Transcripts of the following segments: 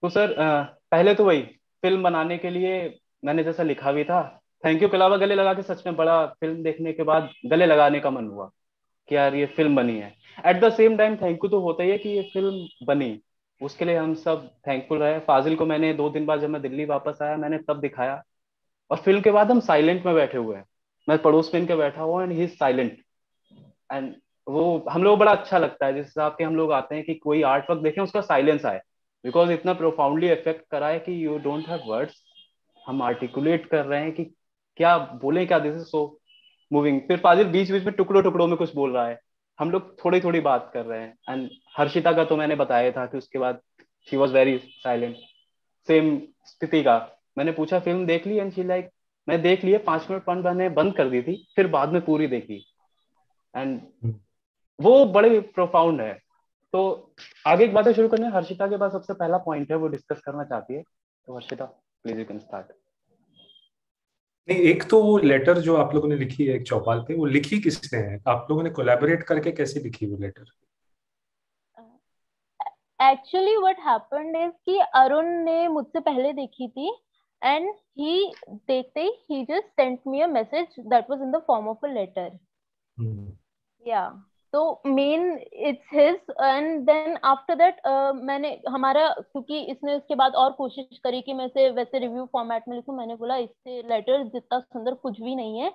तो सर पहले तो वही फिल्म बनाने के लिए मैंने जैसा लिखा भी था, थैंक यू के अलावा गले लगा के सच में बड़ा फिल्म देखने के बाद गले लगाने का मन हुआ कि यार ये फिल्म बनी है। At the same time thank you तो होता ही है कि ये फिल्म बनी, उसके लिए हम सब थैंकफुल रहे। फाजिल को मैंने 2 दिन बाद जब मैं दिल्ली वापस आया मैंने तब दिखाया, और फिल्म के बाद हम साइलेंट में बैठे हुए हैं। मैं पड़ोस में इनके बैठा हुआ and he is silent. And वो हम लोग बड़ा अच्छा लगता है जिस हिसाब के हम लोग आते हैं कि कोई आर्ट वर्क देखें उसका साइलेंस आए, बिकॉज इतना प्रोफाउंडली इफेक्ट करा है कि यू डोंट हैव वर्ड्स। हम आर्टिकुलेट कर रहे हैं कि क्या बोले, क्या, दिस इज सो मूविंग। फिर फाजिल बीच बीच में टुकड़ों टुकड़ों में कुछ बोल रहा है, हम लोग थोड़ी थोड़ी बात कर रहे हैं। एंड हर्षिता का तो मैंने बताया था कि उसके बाद she was very silent. Same स्थिति का, मैंने पूछा फिल्म देख ली एंड शी लाइक मैं देख लिए 5 मिनट पन मैंने बंद कर दी थी, फिर बाद में पूरी देखी। एंड वो बड़े प्रोफाउंड है। तो आगे की बातें शुरू करने, हर्षिता के पास सबसे पहला पॉइंट है वो डिस्कस करना चाहती है, तो Harshita please you can start. नहीं, एक तो वो लेटर जो आप लोगों ने लिखी है एक चौपाल पे, वो लिखी किसने है? आप लोगों ने कोलैबोरेट करके कैसे लिखी वो letter? Actually what happened is कि अरुण ने मुझसे पहले देखी थी, एंड ही देखते ही he just sent me a message that was in the form of a letter. या तो मेन it's his, and then after that मैंने हमारा, क्योंकि इसने उसके बाद और कोशिश करी कि मैं इसे वैसे रिव्यू फॉर्मेट में लिखूं, मैंने बोला इससे लेटर जितना सुंदर कुछ भी नहीं है,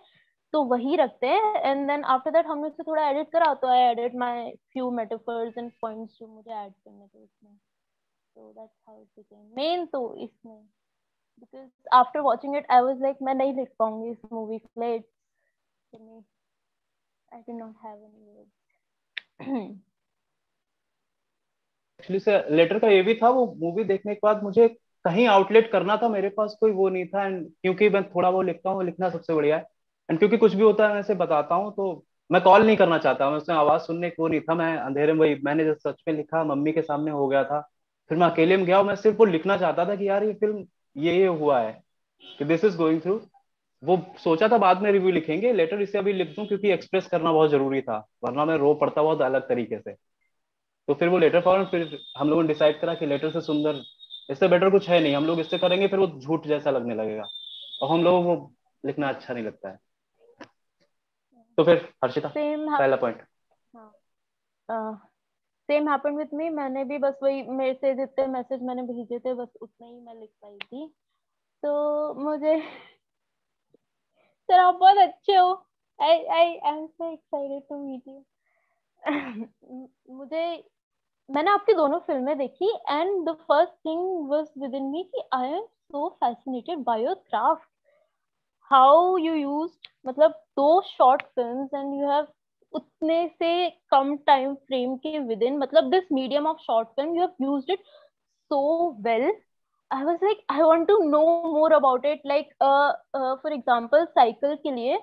तो वही रखते हैं। एंड देन आफ्टर दैट हमने उससे थोड़ा एडिट करा, तो I edit my few metaphors and points जो मुझे ऐड करने थे उसमें। तो that's how it became main. तो इसमें because after watching it I was like मैं नहीं लिख पाऊंगी इस मूवी के लिए, I did not have any words. Actually से लेटर का ये भी था, वो मूवी देखने के बाद मुझे कहीं आउटलेट करना था, मेरे पास कोई वो नहीं था। एंड क्योंकि मैं थोड़ा वो लिखता हूँ, लिखना सबसे बढ़िया है। एंड क्योंकि कुछ भी होता है मैं ऐसे बताता हूँ, तो मैं कॉल नहीं करना चाहता, मैं उसमें आवाज सुनने को नहीं था। मैं अंधेरे में वही मैंने जो सच में लिखा मम्मी के सामने हो गया था, फिर मैं अकेले में गया और मैं सिर्फ वो लिखना चाहता था कि यार ये फिल्म ये हुआ है, कि दिस इज गोइंग थ्रू। वो सोचा था बाद में रिव्यू लिखेंगे, लेटर इसे अभी लिख दूं क्योंकि एक्सप्रेस करना बहुत जरूरी था, वरना मैं रो पड़ता बहुत अलग तरीके से। तो फिर वो लेटर फॉर्म, फिर हम लोगों ने डिसाइड करा कि लेटर से सुंदर, इससे बेटर कुछ है नहीं, हम लोग इससे करेंगे फिर वो झूठ जैसा लगने लगेगा, और हम लोगों को लिखना अच्छा नहीं लगता है। तो फिर हर्षिता सेम पहला point. Same happened with me. मैंने भी बस वही, मेरे से जितने मैसेज मैंने भेजे थे बस उतने ही मैं लिख पाई थी। तो मुझे सर आप बहुत अच्छे हो, I I I am so excited to meet you. मुझे, मैंने आपकी दोनों फिल्में देखी, and the first thing was within me कि I am so fascinated by your craft, how you used, मतलब 2 short films and you have उतने से कम टाइम फ्रेम के विद इन, मतलब this medium of short film you have used it so well. I was like, I want to know more about it. Like, for example, cycle के लिए,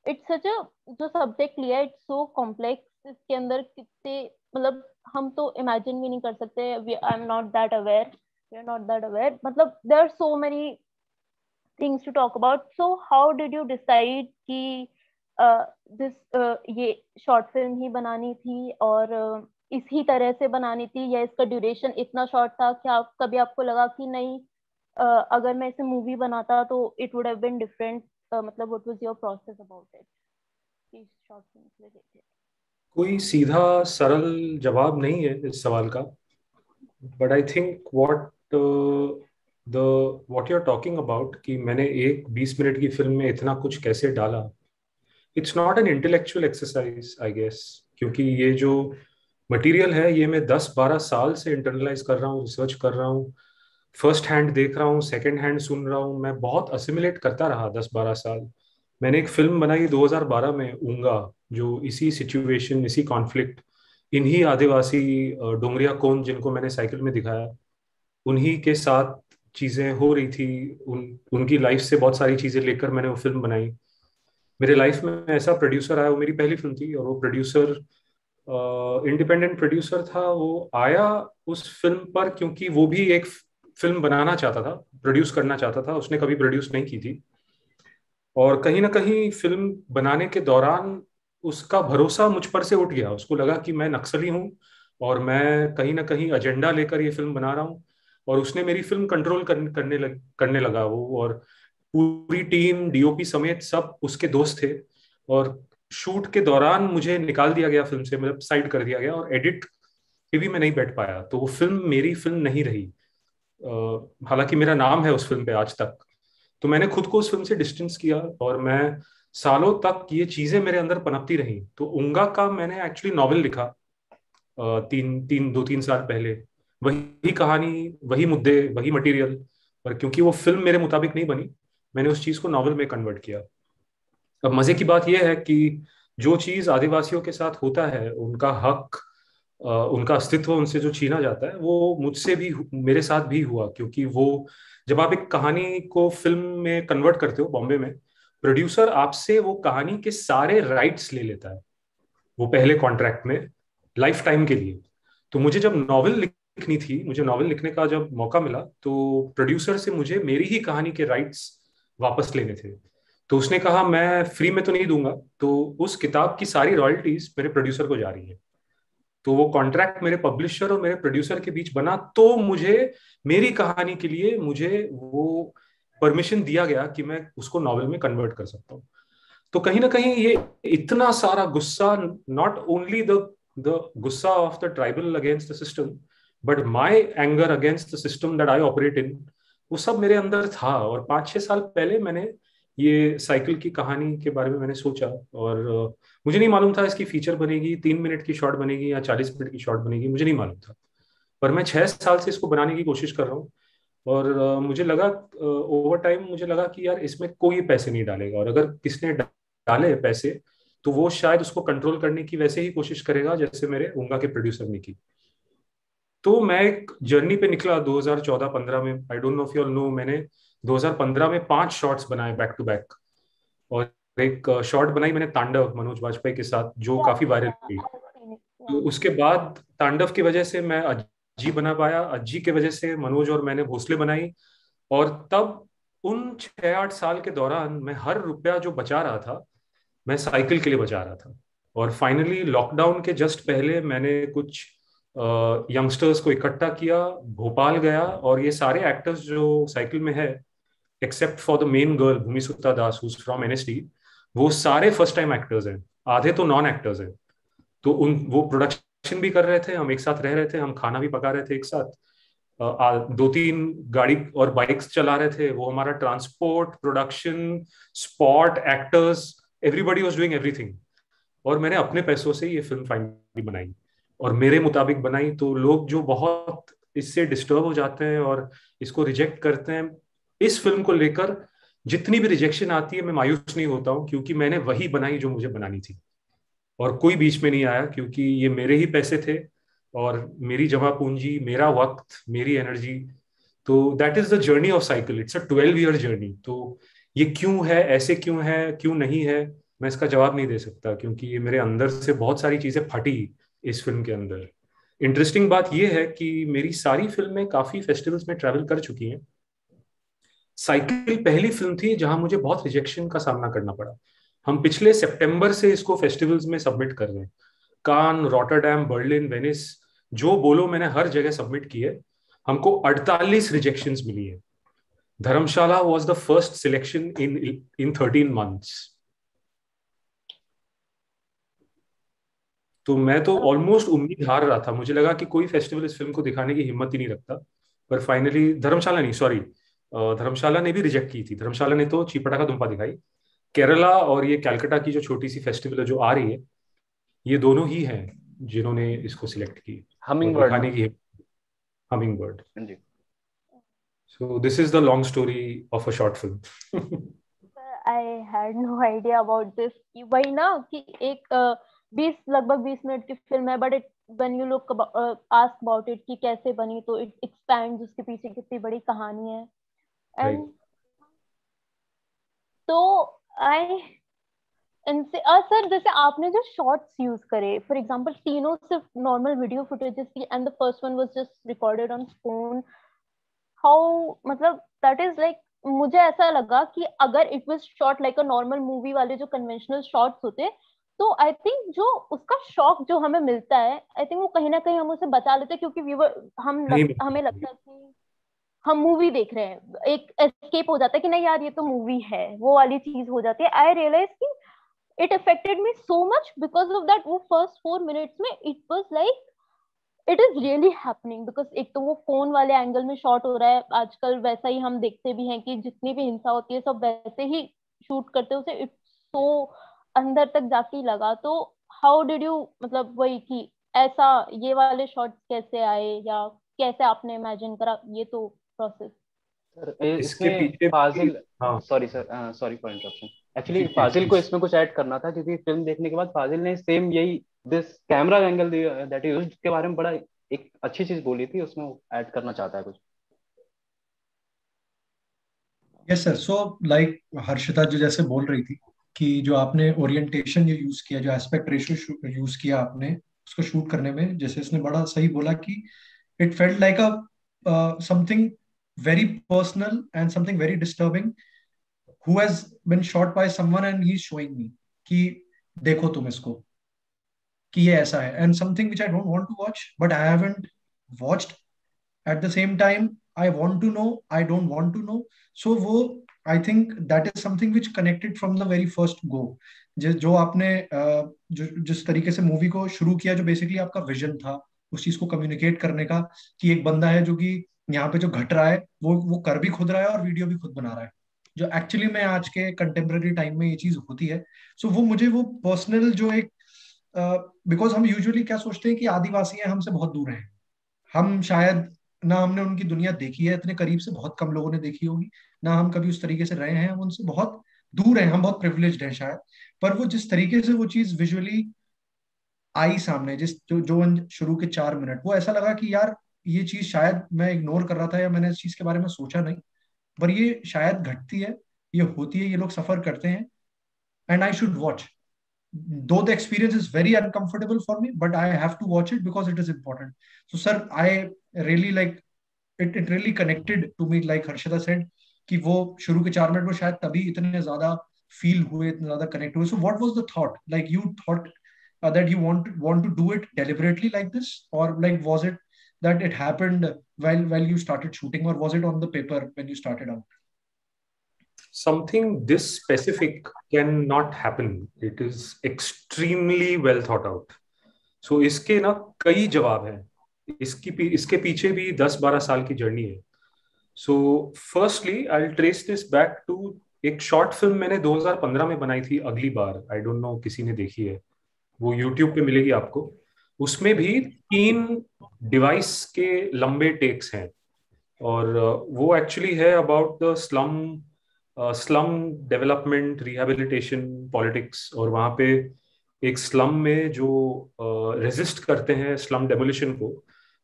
it's such a, जो subject लिया है, it's so complex. इसके अंदर कितने, मतलब हम तो imagine भी नहीं कर सकते. I'm not that aware. We're not that aware. मतलब there are so many things to talk about. So how did you decide कि this ये short film ही बनानी थी और इसी तरह से बनानी थी, या इसका ड्यूरेशन इतना शॉर्ट था? क्या कभी आपको लगा कि नहीं, अगर मैं इसे मूवी बनाता तो it would have been different? मतलब what was your process about it, इस शॉर्ट फिल्म रिलेटेड? कोई सीधा सरल जवाब नहीं है इस सवाल का, but I think the what you are talking about कि मैंने एक 20 मिनट की फिल्म में इतना कुछ कैसे डाला, it's not an intellectual exercise I guess. क्योंकि ये जो मटेरियल है ये मैं 10-12 साल से इंटरनलाइज कर रहा हूँ, रिसर्च कर रहा हूँ, फर्स्ट हैंड देख रहा हूँ, सेकंड हैंड सुन रहा हूँ, मैं बहुत असिमिलेट करता रहा 10-12 साल। मैंने एक फिल्म बनाई 2012 में, ऊंगा, जो इसी सिचुएशन, इसी कॉन्फ्लिक्ट, इन्हीं आदिवासी डोंगरिया कौन जिनको मैंने साइकिल में दिखाया, उन्हीं के साथ चीजें हो रही थी। उनकी लाइफ से बहुत सारी चीजें लेकर मैंने वो फिल्म बनाई। मेरे लाइफ में ऐसा प्रोड्यूसर आया, वो मेरी पहली फिल्म थी, और वो प्रोड्यूसर इंडिपेंडेंट प्रोड्यूसर था। वो आया उस फिल्म पर क्योंकि वो भी एक फिल्म बनाना चाहता था, प्रोड्यूस करना चाहता था, उसने कभी प्रोड्यूस नहीं की थी। और कहीं ना कहीं फिल्म बनाने के दौरान उसका भरोसा मुझ पर से उठ गया, उसको लगा कि मैं नक्सली हूँ और मैं कहीं ना कहीं एजेंडा लेकर ये फिल्म बना रहा हूँ। और उसने मेरी फिल्म कंट्रोल करने लगा वो, और पूरी टीम, डीओपी समेत सब उसके दोस्त थे। और शूट के दौरान मुझे निकाल दिया गया फिल्म से, मतलब साइड कर दिया गया, और एडिट पे भी मैं नहीं बैठ पाया, तो वो फिल्म मेरी फिल्म नहीं रही। हालांकि मेरा नाम है उस फिल्म पे आज तक। तो मैंने खुद को उस फिल्म से डिस्टेंस किया, और मैं सालों तक ये चीजें मेरे अंदर पनपती रही। तो उंगा का मैंने एक्चुअली नॉवेल लिखा 2-3 साल पहले, वही कहानी, वही मुद्दे, वही मटेरियल, पर क्योंकि वो फिल्म मेरे मुताबिक नहीं बनी, मैंने उस चीज को नॉवेल में कन्वर्ट किया। अब मजे की बात यह है कि जो चीज आदिवासियों के साथ होता है, उनका हक, उनका अस्तित्व उनसे जो छीना जाता है, वो मुझसे भी, मेरे साथ भी हुआ। क्योंकि वो, जब आप एक कहानी को फिल्म में कन्वर्ट करते हो बॉम्बे में, प्रोड्यूसर आपसे वो कहानी के सारे राइट्स ले लेता है, वो पहले कॉन्ट्रैक्ट में, लाइफ टाइम के लिए। तो मुझे जब नॉवेल लिखनी थी, मुझे नॉवेल लिखने का जब मौका मिला, तो प्रोड्यूसर से मुझे मेरी ही कहानी के राइट्स वापस लेने थे। तो उसने कहा मैं फ्री में तो नहीं दूंगा, तो उस किताब की सारी रॉयल्टीज मेरे प्रोड्यूसर को जा रही है। तो वो कॉन्ट्रैक्ट मेरे पब्लिशर और मेरे प्रोड्यूसर के बीच बना, तो मुझे मेरी कहानी के लिए मुझे वो परमिशन दिया गया कि मैं उसको नॉवेल में कन्वर्ट कर सकता हूँ। तो कहीं ना कहीं ये इतना सारा गुस्सा, नॉट ओनली द गुस्सा of the tribal against the system, but my anger against the system that I operate in, वो सब मेरे अंदर था। और 5-6 साल पहले मैंने ये साइकिल की कहानी के बारे में मैंने सोचा, और मुझे नहीं मालूम था इसकी फीचर बनेगी, 3 मिनट की शॉर्ट बनेगी या 40 मिनट की शॉर्ट बनेगी, मुझे नहीं मालूम था। पर मैं 6 साल से इसको बनाने की कोशिश कर रहा हूँ। और मुझे लगा, ओवर टाइम मुझे लगा कि यार इसमें कोई पैसे नहीं डालेगा, और अगर किसने डाले पैसे, तो वो शायद उसको कंट्रोल करने की वैसे ही कोशिश करेगा जैसे मेरे उंगा के प्रोड्यूसर ने की। तो मैं एक जर्नी पे निकला 2014-15 में। आई don't know if you all know, मैंने 2015 में 5 शॉट्स बनाए बैक टू बैक। और एक शॉट बनाई मैंने तांडव मनोज वाजपेयी के साथ, जो काफी वायरल हुई। तो उसके बाद तांडव की वजह से मैं अज्जी बना पाया, अज्जी की वजह से मनोज और मैंने भोसले बनाई। और तब उन 6-8 साल के दौरान मैं हर रुपया जो बचा रहा था, मैं साइकिल के लिए बचा रहा था। और फाइनली लॉकडाउन के जस्ट पहले मैंने कुछ यंगस्टर्स को इकट्ठा किया, भोपाल गया, और ये सारे एक्टर्स जो साइकिल में है, except for the main girl Bhumisuta Das who is from NSD, वो सारे फर्स्ट टाइम एक्टर्स हैं, आधे तो नॉन एक्टर्स हैं। तो वो प्रोडक्शन भी कर रहे थे, हम एक साथ रह रहे थे, हम खाना भी पका रहे थे एक साथ, 2-3 गाड़ी और बाइक्स चला रहे थे। वो हमारा transport, production, spot, actors, everybody was doing everything. और मैंने अपने पैसों से ये फिल्म फाइनली बनाई, और मेरे मुताबिक बनाई। तो लोग जो बहुत इससे डिस्टर्ब हो जाते हैं और इसको रिजेक्ट करते हैं, इस फिल्म को लेकर जितनी भी रिजेक्शन आती है, मैं मायूस नहीं होता हूँ, क्योंकि मैंने वही बनाई जो मुझे बनानी थी, और कोई बीच में नहीं आया, क्योंकि ये मेरे ही पैसे थे, और मेरी जमा पूंजी, मेरा वक्त, मेरी एनर्जी। तो that is the journey of cycle, it's a 12 year journey. तो ये क्यों है, ऐसे क्यों है, क्यों नहीं है, मैं इसका जवाब नहीं दे सकता, क्योंकि ये मेरे अंदर से बहुत सारी चीजें फटी इस फिल्म के अंदर। इंटरेस्टिंग बात यह है कि मेरी सारी फिल्में काफी फेस्टिवल्स में ट्रैवल कर चुकी हैं। साइकिल पहली फिल्म थी जहां मुझे बहुत रिजेक्शन का सामना करना पड़ा। हम पिछले सितंबर से इसको फेस्टिवल्स में सबमिट कर रहे हैं, कान, रॉटरडैम, बर्लिन, वेनिस, जो बोलो मैंने हर जगह सबमिट किए। हमको 48 रिजेक्शंस मिली है। Dharamshala was the first selection in 13 months. तो मैं तो ऑलमोस्ट उम्मीद हार रहा था, मुझे लगा कि कोई फेस्टिवल इस फिल्म को दिखाने की हिम्मत ही नहीं रखता। पर फाइनली धर्मशाला नहीं, सॉरी, धर्मशाला ने भी रिजेक्ट की थी। धर्मशाला ने तो चीपटा का दुम्पा दिखाई। केरला और ये कैलकाटा की जो छोटी सी फेस्टिवल है जो आ रही है, ये दोनों ही हैं जिन्होंने इसको सिलेक्ट की और दिखाने की। Humming bird. So this is the long story of a short film. I had no idea about this. कि वही ना कि एक लगभग 20 मिनट की फिल्म है, but when you look ask about it कि कैसे बनी, तो it expands उसके पीछे कितनी बड़ी कहानी है। And Right. तो सर जैसे आपने जो शॉर्ट्स यूज करे, फॉर एग्जांपल तीनों सिर्फ नॉर्मल वीडियो फुटेजेस थी, and the first one was just recorded on phone, how, मतलब दैट इज लाइक, मुझे ऐसा लगा कि अगर it was shot like a normal movie वाले जो कन्वेंशनल शॉट्स होते, तो आई थिंक जो उसका शॉक जो हमें मिलता है, आई थिंक वो कहीं ना कहीं हम उसे बचा लेते, क्योंकि हमें लगता है कि हम मूवी देख रहे हैं, एक एस्केप हो जाता है कि नहीं यार ये तो मूवी है, वो वाली चीज हो जाती है। आई रियलाइज कि it affected me so much because of that. वो फर्स्ट 4 मिनट्स में it was like it is really happening, because एक तो वो फोन वाले एंगल में शॉट हो रहा है आजकल, वैसा ही हम देखते भी हैं कि जितनी भी हिंसा होती है सब वैसे ही शूट करते हैं उसे। इट्स सो अंदर तक जाके ही लगा। तो हाउ डिड यू, मतलब वही कि ऐसा ये वाले शॉट्स कैसे आए या कैसे आपने इमेजिन करा, ये तो प्रोसेस। सर इसके इसमें पीछे भी, फाजिल, हाँ sorry sir, sorry for interruption. जी एक्चुअली जी फाजिल को प्लीज। इसमें कुछ ऐड करना था, क्योंकि फिल्म देखने के बाद फाजिल ने सेम यही this camera angle that used के बारे में बड़ा एक अच्छी चीज बोली थी, उसमें ऐड करना चाहता है कुछ। Yes sir. So like Harshita जो जैसे बोल रही थी कि जो आपने ओरिएंटेशन जो यूज किया, जो एस्पेक्ट रेशियो यूज किया आपने उसको शूट करने में, जैसे इसने बड़ा सही बोला कि it felt like a something very personal and something very disturbing who has been shot by someone and he is showing me कि देखो तुम इसको, कि ये ऐसा है, and something which I don't want to watch but I haven't watched. At the same time I want to know, I don't want to know. So वो I think that is something which connected from the very first go. जो आपने जो जिस तरीके से movie को शुरू किया, जो बेसिकली आपका विजन था उस चीज को कम्युनिकेट करने का, कि एक बंदा है जो कि यहाँ पे जो घट रहा है वो कर भी खुद रहा है और वीडियो भी खुद बना रहा है, जो एक्चुअली में आज के कंटेम्प्रेरी टाइम में ये चीज होती है। सो वो मुझे वो पर्सनल जो एक, बिकॉज हम यूजुअली क्या सोचते हैं कि आदिवासी हैं, हमसे बहुत दूर हैं, हम शायद ना हमने उनकी दुनिया देखी है इतने करीब से, बहुत कम लोगों ने देखी होगी, ना हम कभी उस तरीके से रहे हैं, हम उनसे बहुत दूर हैं, हम बहुत प्रिविलेज्ड हैं शायद। पर वो जिस तरीके से वो चीज विजुअली आई सामने, जिस जो शुरू के 4 मिनट, वो ऐसा लगा कि यार ये चीज शायद मैं इग्नोर कर रहा था या मैंने इस चीज के बारे में सोचा नहीं, पर ये शायद घटती है, ये होती है, ये लोग सफर करते हैं, and I should watch. Though the experience is very uncomfortable for me, but I have to watch it because it is important. So sir, I really like it really connected to me, like Harshita said कि वो शुरू के 4 minute में शायद तभी इतने ज्यादा feel हुए, इतने ज्यादा कनेक्ट हुए। So what was the thought, like you thought that you want to do it deliberately like this, or like was it that it happened while you started shooting, or was it on the paper when you started out? Something this specific cannot happen. It is extremely well thought out. So इसके ना कई जवाब हैं, इसके पीछे भी 10-12 साल की जर्नी है। So firstly I will trace this back to एक शॉर्ट फिल्म मैंने 2015 में बनाई थी, अगली बार। आई डोंट नो किसी ने देखी है, वो यूट्यूब पे मिलेगी आपको। उसमें भी 3 डिवाइस के लंबे टेक्स हैं, और वो एक्चुअली है about the slum development, rehabilitation, politics. और वहाँ पे एक स्लम में जो रेजिस्ट करते हैं स्लम डेमोलिशन को,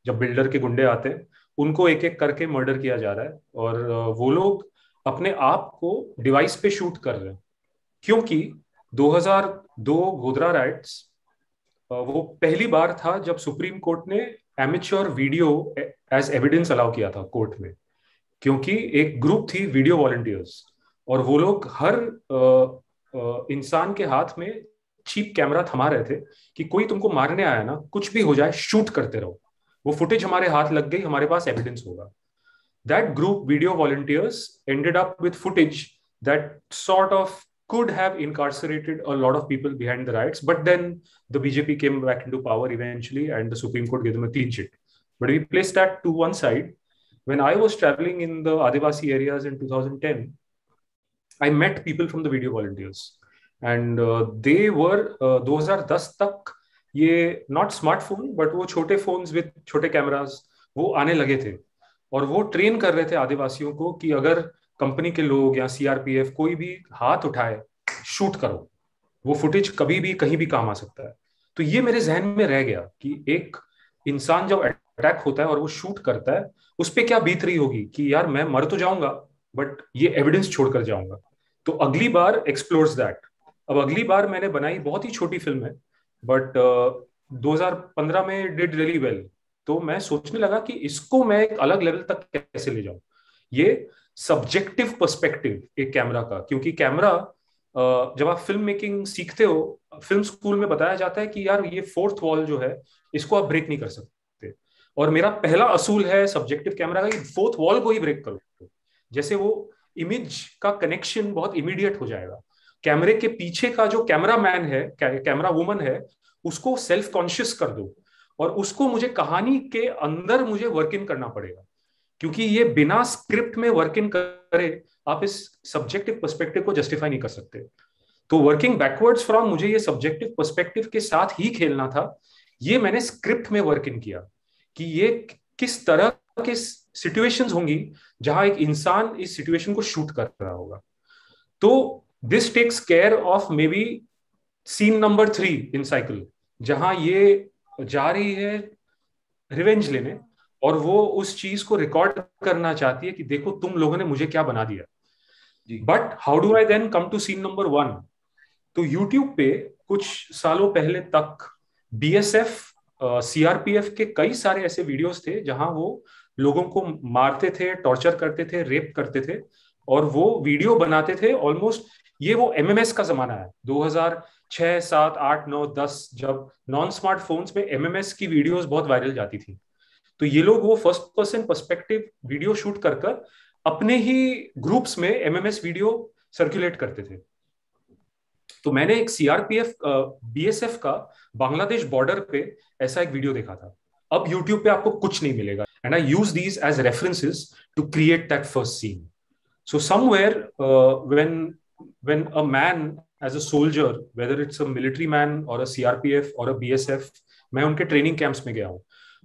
जब बिल्डर के गुंडे आते हैं, उनको एक एक करके मर्डर किया जा रहा है। और वो लोग अपने आप को डिवाइस पे शूट कर रहे हैं, क्योंकि 2002 गोधरा राइट्स वो पहली बार था जब सुप्रीम कोर्ट ने amateur video as evidence allow किया था कोर्ट में। क्योंकि एक ग्रुप थी वीडियो वॉलंटियर्स, और वो लोग हर इंसान के हाथ में चीप कैमरा थमा रहे थे कि कोई तुमको मारने आया ना, कुछ भी हो जाए शूट करते रहो, वो फुटेज हमारे हाथ लग गई, हमारे पास एविडेंस होगा। That group, video volunteers, ended up with footage that sort of could have incarcerated a lot of people behind the riots, but then the BJP came back into power eventually and the Supreme Court gave them a clean sheet. But we placed that to one side. When I was traveling in the Adivasi areas in 2010, I met people from the video volunteers, and they were 2010 तक ये not smartphone but वो छोटे phones with छोटे cameras वो आने लगे थे, और वो ट्रेन कर रहे थे आदिवासियों को कि अगर कंपनी के लोग या सीआरपीएफ कोई भी हाथ उठाए, शूट करो, वो फुटेज कभी भी कहीं भी काम आ सकता है। तो ये मेरे जहन में रह गया कि एक इंसान जब अटैक होता है और वो शूट करता है, उस पर क्या बीत रही होगी कि यार मैं मर तो जाऊंगा बट ये एविडेंस छोड़कर जाऊंगा। तो अगली बार एक्सप्लोर्स दैट। अब अगली बार मैंने बनाई, बहुत ही छोटी फिल्म है, बट 2015 में डिड रियली वेल। तो मैं सोचने लगा कि इसको मैं एक अलग लेवल तक कैसे ले जाऊं। ये सब्जेक्टिव पर्सपेक्टिव एक कैमरा का, क्योंकि कैमरा जब आप फिल्म मेकिंग सीखते हो, फिल्म स्कूल में बताया जाता है कि यार ये फोर्थ वॉल जो है इसको आप ब्रेक नहीं कर सकते। और मेरा पहला असूल है सब्जेक्टिव कैमरा का, फोर्थ वॉल को ही ब्रेक करो, जैसे वो इमेज का कनेक्शन बहुत इमीडिएट हो जाएगा। कैमरे के पीछे का जो कैमरा मैन है, कैमरा वुमन है, उसको सेल्फ कॉन्शियस कर दो, और उसको मुझे कहानी के अंदर मुझे वर्क इन करना पड़ेगा, क्योंकि ये बिना स्क्रिप्ट में वर्क इन करे आप इस सब्जेक्टिव पर्सपेक्टिव को जस्टिफाई नहीं कर सकते। तो वर्किंग बैकवर्ड्स फ्रॉम मुझे ये सब्जेक्टिव पर्सपेक्टिव के साथ ही खेलना था। ये मैंने स्क्रिप्ट में वर्क इन किया कि ये किस तरह के सिचुएशंस होंगी जहां एक इंसान इस सिचुएशन को शूट कर रहा होगा। तो this takes care of maybe scene number 3 in cycle, जहां ये जा रही है रिवेंज लेने, और वो उस चीज को रिकॉर्ड करना चाहती है कि देखो तुम लोगों ने मुझे क्या बना दिया। But how do I then come to scene number 1? तो यूट्यूब पे कुछ सालों पहले तक बीएसएफ, सीआरपीएफ के कई सारे ऐसे वीडियोस थे जहां वो लोगों को मारते थे, टॉर्चर करते थे, रेप करते थे, और वो वीडियो बनाते थे ऑलमोस्ट। ये वो एमएमएस का जमाना है, 2006, 7, 8, 9, 10, जब नॉन स्मार्टफोन्स में एमएमएस की वीडियोस बहुत वायरल जाती थी। तो ये लोग वो first person perspective video shoot कर कर अपने ही ग्रुप्स में एमएमएस वीडियो सर्कुलेट करते थे। तो मैंने एक सीआरपीएफ बीएसएफ का बांग्लादेश बॉर्डर पे ऐसा एक वीडियो देखा था। अब यूट्यूब पे आपको कुछ नहीं मिलेगा, and I use these as references to create that first scene. So somewhere when a man as a soldier, whether it's a military man or a CRPF or a BSF, मैं उनके training camps में गया हूँ,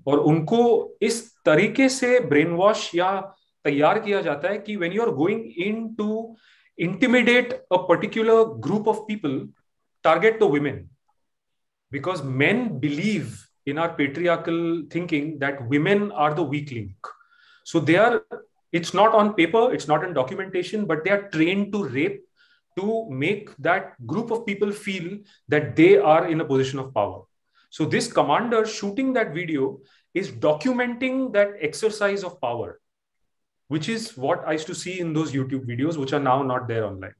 और उनको इस तरीके से ब्रेन वॉश या तैयार किया जाता है कि when you are going in to intimidate a particular group of people, target the women, because men believe in our patriarchal thinking that women are the weak link. So they are, it's not on paper, it's not in documentation, but they are trained to rape to make that group of people feel that they are in a position of power. So this commander shooting that video is documenting that exercise of power, which is what I used to see in those YouTube videos, which are now not there online.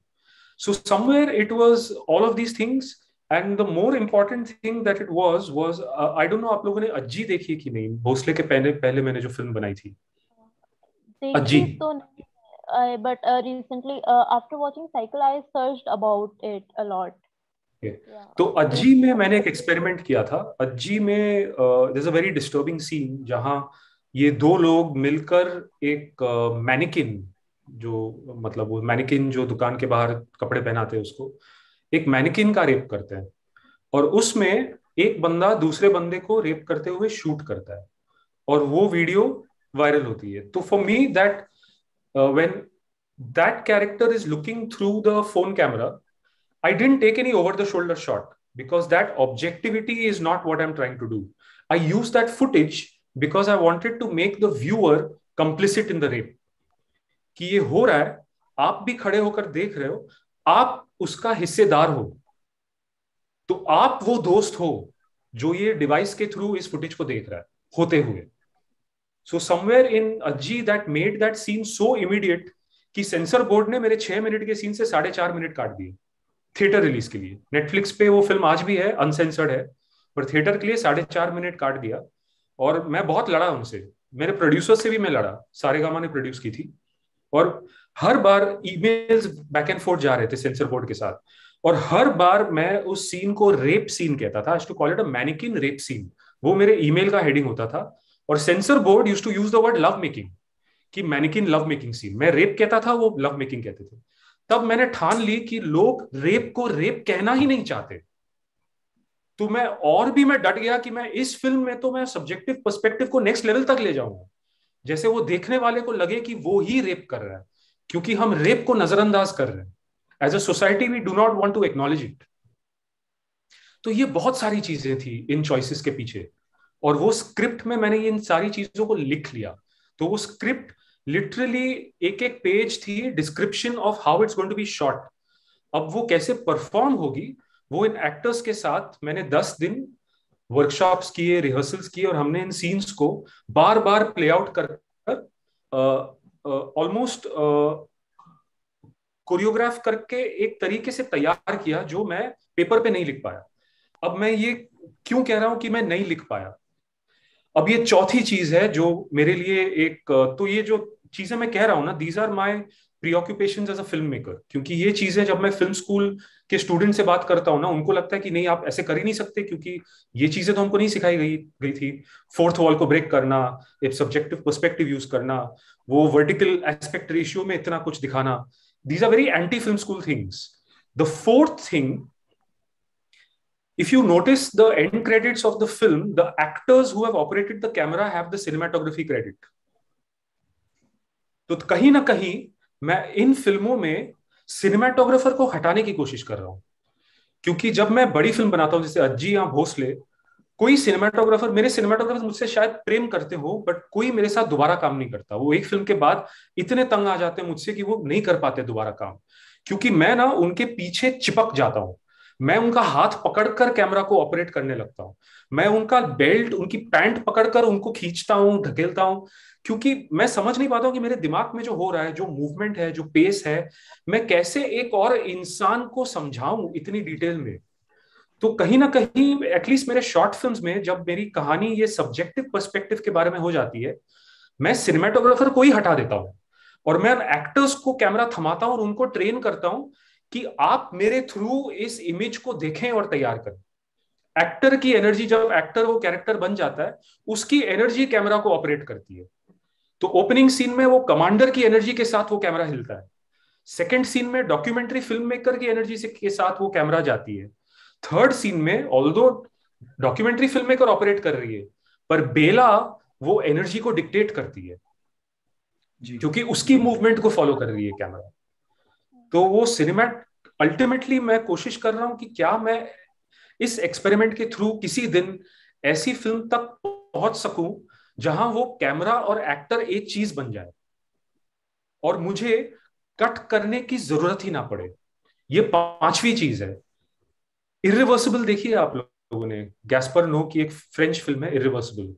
So somewhere it was all of these things, and the more important thing that it was I don't know आप लोगों ने अज्जी देखी कि नहीं, भोसले के पहले मैंने जो फिल्म बनाई थी अज्जी। तो but recently after watching Cycle I searched about it a lot. तो अज्जी में मैंने एक एक्सपेरिमेंट किया था। अज्जी में there's a very disturbing scene जहां ये दो लोग मिलकर एक मैनिकिन, जो मतलब वो मैनिकिन जो दुकान के बाहर कपड़े पहनाते हैं उसको, एक मैनिकिन का रेप करते हैं, और उसमें एक बंदा दूसरे बंदे को रेप करते हुए शूट करता है, और वो वीडियो वायरल होती है। तो for me that when that character is looking through the phone camera, I didn't take any over the shoulder shot, because that objectivity is not what I'm trying to do. I used that footage because I wanted to make the viewer complicit in the rape, कि ये हो रहा है, आप भी खड़े होकर देख रहे हो, आप उसका हिस्सेदार हो, तो आप वो दोस्त हो जो ये डिवाइस के थ्रू इस फुटेज को देख रहा है होते हुए। So somewhere in Ajji that made that scene so immediate कि सेंसर बोर्ड ने मेरे 6 मिनट के सीन से 4.5 मिनट काट दिए थिएटर रिलीज के लिए। नेटफ्लिक्स पे वो फिल्म आज भी है, अनसेंसर्ड है, पर थिएटर के लिए 4.5 मिनट काट दिया। और मैं बहुत लड़ा उनसे, मेरे प्रोड्यूसर से भी मैं लड़ा, सारेगामा ने प्रोड्यूस की थी, और हर बार ईमेल्स बैक एंड फोर्थ जा रहे थे सेंसर बोर्ड के साथ, और हर बार मैं उस सीन को रेप सीन कहता था। I to call it a mannequin rape scene, वो मेरे ईमेल का हेडिंग होता था। और censor board used to use the word love making, कि मैनिकिन लव मेकिंग सीन, मैं रेप कहता था, वो लव मेकिंग कहते थे। तब मैंने ठान ली कि लोग रेप को रेप कहना ही नहीं चाहते, तो मैं डट गया कि मैं इस फिल्म में तो मैं सब्जेक्टिव पर्सपेक्टिव को नेक्स्ट लेवल तक ले जाऊंगा, जैसे वो देखने वाले को लगे कि वो ही रेप कर रहा है, क्योंकि हम रेप को नजरअंदाज कर रहे हैं। As a society we do not want to acknowledge it. तो ये बहुत सारी चीजें थी इन चॉइसेस के पीछे, और वो स्क्रिप्ट में मैंने इन सारी चीजों को लिख लिया। तो वो स्क्रिप्ट लिटरली एक एक पेज थी, description of how it's going to be shot. अब वो कैसे परफॉर्म होगी, वो इन एक्टर्स के साथ मैंने 10 दिन वर्कशॉप्स किए, रिहर्सल्स किए, और हमने इन सीन्स को बार बार प्ले आउट कर ऑलमोस्ट कोरियोग्राफ करके एक तरीके से तैयार किया जो मैं पेपर पे नहीं लिख पाया। अब मैं ये क्यों कह रहा हूं कि मैं नहीं लिख पाया? अब ये चौथी चीज है जो मेरे लिए एक, तो ये जो चीजें मैं कह रहा हूं ना, these are my preoccupations as a film maker, क्योंकि ये चीजें जब मैं फिल्म स्कूल के स्टूडेंट से बात करता हूँ ना, उनको लगता है कि नहीं आप ऐसे कर ही नहीं सकते, क्योंकि ये चीजें तो हमको नहीं सिखाई गई थी। फोर्थ वॉल को ब्रेक करना, एक सब्जेक्टिव पर्सपेक्टिव यूज करना, वो वर्टिकल एस्पेक्ट रेशियो में इतना कुछ दिखाना, these are very anti film school things. The fourth thing, if you notice the end credits of the film, the actors who have operated the camera have the cinematography credit. तो कहीं ना कहीं मैं इन फिल्मों में सिनेमाटोग्राफर को हटाने की कोशिश कर रहा हूं, क्योंकि जब मैं बड़ी फिल्म बनाता हूं जैसे अज्जी या भोसले, कोई सिनेमाटोग्राफर, मेरे सिनेमाटोग्राफर मुझसे शायद प्रेम करते हो, बट कोई मेरे साथ दोबारा काम नहीं करता। वो एक फिल्म के बाद इतने तंग आ जाते हैं मुझसे कि वो नहीं कर पाते दोबारा काम, क्योंकि मैं ना उनके पीछे चिपक जाता हूं। मैं उनका हाथ पकड़कर कैमरा को ऑपरेट करने लगता हूं, मैं उनका बेल्ट, उनकी पैंट पकड़कर उनको खींचता हूं, ढकेलता हूं, क्योंकि मैं समझ नहीं पाता हूं कि मेरे दिमाग में जो हो रहा है, जो मूवमेंट है, जो पेस है, मैं कैसे एक और इंसान को समझाऊं इतनी डिटेल में। तो कहीं ना कहीं एटलीस्ट मेरे शॉर्ट फिल्म्स में जब मेरी कहानी ये सब्जेक्टिव पर्सपेक्टिव के बारे में हो जाती है, मैं सिनेमाटोग्राफर को ही हटा देता हूं और मैं एक्टर्स को कैमरा थमाता हूं और उनको ट्रेन करता हूं कि आप मेरे थ्रू इस इमेज को देखें और तैयार करें। एक्टर की एनर्जी, जब एक्टर वो कैरेक्टर बन जाता है, उसकी एनर्जी कैमरा को ऑपरेट करती है। तो ओपनिंग सीन में वो कमांडर की एनर्जी के साथ वो कैमरा हिलता है, सेकेंड सीन में डॉक्यूमेंट्री फिल्म मेकर की एनर्जी से के साथ वो कैमरा जाती है, थर्ड सीन में although documentary film maker operate कर रही है, पर बेला वो एनर्जी को डिक्टेट करती है क्योंकि उसकी मूवमेंट को फॉलो कर रही है कैमरा। तो वो सिनेमा, अल्टीमेटली मैं कोशिश कर रहा हूं कि क्या मैं इस एक्सपेरिमेंट के थ्रू किसी दिन ऐसी फिल्म तक पहुंच सकूं जहां वो कैमरा और एक्टर एक चीज बन जाए और मुझे कट करने की जरूरत ही ना पड़े। ये पांचवी चीज है। इरिवर्सिबल देखिए आप लोगों ने, गैस्पर नो की एक फ्रेंच फिल्म है इरिवर्सिबल,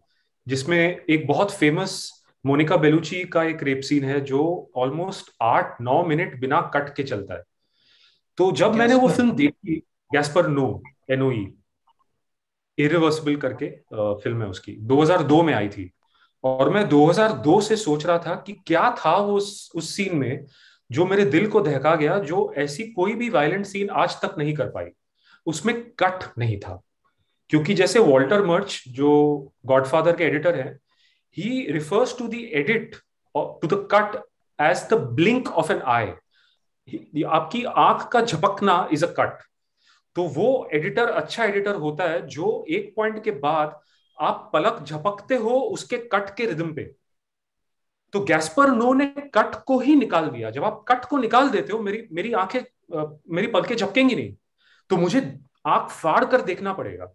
जिसमें एक बहुत फेमस मोनिका बेलुची का एक रेप सीन है जो ऑलमोस्ट 8-9 मिनट बिना कट के चलता है। तो जब मैंने वो फिल्म देखी, गैस्पर नो, NOE, इरिवर्सिबल करके फिल्म है उसकी, 2002 में आई थी, और मैं 2002 से सोच रहा था कि क्या था वो उस सीन में जो मेरे दिल को दहका गया, जो ऐसी कोई भी वायलेंट सीन आज तक नहीं कर पाई। उसमें कट नहीं था, क्योंकि जैसे वॉल्टर मर्च जो गॉडफादर के एडिटर है, he refers to the edit or to the cut as the blink of an eye. आपकी आंख का झपकना is a cut. तो वो एडिटर अच्छा एडिटर होता है जो एक पॉइंट के बाद आप पलक झपकते हो उसके कट के रिदम पे। तो गैस्पर नो ने कट को ही निकाल दिया। जब आप कट को निकाल देते हो, मेरी आंखें, मेरी पलकें झपकेंगी नहीं, तो मुझे आंख फाड़ कर देखना पड़ेगा।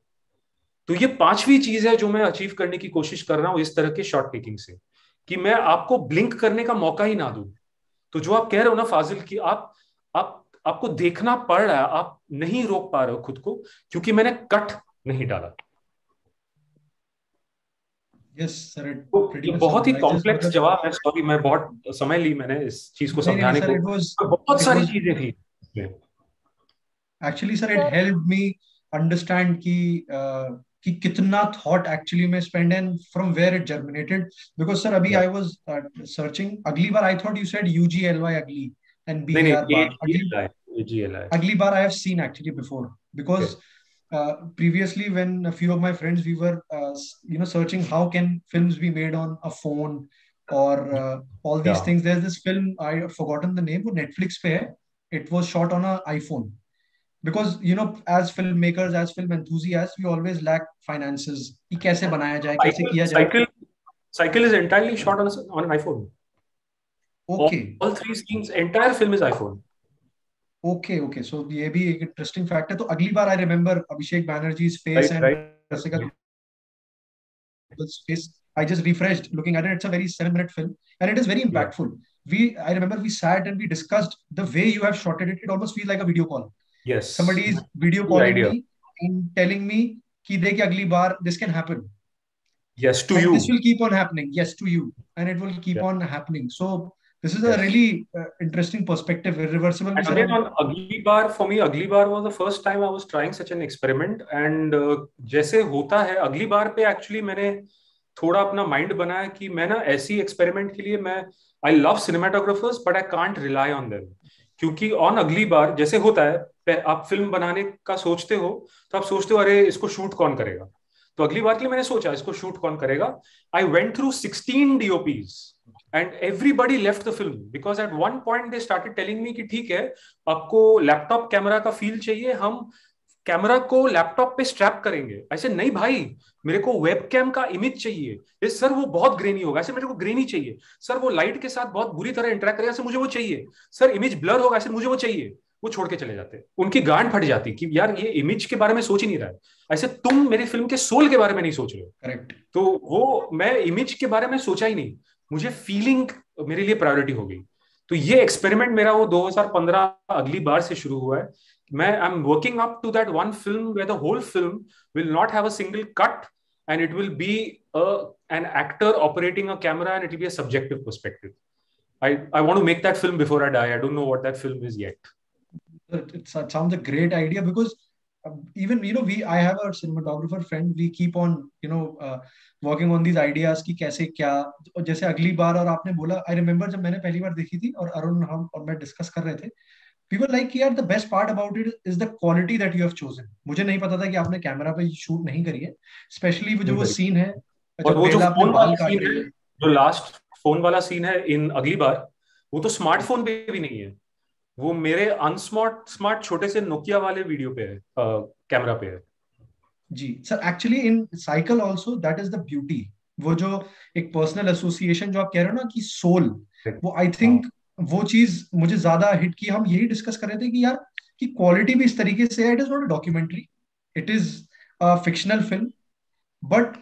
तो ये पांचवी चीज है जो मैं अचीव करने की कोशिश कर रहा हूं इस तरह के शॉट टेकिंग से, कि मैं आपको ब्लिंक करने का मौका ही ना दूं। तो जो आप कह रहे हो ना फाजिल, कि आपको देखना पड़ रहा है, आप नहीं रोक पा रहे हो खुद को क्योंकि मैंने कट नहीं डाला। यस सर, ये बहुत ही कॉम्प्लेक्स जवाब है, सॉरी मैं बहुत समय ली मैंने इस चीज को समझाने को, बहुत सारी चीजें थी actually sir. It helped me understand कि कितना थॉट एक्चुअली में spend and from where it germinated, because sir अभी आई वाज सर्चिंग, अगली बार I thought you said UGLY ugly and BAR bar. अगली बार I have seen actually before, because previously when a few of my friends, we were searching how can films be made on a phone or all these things. There's this film, I have forgotten the name, वो Netflix पे है. It was shot on a iPhone, because as filmmakers, as film enthusiasts, we always lack finances कि कैसे बनाया जाए, कैसे किया जाए. Cycle is entirely shot on an iPhone. Okay. All three scenes, entire film is iPhone. Okay. So ये भी एक interesting fact है. तो अगली बार I remember Abhishek Banerjee's face and Rasika face. I just refreshed looking at it. It's a very 7-minute film and it is very impactful. I remember we sat and we discussed the way you have shot it. It almost feels like a video call. Yes. Somebody is video calling me and telling me कि देख अगली बार this can happen. Yes, to you. This will keep on happening. Yes, to you, and it will keep on happening. So this is a really interesting perspective. Irreversible. And again, on Agli Bar, for me, Agli Bar was the first time I was trying such an experiment. And जैसे होता है, Agli Bar पे actually मैंने थोड़ा अपना mind बनाया कि मैं ना ऐसी एक्सपेरिमेंट के लिए मैं I love cinematographers but I can't rely on them, क्योंकि ऑन अगली बार जैसे होता है आप फिल्म बनाने का सोचते हो तो आप सोचते हो अरे इसको शूट कौन करेगा, तो अगली बार के लिए मैंने सोचा इसको शूट कौन करेगा. I went through 16 DOPs and everybody left the film because at one point they started telling me कि ठीक है आपको लैपटॉप कैमरा का फील चाहिए, हम कैमरा को लैपटॉप पे स्ट्रैप करेंगे. ऐसे नहीं भाई, मेरे को वेबकैम का इमेज चाहिए. ये सर वो बहुत ग्रेनी होगा, ऐसे मेरे को ग्रेनी चाहिए. सर वो लाइट के साथ बहुत बुरी तरह इंटरेक्ट करेगा, ऐसे मुझे वो चाहिए. सर इमेज ब्लर होगा, ऐसे मुझे वो चाहिए. वो छोड़ के चले जाते, उनकी गांड फट जाती कि यार ये इमेज के बारे में सोच ही नहीं रहा है, ऐसे तुम मेरी फिल्म के सोल के बारे में नहीं सोच रहे हो. करेक्ट. तो वो मैं इमेज के बारे में सोचा ही नहीं, मुझे फीलिंग मेरे लिए प्रायोरिटी हो गई. तो ये एक्सपेरिमेंट मेरा वो 2015 अगली बार से शुरू हुआ है. मैं I am working up to that one film where the whole film will not have a single cut and it will be an actor operating a camera and it will be a subjective perspective. I want to make that film before I die. I don't know what that film is yet. It sounds a great idea because even I have a cinematographer friend. We keep on working on these ideas कि कैसे क्या. जैसे अगली बार, और आपने बोला, I remember जब मैंने पहली बार देखी थी और अरुण हम और मैं डिस्कस कर रहे थे, we were like यार the best part about it is the quality that you have chosen. मुझे नहीं पता था कि आपने कैमरा पे शूट नहीं करी है, स्पेशली जो वो सीन है और वो जो फोन वाला सीन है, जो लास्ट फोन वाला सीन है इन अगली बार, वो तो स्मार्टफोन पे भी नहीं है, वो मेरे स्मार्ट छोटे से नोकिया वाले वीडियो पे है, कैमरा पे है. जी sir, actually in cycle also that is the beauty. वो जो एक पर्सनल एसोसिएशन जो आप कह रहे हो ना कि सोल, वो आई थिंक वो चीज मुझे ज्यादा हिट की. हम यही डिस्कस कर रहे थे कि यार कि क्वालिटी भी इस तरीके से है. It is not a documentary, it is a fictional film, but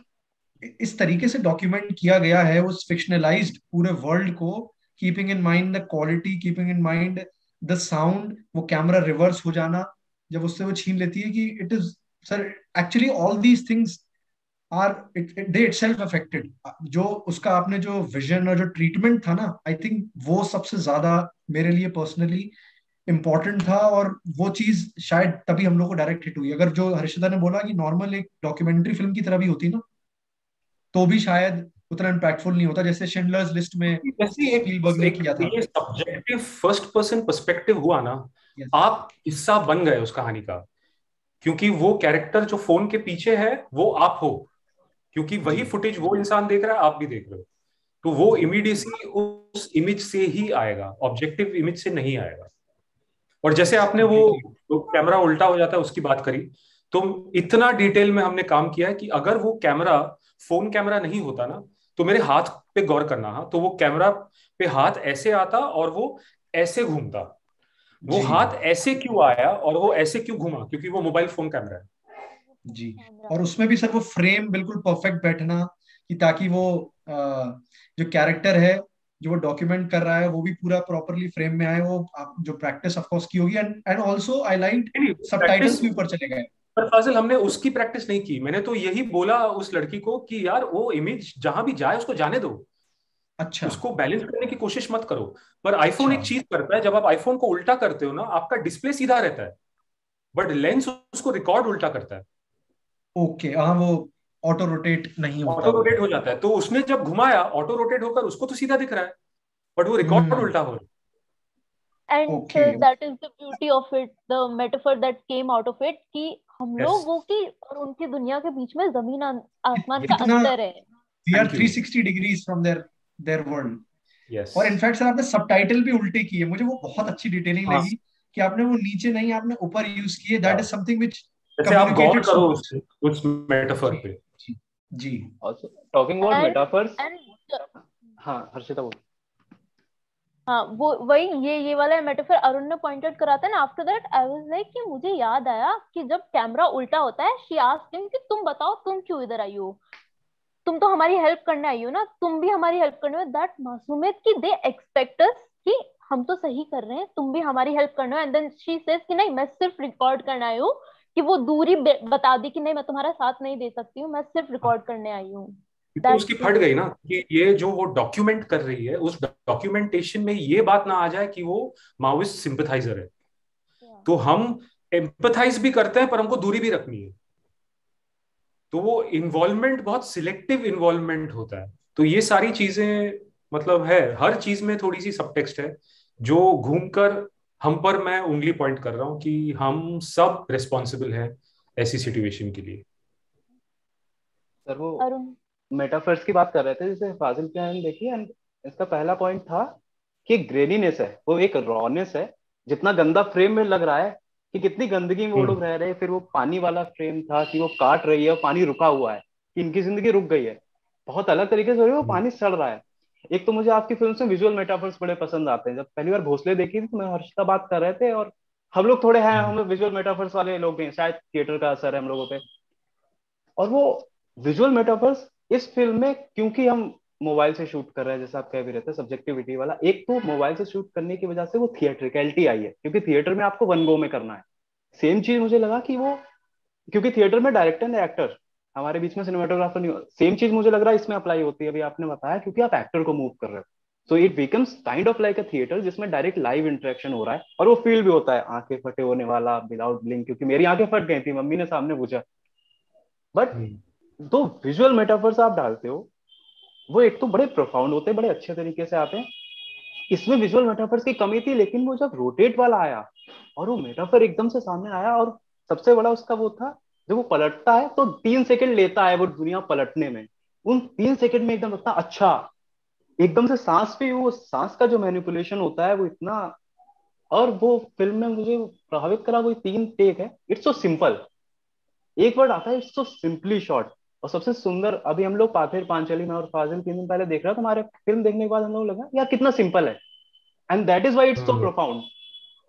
इस तरीके से डॉक्यूमेंट किया गया है उस फिक्शनलाइज्ड पूरे वर्ल्ड को, keeping in mind the quality, keeping in mind the sound. वो कैमरा रिवर्स हो जाना जब उससे वो छीन लेती है, कि it is sir actually all these things are they itself affected. जो उसका आपने जो विजन और जो ट्रीटमेंट था ना, आई थिंक वो सबसे ज्यादा मेरे लिए पर्सनली इम्पोर्टेंट था. और वो चीज शायद तभी हम लोग को डायरेक्ट हिट हुई. अगर जो हर्षिता ने बोला कि नॉर्मल एक डॉक्यूमेंट्री फिल्म की तरह भी होती ना, तो भी शायद उतना इम्पैक्टफुल नहीं होता जैसे शिंडलर्स लिस्ट में स्पीलबर्ग ने किया था. ये सब्जेक्टिव फर्स्ट पर्सन पर्सपेक्टिव हुआ ना, आप हिस्सा बन गए उस कहानी का, क्योंकि वो कैरेक्टर जो फोन के पीछे है वो आप हो, क्योंकि वही फुटेज वो इंसान देख रहा है, आप भी देख रहे हो. तो वो इमीडिएटली उस इमेज से ही आएगा, ऑब्जेक्टिव इमेज से नहीं आएगा. और जैसे आपने वो कैमरा उल्टा हो जाता है उसकी बात करी, तो इतना डिटेल में हमने काम किया है कि अगर वो कैमरा फोन कैमरा नहीं होता ना, तो मेरे हाथ पे गौर करना, हाँ, तो वो कैमरा पे हाथ ऐसे आता और वो ऐसे घूमता. वो हाथ ऐसे क्यों आया और वो ऐसे क्यों घूमा, क्योंकि वो मोबाइल फोन कैमरा है. जी. और उसमें भी सर वो फ्रेम बिल्कुल परफेक्ट बैठना, कि ताकि वो जो कैरेक्टर है जो वो डॉक्यूमेंट कर रहा है वो भी पूरा प्रॉपरली फ्रेम में आए. वो आप जो प्रैक्टिस ऑफ कोर्स की होगी, and also I like subtitles भी ऊपर चले गए. पर फाजिल, हमने उसकी प्रैक्टिस नहीं की. मैंने तो यही बोला उस लड़की को कि यार वो इमेज जहां भी जाए उसको जाने दो. अच्छा. उसको बैलेंस करने की कोशिश मत करो. पर आईफोन एक चीज करता है, जब आप आईफोन को उल्टा करते हो ना, आपका डिस्प्ले सीधा रहता है, बट लेंस उसको रिकॉर्ड उल्टा करता है. ओके. हाँ, वो ऑटो रोटेट नहीं होता, ऑटो रोटेट हो जाता है. तो उसने जब घुमाया ऑटो रोटेट होकर उसको तो सीधा दिख रहा है, बट वो रिकॉर्ड उल्टा हो रहा है. And that is the beauty of it, the metaphor that came out of it, कि हम लोगों की और उनकी दुनिया के बीच में जमीन आसमान का अंतर है. We are 360 degrees from their world. Yes. और इनफैक्ट सर आपने सबटाइटल भी उल्टे किए, मुझे वो बहुत अच्छी डिटेलिंग लगी कि आपने वो नीचे नहीं, आपने ऊपर यूज किए. दैट इज समथिंग व्हिच जैसे आप गौर करो उस मेटाफर पे. जी. Talking about metaphors. हाँ हर्षिता बोल. हाँ, वो वही ये वाला मेटाफर अरुण ने पॉइंट आउट करा था ना. After that I was like कि मुझे याद आया कि जब कैमरा उल्टा होता है, शी आस्क्ड हिम कि तुम बताओ तुम क्यों इधर आई हो, तुम तो हमारी हेल्प करने आई हो ना, तुम भी हमारी हेल्प करने हो. दैट मासूमियत कि दे एक्सपेक्ट अस कि हम तो सही कर रहे हैं, तुम भी हमारी हेल्प करने हो. एंड देन शी सेज कि नहीं, मैं सिर्फ रिकॉर्ड करने आई हूँ, कि वो दूरी बता दी कि नहीं मैं तुम्हारा साथ नहीं दे सकती हूँ, मैं सिर्फ रिकॉर्ड करने आई हूँ. तो उसकी फट गई ना कि ये जो वो डॉक्यूमेंट कर रही है, उस डॉक्यूमेंटेशन में ये बात ना आ जाए कि वो माओइस्ट सिंपथाइजर है. तो हम एम्पथाइज भी करते हैं पर हमको दूरी भी रखनी है. तो वो इन्वॉल्वमेंट बहुत सिलेक्टिव इन्वॉल्वमेंट होता है। तो ये सारी चीजें मतलब है, हर चीज में थोड़ी सी सबटेक्स्ट है जो घूमकर हम पर मैं उंगली पॉइंट कर रहा हूँ कि हम सब रिस्पॉन्सिबल हैं ऐसी सिचुएशन के लिए। सर वो अरुण। मेटाफर्स की बात कर रहे थे जैसे फाजिल की आयरन देखी, एंड इसका पहला पॉइंट था कि ग्रेनीनेस है, वो एक रॉनेस है। जितना गंदा फ्रेम में लग रहा है कि कितनी गंदगी में वो लोग रह रहे हैं, फिर वो पानी वाला फ्रेम था कि वो काट रही है और पानी रुका हुआ है कि इनकी जिंदगी रुक गई है, बहुत अलग तरीके से हो रही है, वो पानी सड़ रहा है। एक तो मुझे आपकी फिल्म से विजुअल मेटाफर्स बड़े पसंद आते हैं। जब पहली बार भोसले देखी थी तो मैं हर्षिता बात कर रहे थे, और हम लोग थोड़े हैं, हम लोग विजुअल मेटाफर्स वाले लोग हैं, शायद थिएटर का असर है हम लोगों पे। और वो विजुअल मेटाफर्स इस फिल्म में, क्योंकि हम मोबाइल से शूट कर रहे हैं जैसा आप कह भी रहते हैं सब्जेक्टिविटी वाला, एक तो मोबाइल से शूट करने की वजह से वो थिएट्रिकलिटी आई है, क्योंकि थिएटर में आपको वन गो में करना है। सेम चीज मुझे लगा कि वो, क्योंकि थिएटर में डायरेक्टर एंड एक्टर, हमारे बीच में सिनेमाटोग्राफर नहीं हो, सेम चीज मुझे लग रहा है इसमें अप्लाई होती है, अभी आपने बताया, क्योंकि आप एक्टर को मूव कर रहे हो। So it becomes kind of like a theatre जिसमें डायरेक्ट लाइव इंटरेक्शन हो रहा है, और वो फील भी होता है आंखें फटे होने वाला विदाउट ब्लिंक, क्योंकि मेरी आंखें फट गई थी, मम्मी ने सामने पूछा। बट दो विजुअल मेटाफर्स आप डालते हो, वो एक तो बड़े प्रोफाउंड होते हैं, बड़े अच्छे तरीके से आते हैं। इसमें विजुअल मेटाफर्स की कमी थी, लेकिन वो जब रोटेट वाला आया और वो मेटाफर एकदम से सामने आया, और सबसे बड़ा उसका वो था जब वो पलटता है तो 3 सेकंड लेता है वो दुनिया पलटने में। उन 3 सेकंड में एकदम लगता अच्छा, एकदम से सांस पे वो सांस का जो मैनिपुलेशन होता है वो इतना। और वो फिल्म में मुझे प्रभावित करा, वो 3 टेक है, इट्स सो सिंपल। एक वर्ड आता है, इट्स सो सिंपली शॉट। और सबसे सुंदर, अभी हम लोग पाथेर पांचाली में और फाजिल 3 दिन पहले देख रहा था, हमारे फिल्म देखने के बाद हम लोग लगा यार कितना सिंपल है, and that is why it's so profound.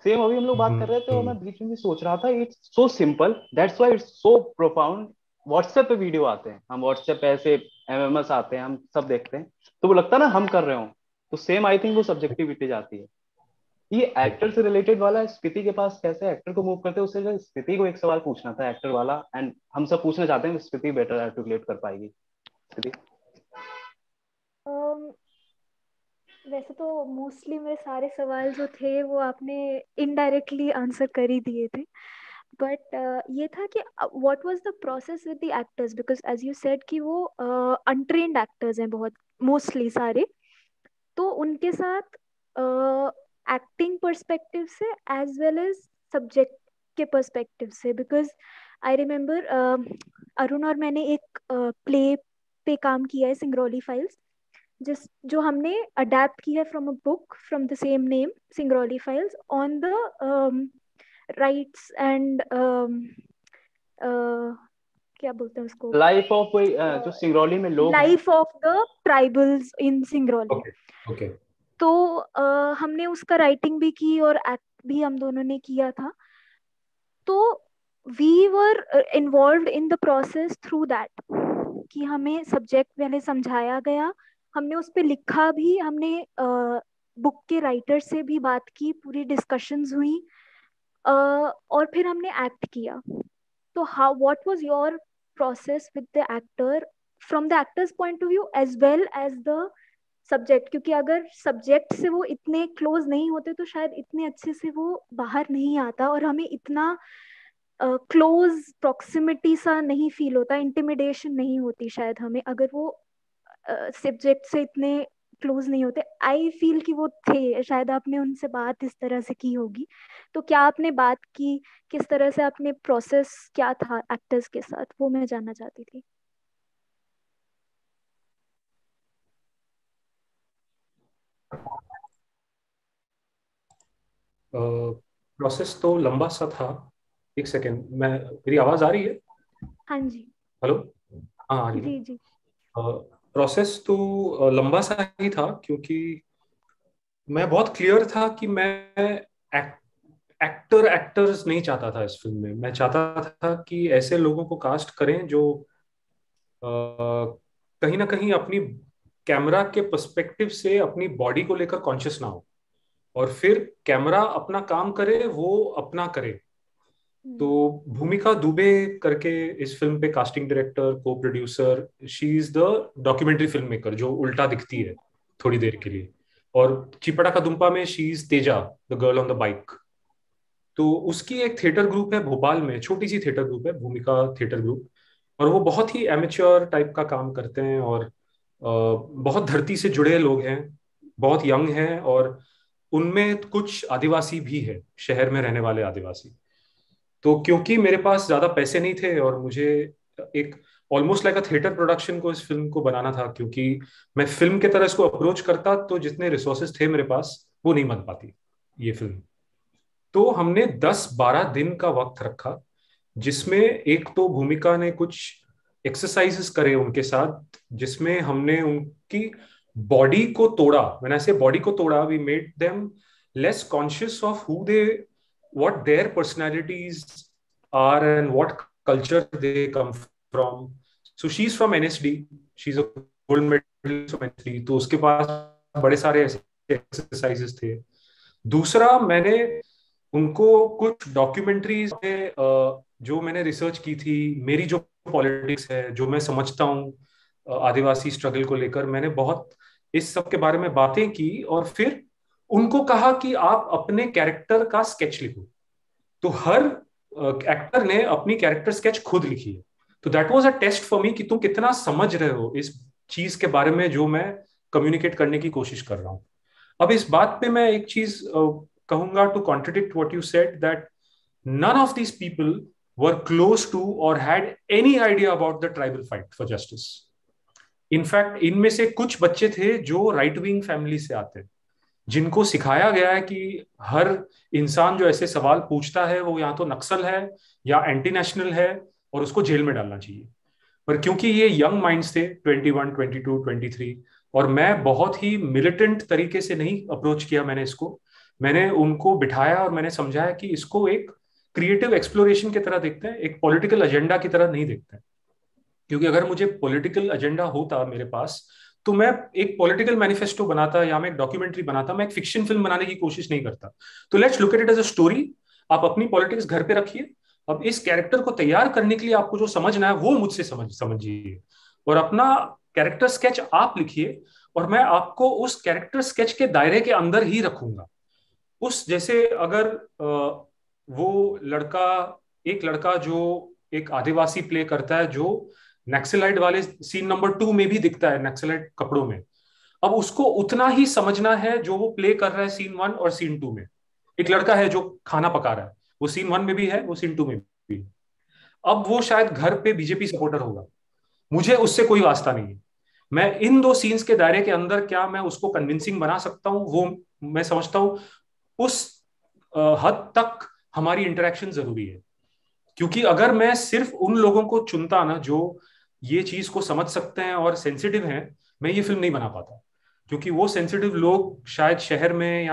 Same अभी हम लोग बात कर रहे थे और मैं बीच में भी सोच रहा था, it's so simple that's why it's so profound. WhatsApp पे वीडियो आते हैं, हम व्हाट्सएप पे ऐसे एमएमएस आते हैं, हम सब देखते हैं, तो वो लगता है ना हम कर रहे हो। तो सेम आई थिंक वो सब्जेक्टिविटी जाती है। ये एक्टर से रिलेटेड वाला है, स्थिति के पास कैसे एक्टर को मूव करते हैं, उससे जो स्थिति को एक सवाल पूछना था एक्टर वाला, एंड हम सब पूछना चाहते हैं, स्थिति बेटर आर्टिकुलेट कर पाएगी। स्थिति। वैसे तो मोस्टली मेरे सारे सवाल जो थे वो आपने इनडायरेक्टली आंसर कर ही दिए थे, बट ये था कि what was the process with the actors, because as you said कि वो अनट्रेन्ड एक्टर्स हैं बहुत, मोस्टली सारे। तो उनके साथ एक्टिंग पर्सपेक्टिव से एज वेल एज सब्जेक्ट के पर्सपेक्टिव से, बिकॉज आई रिमेम्बर अरुण और मैंने एक प्ले पे काम किया है, सिंगरौली फाइल्स, जो हमने अडेप्ट किया है from a book from the same name, Singrauli files, on the rights and क्या बोलते हैं उसको, लाइफ ऑफ जो सिंगरौली में लोग हैं, life of the tribals in Singrauli. Okay. तो हमने उसका राइटिंग भी की और एक्ट भी हम दोनों ने किया था। तो we were involve in the process through that, कि हमें सब्जेक्ट पहले समझाया गया, हमने उस पर लिखा भी, हमने बुक के राइटर से भी बात की, पूरी डिस्कशंस हुई, और फिर हमने एक्ट किया। तो how what was your process with the actor from the actor's point of view as well as the subject, क्योंकि अगर सब्जेक्ट से वो इतने क्लोज नहीं होते तो शायद इतने अच्छे से वो बाहर नहीं आता, और हमें इतना क्लोज प्रॉक्सिमिटी सा नहीं फील होता, इंटिमिडेशन नहीं होती शायद हमें, अगर वो सब्जेक्ट से इतने क्लोज नहीं होते। आई फील कि वो थे, शायद आपने उनसे बात इस तरह से की होगी। तो क्या आपने बात की, किस तरह से आपने प्रोसेस क्या था एक्टर्स के साथ, वो मैं जानना चाहती थी। प्रोसेस तो लंबा सा था। एक सेकेंड, मैं, मेरी आवाज आ रही है? हाँ जी। हेलो? हाँ आ रही है। जी जी। प्रोसेस तो लंबा सा ही था, क्योंकि मैं बहुत क्लियर था कि मैं एक्टर्स नहीं चाहता था इस फिल्म में। मैं चाहता था कि ऐसे लोगों को कास्ट करें जो कहीं ना कहीं अपनी कैमरा के पर्सपेक्टिव से अपनी बॉडी को लेकर कॉन्शियस ना हो, और फिर कैमरा अपना काम करे, वो अपना करे। तो भूमिका दुबे करके इस फिल्म पे कास्टिंग डायरेक्टर, को producer, she is the documentary film maker जो उल्टा दिखती है थोड़ी देर के लिए। और चिपड़ा का दुम्पा में she is Teja, the girl on the bike. तो उसकी एक थिएटर ग्रुप है भोपाल में, छोटी सी थिएटर ग्रुप है, भूमिका थिएटर ग्रुप। और वो बहुत ही एमेच्योर टाइप का काम करते हैं, और बहुत धरती से जुड़े लोग हैं, बहुत यंग हैं, और उनमें कुछ आदिवासी भी है, शहर में रहने वाले आदिवासी। तो क्योंकि मेरे पास ज्यादा पैसे नहीं थे और मुझे एक ऑलमोस्ट लाइक अ थिएटर प्रोडक्शन को इस फिल्म को बनाना था, क्योंकि मैं फिल्म के तरह इसको अप्रोच करता तो जितने रिसोर्सेज थे मेरे पास वो नहीं बन पाती ये फिल्म। तो हमने 10-12 दिन का वक्त रखा, जिसमें एक तो भूमिका ने कुछ एक्सरसाइजेस करे उनके साथ, जिसमें हमने उनकी बॉडी को तोड़ा। मैंने ऐसे बॉडी को तोड़ा, we made them less conscious of who they, what their personalities are and what culture they come from. So she's from NSD, she's a gold medalist from NSD, तो उसके पास बड़े सारे ऐसे एक्सरसाइजेस थे। दूसरा, मैंने उनको कुछ डॉक्यूमेंट्रीज में जो मैंने रिसर्च की थी, मेरी जो पॉलिटिक्स है, जो मैं समझता हूँ आदिवासी स्ट्रगल को लेकर, मैंने बहुत इस सब के बारे में बातें की, और फिर उनको कहा कि आप अपने कैरेक्टर का स्केच लिखो। तो हर एक्टर ने अपनी कैरेक्टर स्केच खुद लिखी है। तो that was a test for me कि तुम कितना समझ रहे हो इस चीज के बारे में जो मैं कम्युनिकेट करने की कोशिश कर रहा हूं। अब इस बात पे मैं एक चीज कहूंगा to contradict what you said, that none of these people were close to or had any idea about the tribal fight for justice. In fact इनमें से कुछ बच्चे थे जो राइट विंग फैमिली से आते हैं, जिनको सिखाया गया है कि हर इंसान जो ऐसे सवाल पूछता है वो या तो नक्सल है या एंटी नेशनल है और उसको जेल में डालना चाहिए। पर क्योंकि ये यंग माइंड्स थे, 21, 22, 23, और मैं बहुत ही मिलिटेंट तरीके से नहीं अप्रोच किया मैंने इसको, मैंने उनको बिठाया और मैंने समझाया कि इसको एक क्रिएटिव एक्सप्लोरेशन की तरह देखते हैं, एक पॉलिटिकल एजेंडा की तरह नहीं देखते हैं। क्योंकि अगर मुझे पॉलिटिकल एजेंडा होता मेरे पास, तो मैं एक पॉलिटिकल मैनिफेस्टो बनाता या मैं एक डॉक्यूमेंट्री बनाता, मैं एक फिक्शन फिल्म बनाने की कोशिश नहीं करता। तो let's look at it as a story. आप अपनी पॉलिटिक्स घर पे रखिए, अब इस कैरेक्टर को तैयार करने के लिए आपको जो समझना है वो मुझसे समझिए, और अपना कैरेक्टर स्केच आप लिखिए, और मैं आपको उस कैरेक्टर स्केच के दायरे के अंदर ही रखूंगा। उस जैसे अगर वो लड़का, एक लड़का जो एक आदिवासी प्ले करता है, जो नक्सलाइट वाले सीन नंबर 2 में भी दिखता है नक्सलाइट कपड़ों में, अब उसको उतना ही समझना है जो वो प्ले कर रहा है सीन 1 और सीन 2 में। एक लड़का है जो खाना पका रहा है, वो सीन 1 में भी है, वो सीन 2 में भी। अब वो शायद घर पे बीजेपी सपोर्टर होगा, मुझे उससे कोई वास्ता नहीं है। मैं इन 2 सीन्स के दायरे के अंदर क्या मैं उसको कन्विंसिंग बना सकता हूँ, वो मैं समझता हूँ उस हद तक हमारी इंटरेक्शन जरूरी है। क्योंकि अगर मैं सिर्फ उन लोगों को चुनता ना जो ये चीज को समझ सकते हैं और सेंसिटिव हैं, मैं ये फिल्म नहीं बना पाता। क्योंकि वो सेंसिटिव लोग शायद शहर में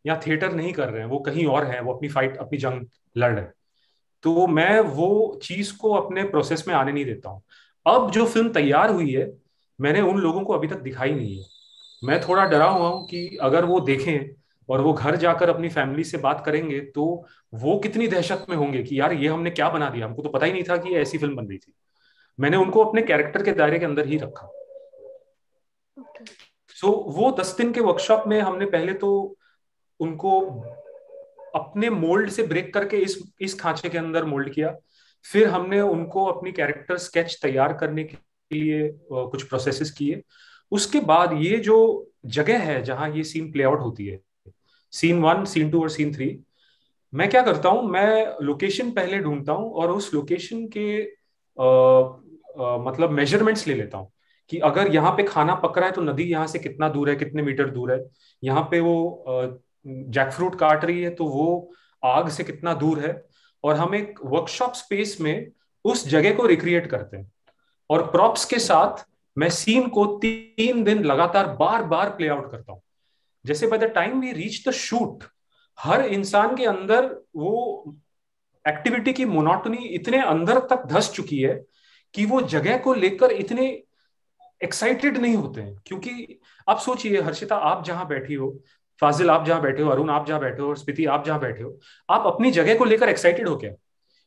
या थिएटर नहीं कर रहे हैं, वो कहीं और हैं, वो अपनी फाइट, अपनी जंग लड़ रहे हैं। तो मैं वो चीज को अपने प्रोसेस में आने नहीं देता हूँ। अब जो फिल्म तैयार हुई है, मैंने उन लोगों को अभी तक दिखाई नहीं है। मैं थोड़ा डरा हुआ हूँ कि अगर वो देखें और वो घर जाकर अपनी फैमिली से बात करेंगे तो वो कितनी दहशत में होंगे कि यार ये हमने क्या बना दिया, हमको तो पता ही नहीं था कि ये ऐसी फिल्म बन रही थी। मैंने उनको अपने कैरेक्टर के दायरे के अंदर ही रखा। सो वो 10 दिन के वर्कशॉप में हमने पहले तो उनको अपने मोल्ड से ब्रेक करके इस खांचे के अंदर मोल्ड किया। फिर हमने उनको अपनी कैरेक्टर स्केच तैयार करने के लिए कुछ प्रोसेसेस किए। उसके बाद ये जो जगह है जहां ये सीन प्ले आउट होती है, सीन 1, सीन 2 और सीन 3, मैं क्या करता हूं, मैं लोकेशन पहले ढूंढता हूं और उस लोकेशन के मतलब मेजरमेंट्स ले लेता हूं कि अगर यहाँ पे खाना पक रहा है तो नदी यहाँ से कितना दूर है, कितने मीटर दूर है। यहाँ पे वो जैकफ्रूट काट रही है तो वो आग से कितना दूर है। और हम एक वर्कशॉप स्पेस में उस जगह को रिक्रिएट करते हैं और प्रॉप्स के साथ मैं सीन को 3 दिन लगातार बार बार प्ले आउट करता हूं। जैसे by the time we reach the shoot, हर इंसान के अंदर वो एक्टिविटी की मोनोटोनी इतने अंदर तक धस चुकी है कि वो जगह को लेकर इतने एक्साइटेड नहीं होते हैं। क्योंकि आप सोचिए हर्षिता, आप जहां बैठी हो, फाजिल आप जहां बैठे हो, अरुण आप जहां बैठे हो, और स्मृति आप जहां बैठे हो, आप अपनी जगह को लेकर एक्साइटेड हो क्या?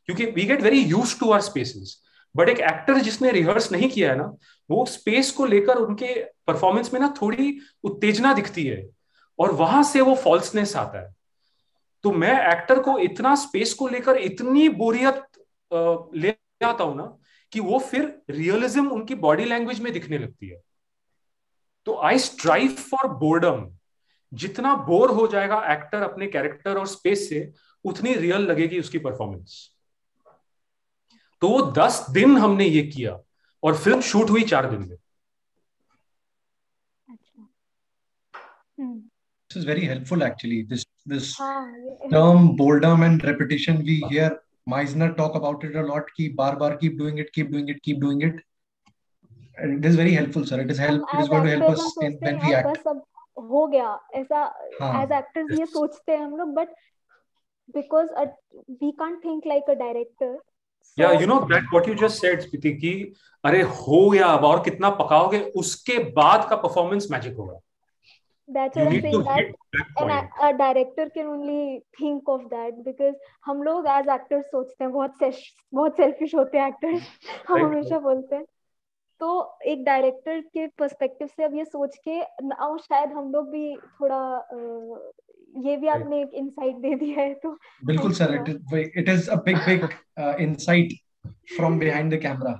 क्योंकि we get very used to our spaces. But एक एक्टर जिसने रिहर्स नहीं किया है ना, वो स्पेस को लेकर उनके परफॉर्मेंस में ना थोड़ी उत्तेजना दिखती है और वहां से वो फॉल्सनेस आता है। तो मैं एक्टर को इतना स्पेस को लेकर इतनी बोरियत ले आता हूं ना कि वो फिर रियलिज्म उनकी बॉडी लैंग्वेज में दिखने लगती है। तो आई स्ट्राइव फॉर बोर्डम। जितना बोर हो जाएगा एक्टर अपने कैरेक्टर और स्पेस से, उतनी रियल लगेगी उसकी परफॉर्मेंस। तो वो 10 दिन हमने ये किया और फिल्म शूट हुई 4 दिन में। This is very helpful actually. This term boredom and repetition, we hear Meisner talk about it a lot. Ki bar keep doing it, keep doing it, keep doing it. And it is very helpful, sir. It is going to help us when we act. बस अब हो गया ऐसा, as actors ये सोचते हैं हम लोग, but because we can't think like a director. Yeah, you know that what you just said, Spiti, कि अरे हो गया अब और कितना पकाओगे, उसके बाद का परफॉर्मेंस मैजिक होगा। That's what I'm saying, that a director can only think of that, because हम लोग as actors सोचते हैं, बहुत selfish होते हैं actors, हम हमेशा बोलते हैं। तो एक डायरेक्टर के पर्सपेक्टिव से अब ये सोच के और शायद हम लोग भी थोड़ा ये भी आपने एक इनसाइट दे दिया है। तो बिल्कुल sir, it is a big insight from behind the camera.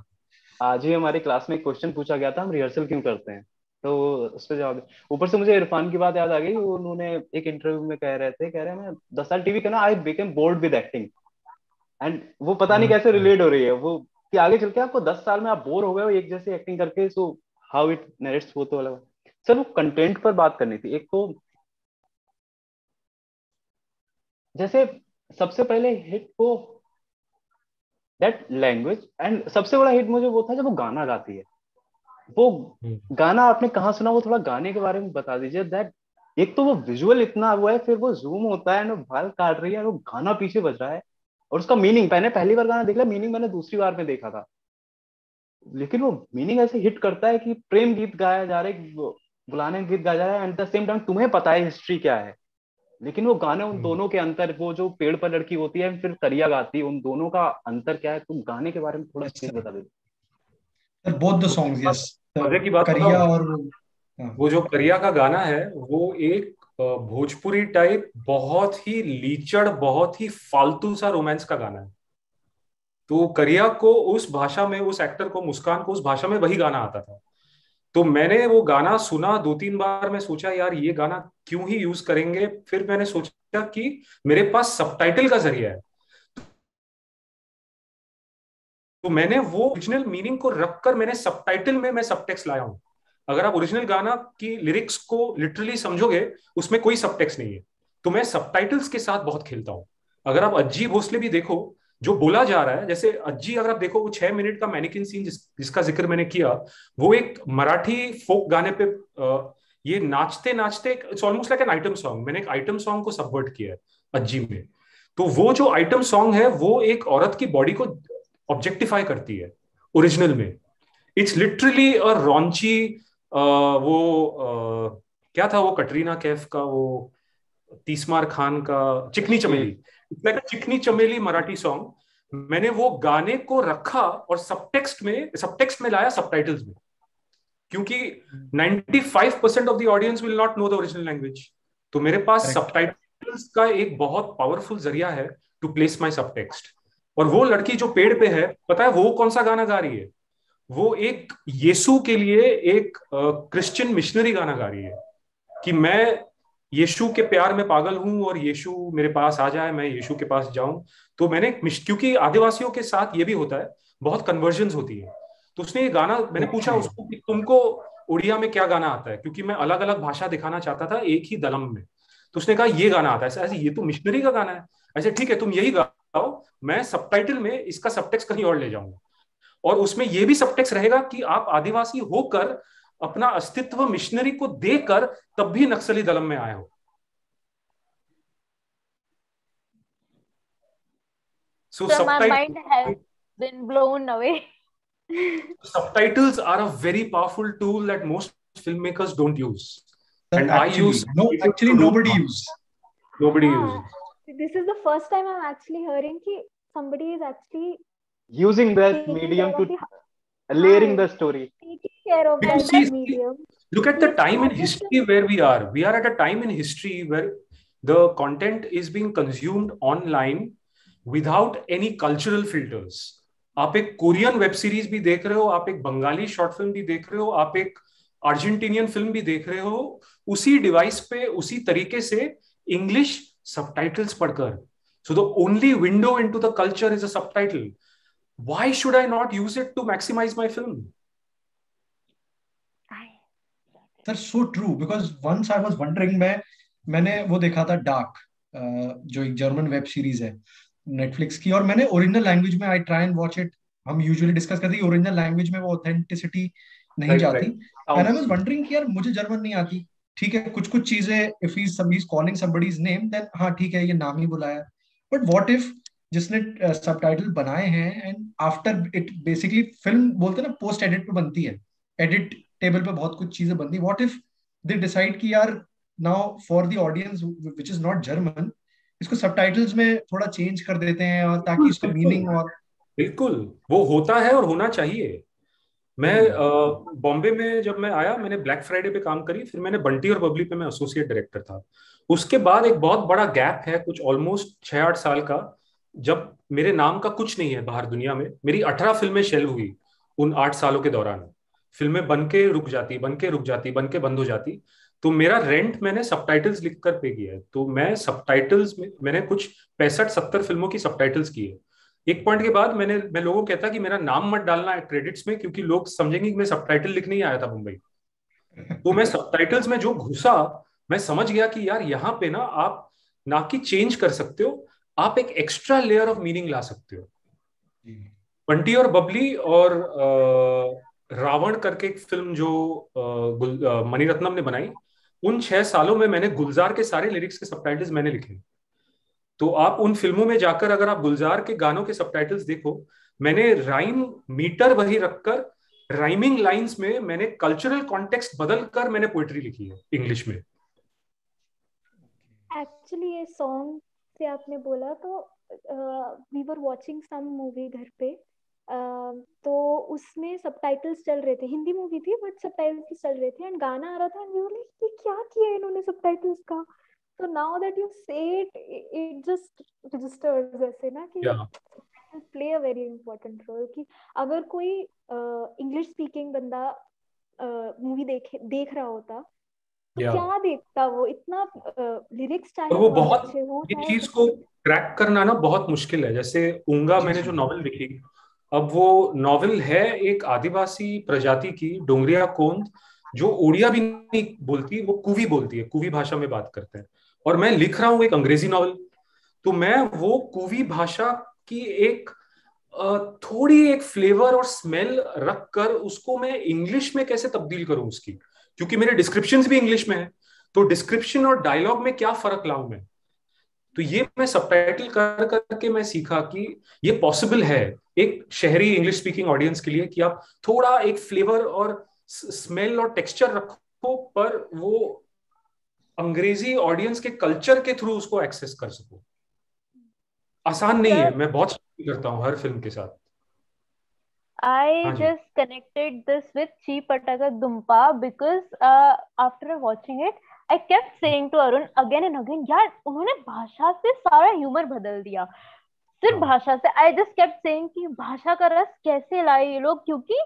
आज ही हमारी क्लास में एक क्वेश्चन पूछा गया था, हम रिहर्सल क्यों करते हैं, तो उस पर जवाब। ऊपर से मुझे इरफान की बात याद आ गई, उन्होंने एक इंटरव्यू में कह रहे हैं मैं 10 साल टीवी करना, I became board with acting. And वो पता नहीं कैसे रिलेट हो रही है वो, कि आगे चल के आपको 10 साल में आप बोर हो गए हो एक जैसे एक्टिंग करके, सो हाउ इट नरेट्स, वो तो अलग। सर वो कंटेंट पर बात करनी थी। एक तो जैसे सबसे पहले हिट वो दैट लैंग्वेज, एंड सबसे बड़ा हिट मुझे वो था जब वो गाना गाती है। वो गाना आपने कहाँ सुना, वो थोड़ा गाने के बारे में बता दीजिए। दैट एक तो वो विजुअल इतना हुआ है, फिर वो जूम होता है, बाल काट रही है, वो गाना पीछे बज रहा है, और उसका मीनिंग, मैंने पहली बार गाना देख लिया, मीनिंग मैंने दूसरी बार में देखा था, लेकिन वो मीनिंग ऐसे हिट करता है कि प्रेम गीत गाया जा रहा है, बुलाने गीत गाया जा रहा है, एंड द सेम टाइम तुम्हें पता है हिस्ट्री क्या है, लेकिन वो गाने उन दोनों के अंतर, वो जो पेड़ पर लड़की होती है फिर करिया गाती है, उन दोनों का अंतर क्या है, तुम गाने के बारे में थोड़ा प्लीज बता दो। Both the songs, yes. मजे की बात करिया और वो जो करिया का गाना है, वो एक भोजपुरी टाइप बहुत ही लीचड़, बहुत ही फालतू सा रोमांस का गाना है। तो करिया को उस भाषा में, उस एक्टर को, मुस्कान को उस भाषा में वही गाना आता था। तो मैंने वो गाना सुना 2-3 बार, मैं सोचा यार ये गाना क्यों ही यूज करेंगे। फिर मैंने सोचा कि मेरे पास सबटाइटल का जरिया है, तो मैंने वो ओरिजिनल मीनिंग को रखकर मैंने सबटाइटल में मैं सबटेक्स्ट लाया हूं। अगर आप ओरिजिनल गाना की लिरिक्स को लिटरली समझोगे, उसमें कोई सबटेक्स्ट नहीं है, तो मैं सबटाइटल्स के साथ बहुत खेलता हूं। अगर आप अज्जी भोसले भी देखो, जो बोला जा रहा है, जैसे अज्जी अगर आप देखो, वो 6 मिनट का मैनिकिन सीन जिसका जिक्र मैंने किया, वो एक मराठी फोक गाने पे ये नाचते नाचते, it's almost like an item song. मैंने एक आइटम सॉन्ग को सबवर्ट किया है अज्जी में। तो वो जो आइटम सॉन्ग है, वो एक औरत की बॉडी को ऑब्जेक्टिफाई करती है ओरिजिनल में। इट्स लिटरली अ रॉन्ची, क्या था वो कटरीना कैफ का, वो तीसमार खान का चिकनी चमेली, लाइक अ चिकनी चमेली मराठी सॉन्ग। मैंने वो गाने को रखा और सबटेक्स्ट में लाया सबटाइटल्स में, क्योंकि 95% of the audience will not know the original language. तो मेरे पास सबटाइटल्स का एक बहुत पावरफुल जरिया है टू प्लेस माय सबटेक्स्ट। और वो लड़की जो पेड़ पे है, पता है वो कौन सा गाना गा रही है? वो एक यीशु के लिए एक क्रिश्चियन मिशनरी गाना गा रही है कि मैं यीशु के प्यार में पागल हूं और यीशु मेरे पास आ जाए, मैं यीशु के पास जाऊं। तो मैंने, क्योंकि आदिवासियों के साथ ये भी होता है, बहुत कन्वर्जन्स होती है, तो उसने ये गाना, मैंने पूछा उसको कि तुमको उड़िया में क्या गाना आता है, क्योंकि मैं अलग अलग भाषा दिखाना चाहता था एक ही दलम में। तो उसने कहा ये गाना आता है। ऐसे ये तो मिशनरी का गाना है। ऐसे ठीक है, तुम यही गाओ, मैं सबटाइटल में इसका सबटेक्स्ट कहीं और ले जाऊंगा, और उसमें यह भी सबटेक्स्ट रहेगा कि आप आदिवासी होकर अपना अस्तित्व मिशनरी को देकर तब भी नक्सली दलम में आए हो। So my mind has been blown away. Subtitles are a very powerful tool that most filmmakers don't use. And actually, I use nobody uses. This is the first time I'm actually hearing that somebody is actually using that medium to layering the story. Taking care of that medium. Look at the time in history where we are. We are at a time in history where the content is being consumed online without any cultural filters. आप एक Korean web series भी देख रहे हो, आप एक Bengali short film भी देख रहे हो, आप एक अर्जेंटीनियन फिल्म भी देख रहे हो, उसी डिवाइस पे उसी तरीके से इंग्लिश सबटाइटल्स पढ़कर. So the only window into the culture is a subtitle. Why should I not use it to maximise my film? Sir so true, because once I was wondering, मैंने वो देखा था Dark, जो एक German web series है Netflix की, और मैंने ओरिजिनल लैंग्वेज में, I try and watch it. हम यूजुअली डिस्कस करते हैं ओरिजिनल लैंग्वेज में वो ऑथेंटिसिटी नहीं जाती. एंड आई वाज वंडरिंग कि यार मुझे जर्मन नहीं आती, ठीक है, कुछ कुछ चीजें, if he is calling somebody's name then हाँ ठीक है, ये नाम ही बुलाया. बट व्हाट इफ जिसने सबटाइटल बनाए हैं and after it basically film बोलते हैं ना, पोस्ट एडिट पे बनती है, एडिट टेबल पे बहुत कुछ चीजें बनती है. व्हाट इफ दे डिसाइड कि यार now for the audience which is not German, इसको सबटाइटल्स में थोड़ा चेंज कर देते हैं, और ताकि इसका मीनिंग और बिल्कुल वो होता है और होना चाहिए. मैं बॉम्बे में जब मैं आया, मैंने ब्लैक फ्राइडे पे काम करी, फिर मैंने बंटी और बबली पे मैं एसोसिएट डायरेक्टर था. उसके बाद एक बहुत बड़ा गैप है, कुछ ऑलमोस्ट 6-8 साल का, जब मेरे नाम का कुछ नहीं है बाहर दुनिया में. मेरी 18 फिल्में शेल्व हुई उन 8 सालों के दौरान. फिल्में बन के रुक जाती, बन के रुक जाती, बन के बंद हो जाती. तो मेरा रेंट मैंने सबटाइटल्स लिखकर पे किया है. तो मैं सबटाइटल्स में मैंने कुछ 65-70 फिल्मों की सबटाइटल्स की है. एक पॉइंट के बाद मैं लोगों को कहता कि मेरा नाम मत डालना है क्रेडिट्स में, क्योंकि लोग समझेंगे कि मैं सबटाइटल लिखने ही आया था मुंबई. तो मैं सबटाइटल्स में जो घुसा, मैं समझ गया कि यार यहाँ पे ना आप ना कि चेंज कर सकते हो, आप एक एक्स्ट्रा लेयर ऑफ मीनिंग ला सकते हो. बंटी और बबली और रावण करके एक फिल्म जो मणिरत्नम ने बनाई, उन 6 सालों में मैंने गुलजार के सारे लिरिक्स के सबटाइटल्स मैंने लिखे. तो आप उन फिल्मों में जाकर अगर आप गुलजार के गानों के सबटाइटल्स देखो, मैंने राइम मीटर वही रखकर राइमिंग लाइंस में मैंने कल्चरल कॉन्टेक्स्ट बदल कर मैंने पोएट्री लिखी है इंग्लिश में. एक्चुअली ये सॉन्ग से आपने बोला तो we were watching some movie घर पे, तो उसमें सबटाइटल्स चल रहे थे, हिंदी मूवी थी बट सबटाइटल्स चल रहे थे एंड गाना आ रहा था एंड वी वर लाइक ये क्या किया इन्होंने सबटाइटल्स का. So now that you say it, it just registers ऐसे ना कि play a very important role. कि अगर कोई इंग्लिश स्पीकिंग बंदा मूवी देख रहा होता तो क्या देखता वो, इतना लिरिक्स चाहे वो बहुत अच्छे हो, ये चीज को क्रैक करना ना बहुत मुश्किल है. जैसे ऊंगा मैंने जो नॉवेल लिखी, अब वो नॉवेल है एक आदिवासी प्रजाति की, डोंगरिया कोंद, जो ओडिया भी नहीं बोलती, वो कुवी बोलती है, कुवी भाषा में बात करते हैं. और मैं लिख रहा हूं एक अंग्रेजी नॉवेल, तो मैं वो कुवी भाषा की एक थोड़ी एक फ्लेवर और स्मेल रखकर उसको मैं इंग्लिश में कैसे तब्दील करूं उसकी, क्योंकि मेरे डिस्क्रिप्शंस भी इंग्लिश में है. तो डिस्क्रिप्शन और डायलॉग में क्या फर्क लाऊं मैं, तो ये मैं सबटाइटल कर करके मैं सीखा कि ये पॉसिबल है एक शहरी इंग्लिश स्पीकिंग ऑडियंस के लिए, कि आप थोड़ा एक फ्लेवर और स्मेल और टेक्सचर रखो, पर वो अंग्रेजी ऑडियंस के कल्चर के थ्रू उसको एक्सेस कर सको. आसान नहीं है, मैं बहुत करता हूँ हर फिल्म के साथ. I just connected this with Chi Pataka Dumpa because after watching it, I kept saying to Arun again and again, यार उन्होंने भाषा से सारा ह्यूमर बदल दिया, सिर्फ भाषा से. I just kept saying कि भाषा का रस कैसे लाए ये लोग, क्योंकि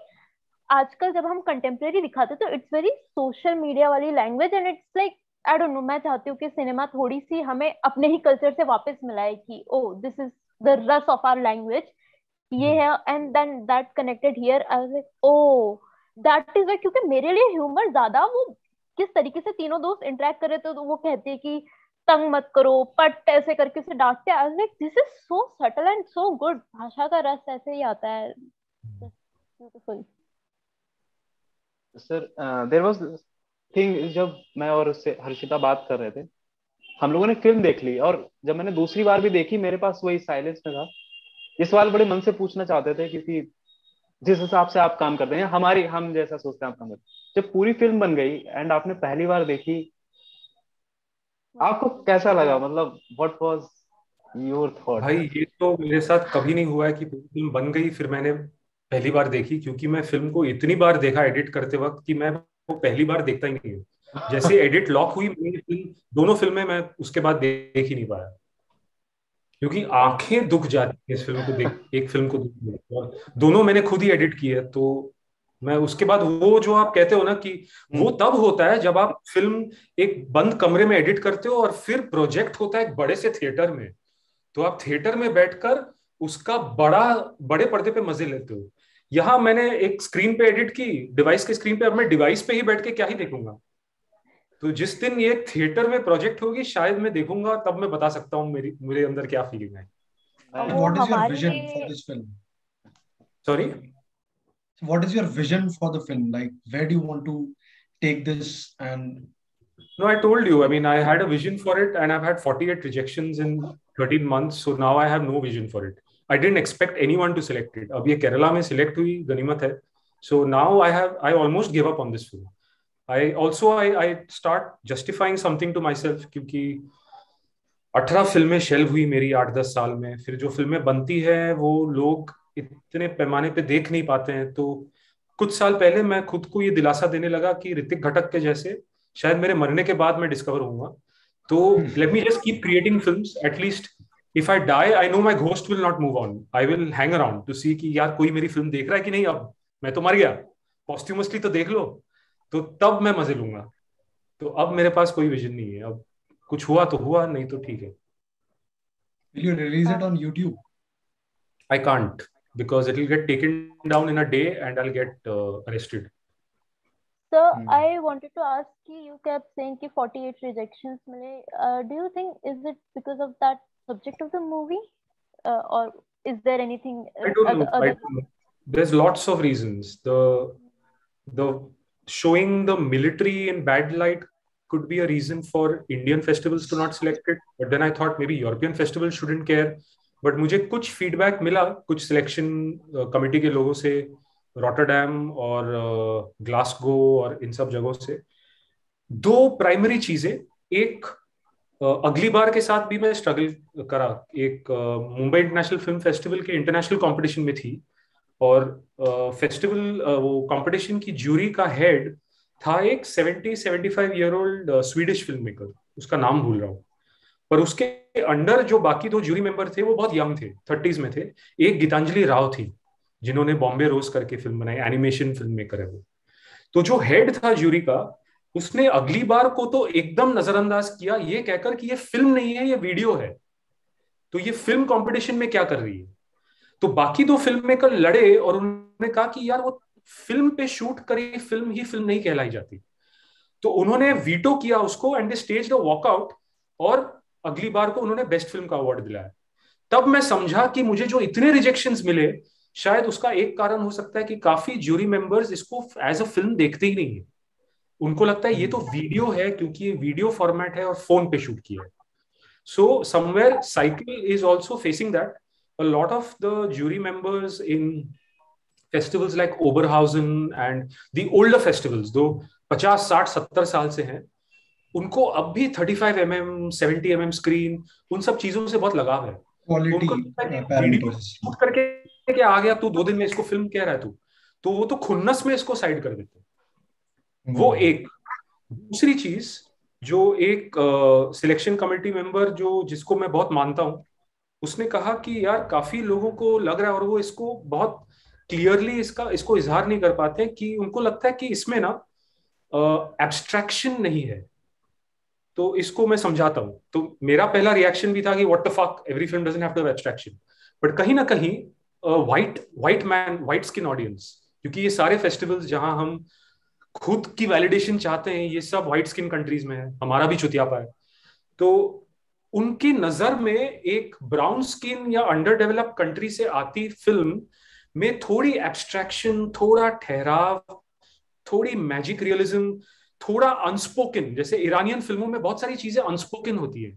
आजकल जब हम कंटेम्प्रेरी दिखाते तो इट्स वेरी सोशल मीडिया वाली language and it's like I don't no. मैं चाहती हूँ कि सिनेमा थोड़ी सी हमें अपने ही कल्चर से वापस मिलाए कि oh this is the ras of our language, ये है. And then that connected here, I was like oh that is why. क्योंकि मेरे लिए ह्यूमर ज्यादा, वो किस तरीके से तीनों दोस्त इंटरेक्ट कर रहे थे, तो वो कहते हैं कि तंग मत करो, पट ऐसे करके उसे डांटते. I was like this is so subtle and so good. भाषा का रस ऐसे ही आता है. Beautiful. Sir there was thing, जब मैं और उससे हर्षिता बात कर रहे थे, हम लोगों ने फिल्म देख ली, और जब मैंने दूसरी बार भी देखी मेरे पास वही साइलेंस में था. ये सवाल बड़े मन से पूछना चाहते थे, क्योंकि जिस हिसाब से आप काम करते हैं, हम जैसा सोचते हैं आप काम करते हैं, जब पूरी फिल्म बन गई एंड आपने पहली बार देखी, आपको कैसा लगा? मतलब व्हाट वाज योर थॉट? भाई ये तो मेरे साथ कभी नहीं हुआ है कि पूरी फिल्म बन गई फिर मैंने पहली बार देखी, क्योंकि मैं फिल्म को इतनी बार देखा एडिट करते वक्त कि मैं वो पहली बार देखता ही नहीं हूँ. जैसे एडिट लॉक हुई मेरी फिल्म, दोनों फिल्में मैं उसके बाद देख ही नहीं पाया, क्योंकि आंखें दुख जाती है इस फिल्म को देख, एक फिल्म को देख, और दोनों मैंने खुद ही एडिट की है। तो मैं उसके बाद, वो जो आप कहते हो ना कि वो तब होता है जब आप फिल्म एक बंद कमरे में एडिट करते हो और फिर प्रोजेक्ट होता है एक बड़े से थिएटर में, तो आप थिएटर में बैठकर उसका बड़े पर्दे पे मजे लेते हो। यहाँ मैंने एक स्क्रीन पे एडिट की, डिवाइस के स्क्रीन पे, अब मैं डिवाइस पे ही बैठ के क्या ही देखूंगा। तो जिस दिन ये थिएटर में प्रोजेक्ट होगी शायद मैं देखूंगा, तब मैं बता सकता हूँ मेरे अंदर क्या फीलिंग है। What is your vision for this film? Sorry? What is your vision for the film? Like, where do you want to take this? And No, I told you. I mean, I had a vision for it, and I've had 48 rejections in 13 months. So now I have no vision for it. I didn't expect anyone to select it. अब ये केरला में select हुई, गनीमत है. So now I almost gave up on this film. I start justifying something to myself, क्योंकि 18 फिल्में shelve हुई मेरी 8-10 साल में। फिर जो फिल्में बनती है वो लोग इतने पैमाने पे देख नहीं पाते हैं। तो कुछ साल पहले मैं खुद को ये दिलासा देने लगा कि ऋतिक घटक के जैसे शायद मेरे मरने के बाद मैं डिस्कवर होऊंगा। तो let me just keep creating films, at least if I die I know my ghost will not move on, I will hang around to see कि यार कोई मेरी फिल्म देख रहा है कि नहीं, अब मैं तो मर गया, पॉस्ट्यूमसली तो देख लो, तो तब मैं मजे लूंगा। तो अब मेरे पास कोई विजन नहीं है, अब कुछ हुआ तो हुआ, नहीं तो ठीक है। will you release it on YouTube? I can't, because it will get taken down in a day and I'll get arrested. So I wanted to ask you kept saying कि 48 rejections मिले. Do you think is it because of that subject of the movie, or is there anything? I don't know. There's lots of reasons. The showing the military in bad light could be a reason for Indian festivals to not select it. But then I thought maybe European festivals shouldn't care. But मुझे कुछ feedback मिला कुछ selection committee के लोगों से, Rotterdam और Glasgow और इन सब जगहों से। दो प्राइमरी चीजें, एक अगली बार के साथ भी मैं स्ट्रगल करा। एक मुंबई इंटरनेशनल फिल्म फेस्टिवल के इंटरनेशनल कंपटीशन में थी, और फेस्टिवल वो कंपटीशन की ज्यूरी का हेड था एक 70-75 year old Swedish film maker, उसका नाम भूल रहा हूँ, पर उसके अंडर जो बाकी दो ज्यूरी मेंबर थे वो बहुत यंग थे, 30s में थे। एक गीतांजलि राव थी जिन्होंने बॉम्बे रोज करके फिल्म बनाई, एनिमेशन फिल्म मेकर है वो। तो जो हेड था ज्यूरी का, उसने अगली बार को तो एकदम नजरअंदाज किया ये कहकर कि ये फिल्म नहीं है, ये वीडियो है, तो ये फिल्म कंपटीशन में क्या कर रही है। तो बाकी दो फिल्म मेकर लड़े और उन्होंने कहा कि यार वो फिल्म पे शूट करी फिल्म ही फिल्म नहीं कहलाई जाती। तो उन्होंने वीटो किया उसको and they staged a walkout, और अगली बार को उन्होंने बेस्ट फिल्म का अवार्ड दिलाया। तब मैं समझा कि मुझे जो इतने रिजेक्शंस मिले, शायद उसका एक कारण हो सकता है कि काफी ज्यूरी मेंबर्स इसको एज अ फिल्म देखते ही नहीं है। उनको लगता है ये तो वीडियो है, क्योंकि ये वीडियो फॉर्मेट है और फोन पे शूट किया है। So somewhere cycle is also facing that. A lot of the jury members in festivals like Oberhausen and the older festivals, though 50, 60, 70 साल से हैं, उनको अब भी 35mm 70mm स्क्रीन, उन सब चीजों से बहुत लगाव है। क्वालिटी पैरामीटर्स शूट करके क्या आ गया तू 2 दिन में इसको फिल्म कह रहा है तू, तो वो तो खुन्नस में इसको साइड कर देते। वो एक। दूसरी चीज, जो एक सिलेक्शन कमेटी मेंबर जो जिसको मैं बहुत मानता हूं, उसने कहा कि यार काफी लोगों को लग रहा है, और वो इसको बहुत क्लियरली इसको इजहार नहीं कर पाते, कि उनको लगता है कि इसमें ना एब्स्ट्रैक्शन नहीं है। तो इसको मैं समझाता हूं। तो मेरा पहला रिएक्शन भी था कि what the fuck, every film doesn't have to have abstraction. But कहीं ना कहीं व्हाइट स्किन ऑडियंस, क्योंकि ये सारे फेस्टिवल्स जहां हम खुद की वैलिडेशन चाहते हैं, ये सब व्हाइट स्किन कंट्रीज में है, हमारा भी चुतियापा है। तो उनकी नजर में एक ब्राउन स्किन या अंडर डेवलप्ड कंट्री से आती फिल्म में थोड़ी एब्स्ट्रैक्शन, थोड़ा ठहराव, थोड़ी मैजिक रियलिज्म, थोड़ा अनस्पोकन, जैसे ईरानियन फिल्मों में बहुत सारी चीजें अनस्पोकन होती है,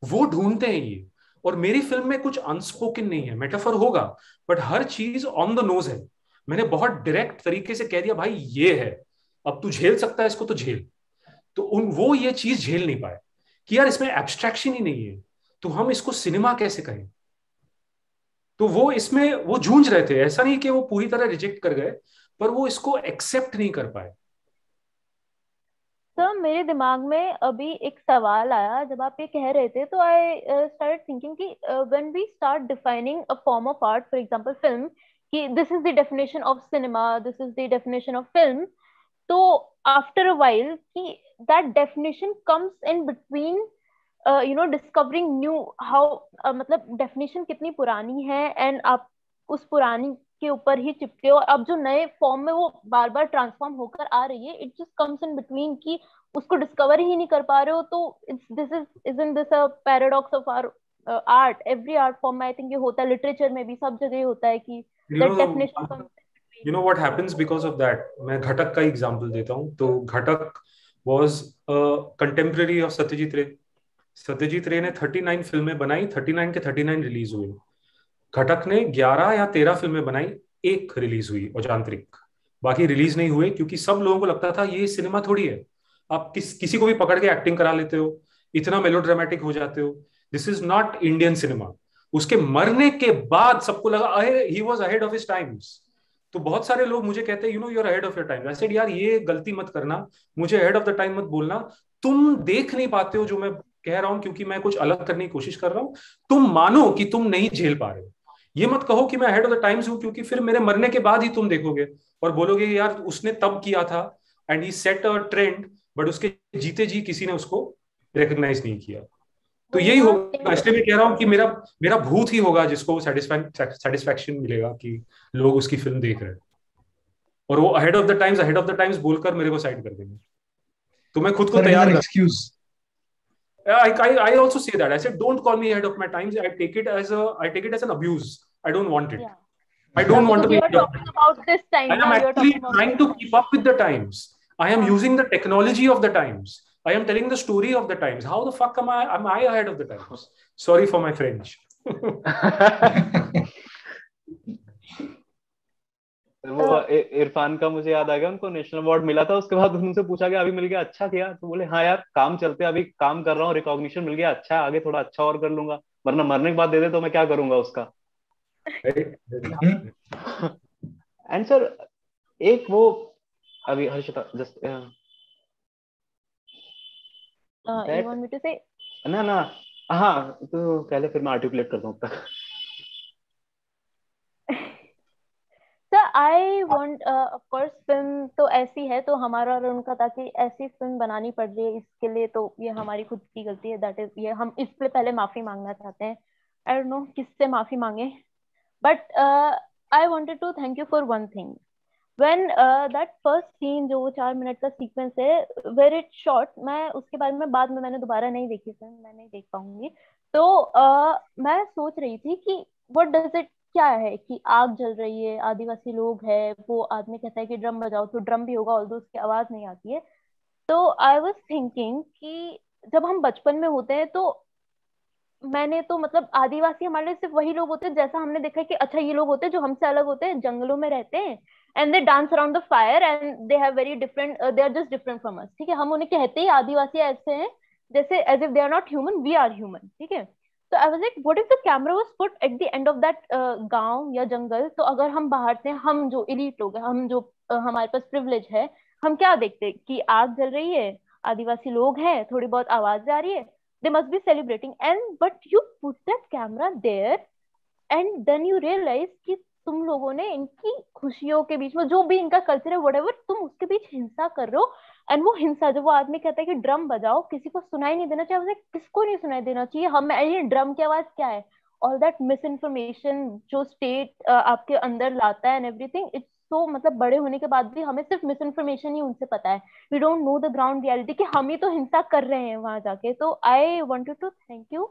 वो ढूंढते हैं ये। और मेरी फिल्म में कुछ अनस्पोकन नहीं है, मेटाफर होगा बट हर चीज ऑन द नोज है। मैंने बहुत डायरेक्ट तरीके से कह दिया भाई ये है, अब तू झेल सकता है इसको तो झेल। तो वो ये चीज झेल नहीं पाए कि यार इसमें एब्स्ट्रैक्शन ही नहीं है, तो हम इसको सिनेमा कैसे कहें। तो वो इसमें वो जूझ रहे थे। ऐसा नहीं कि वो पूरी तरह रिजेक्ट कर गए, पर वो इसको एक्सेप्ट नहीं कर पाए। सर मेरे दिमाग में अभी एक सवाल आया जब आप ये कह रहे थे, तो आई स्टार्टेड थिंकिंग कि when we start defining a form of art, for example film, कि this is the definition of cinema, this is the definition of film, तो आफ्टर अ while कि that definition comes in between discovering new how मतलब definition कितनी पुरानी है, and आप उस पुरानी के ऊपर ही चिपके हो, अब जो नए फॉर्म में वो बार बार ट्रांसफॉर्म होकर आ रही है, it just comes in between कि उसको डिस्कवर ही नहीं कर पा रहे हो, तो it's this isn't this a paradox of our art? Every art form में आई थिंक ये होता है, लिटरेचर में भी सब जगह होता है कि you that no definition comes you know what happens because of that. मैं घटक का एग्जांपल देता हूँ। तो Ghatak was a contemporary of Satyajit Ray. Satyajit रे ने 39 फिल्में बनाई, 39 के 39 रिलीज हुए। घटक ने 11 या 13 फिल्में बनाई, एक रिलीज हुई अजांत्रिक, बाकी रिलीज नहीं हुए, क्योंकि सब लोगों को लगता था ये सिनेमा थोड़ी है, आप किसी को भी पकड़ के एक्टिंग करा लेते हो, इतना मेलोड्रामेटिक हो जाते हो, this is not Indian cinema. उसके मरने के बाद सबको लगा he was ahead of his times. तो बहुत सारे लोग मुझे कहते हैं you know you are ahead of your time. I said यार ये गलती मत करना, मुझे अहेड ऑफ द टाइम मत बोलना। तुम देख नहीं पाते हो जो मैं कह रहा हूं, क्योंकि मैं कुछ अलग करने की कोशिश कर रहा हूं। तुम मानो कि तुम नहीं झेल पा रहे हो, ये मत कहो कि मैं अहेड ऑफ द टाइम्स हूं, क्योंकि फिर मेरे मरने के बाद ही तुम देखोगे और बोलोगे यार उसने तब किया था and he set a trend, but उसके जीते जी किसी ने उसको रिकॉग्नाइज नहीं किया। तो यही होगा, इसलिए मैं कह रहा हूँ कि मेरा मेरा भूत ही होगा जिसको सेटिस्फैक्शन मिलेगा कि लोग उसकी फिल्म देख रहे हैं, और वो अहेड ऑफ द टाइम्स बोलकर मेरे को साइड कर देंगे। तो मैं खुद को तैयार कर excuse. I also say that. I said, don't call me ahead of my times. I take it as an abuse. I don't want it. Yeah. I don't want to Because be you are ahead of talking about this time I am now, you are actually talking about trying this to time. keep up with the times. I am using the technology of the times. I am telling the story of the times. How the fuck am I ahead of the times? Sorry for my French. वो इरफान का मुझे याद आ गया, उनको national award मिला था, उसके बाद उनसे पूछा गया अभी मिल गया, अच्छा किया? तो बोले हाँ यार काम चलते, अभी काम कर रहा हूँ, रिकॉग्निशन मिल गया, अच्छा आगे थोड़ा अच्छा और कर लूंगा, वरना मरने के बाद दे दे तो मैं क्या करूंगा उसका। एंड सर एक वो अभी Harshita just You want me to say? ना ना हाँ तो पहले फिर मैं आर्टिकुलेट करता हूँ तक। Sir I want of course, film तो ऐसी है तो हमारा और उनका, ताकि ऐसी फिल्म बनानी पड़ रही है इसके लिए तो ये हमारी खुद की गलती है, दैट इज ये हम इसके पहले माफी मांगना चाहते हैं। आई डोंट नो किससे माफी मांगे, but I wanted to thank you for one thing. When that first scene जो वो 4 मिनट का सीक्वेंस है, वेरी शॉर्ट, मैं उसके बारे में बाद में मैंने दोबारा नहीं देखी फिल्म, मैं नहीं देख पाऊंगी, तो मैं सोच रही थी कि व्हाट डज इट, क्या है कि आग जल रही है, आदिवासी लोग है, वो आदमी कहता है कि ड्रम बजाओ, तो ड्रम भी होगा ऑल्दो उसकी आवाज नहीं आती है। तो आई वाज थिंकिंग कि जब हम बचपन में होते हैं तो मैंने तो मतलब आदिवासी हमारे लिए सिर्फ वही लोग होते हैं, जैसा हमने देखा है कि अच्छा ये लोग होते हैं जो हमसे अलग होते हैं, जंगलों में रहते हैं, and they dance around the fire and they have very different, they are just different from us, ठीक है, हम उन्हें कहते ही आदिवासी ऐसे हैं जैसे as if they are not human, we are human, ठीक है। तो I was like what if the camera was put at the end of that गांव या जंगल, तो अगर हम बाहर से, हम जो इलीट लोग हैं, हम जो हमारे पास प्रिविलेज है, हम क्या देखते हैं कि आग जल रही है, आदिवासी लोग हैं, थोड़ी बहुत आवाज आ रही है, they must be celebrating, and but you put that camera there and then you realize कि तुम लोगों ने इनकी खुशियों के बीच में जो भी इनका कल्चर है whatever, तुम उसके बीच हिंसा कर रहे हो। एंड वो हिंसा, जो वो आदमी कहता है कि ड्रम बजाओ, किसी को सुनाई नहीं देना चाहिए, किसको नहीं सुनाई देना चाहिए, हम ये ड्रम की आवाज क्या है, ऑल दैट मिस इन्फॉर्मेशन जो स्टेट आपके अंदर लाता है एंड एवरीथिंग, इट्स सो, मतलब बड़े होने के बाद भी हमें सिर्फ मिस इन्फॉर्मेशन ही उनसे पता है, we don't know the ground reality कि हम ही तो हिंसा कर रहे हैं वहां जाके। तो I wanted to thank you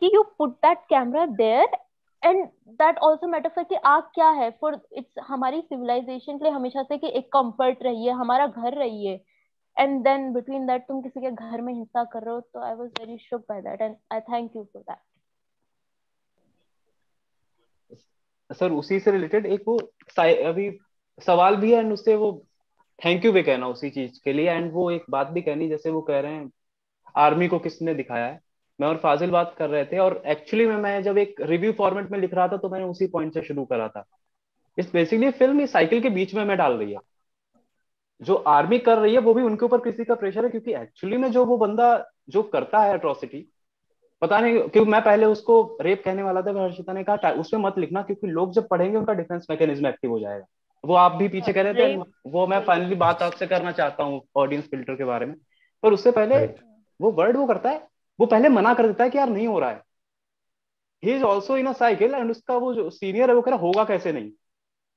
कि you put that camera there, and that also matter for कि आग क्या है, फॉर इट्स हमारी सिविलाइजेशन के लिए हमेशा से कि एक कंफर्ट रही है, हमारा घर रही है, एंड देन बिटवीन दैट तुम किसी के घर में हिंसा कर रहे हो, तो I was very shook by that and I thank you for that. Sir उसी से रिलेटेड एक वो अभी सवाल भी है एंड उससे वो थैंक यू भी कहना उसी चीज के लिए, एंड वो एक बात भी कहनी, जैसे वो कह रहे हैं आर्मी को किसने दिखाया है, मैं और फाजिल बात कर रहे थे, और एक्चुअली में मैं जब एक रिव्यू फॉर्मेट में लिख रहा था तो मैंने उसी पॉइंट से शुरू करा था। इस बेसिकली फिल्म इस साइकिल के बीच में डाल रही है जो आर्मी कर रही है वो भी उनके ऊपर किसी का प्रेशर है, क्योंकि एक्चुअली में जो वो बंदा जो करता है अट्रॉसिटी, पता नहीं क्यों मैं पहले उसको रेप कहने वाला था, पर हर्षिता ने कहा उसमें मत लिखना, क्योंकि लोग जब पढ़ेंगे उनका डिफेंस मैकेनिज्म एक्टिव हो जाएगा। वो आप भी पीछे कह रहे थे, रेप वो मैं फाइनली बात आपसे करना चाहता हूँ ऑडियंस फिल्टर के बारे में। पर उससे पहले राइट। वो वर्ड वो करता है, वो पहले मना कर देता है कि यार नहीं हो रहा है, he is also in a cycle, and उसका वो जो सीनियर है वो कह रहा है होगा कैसे नहीं,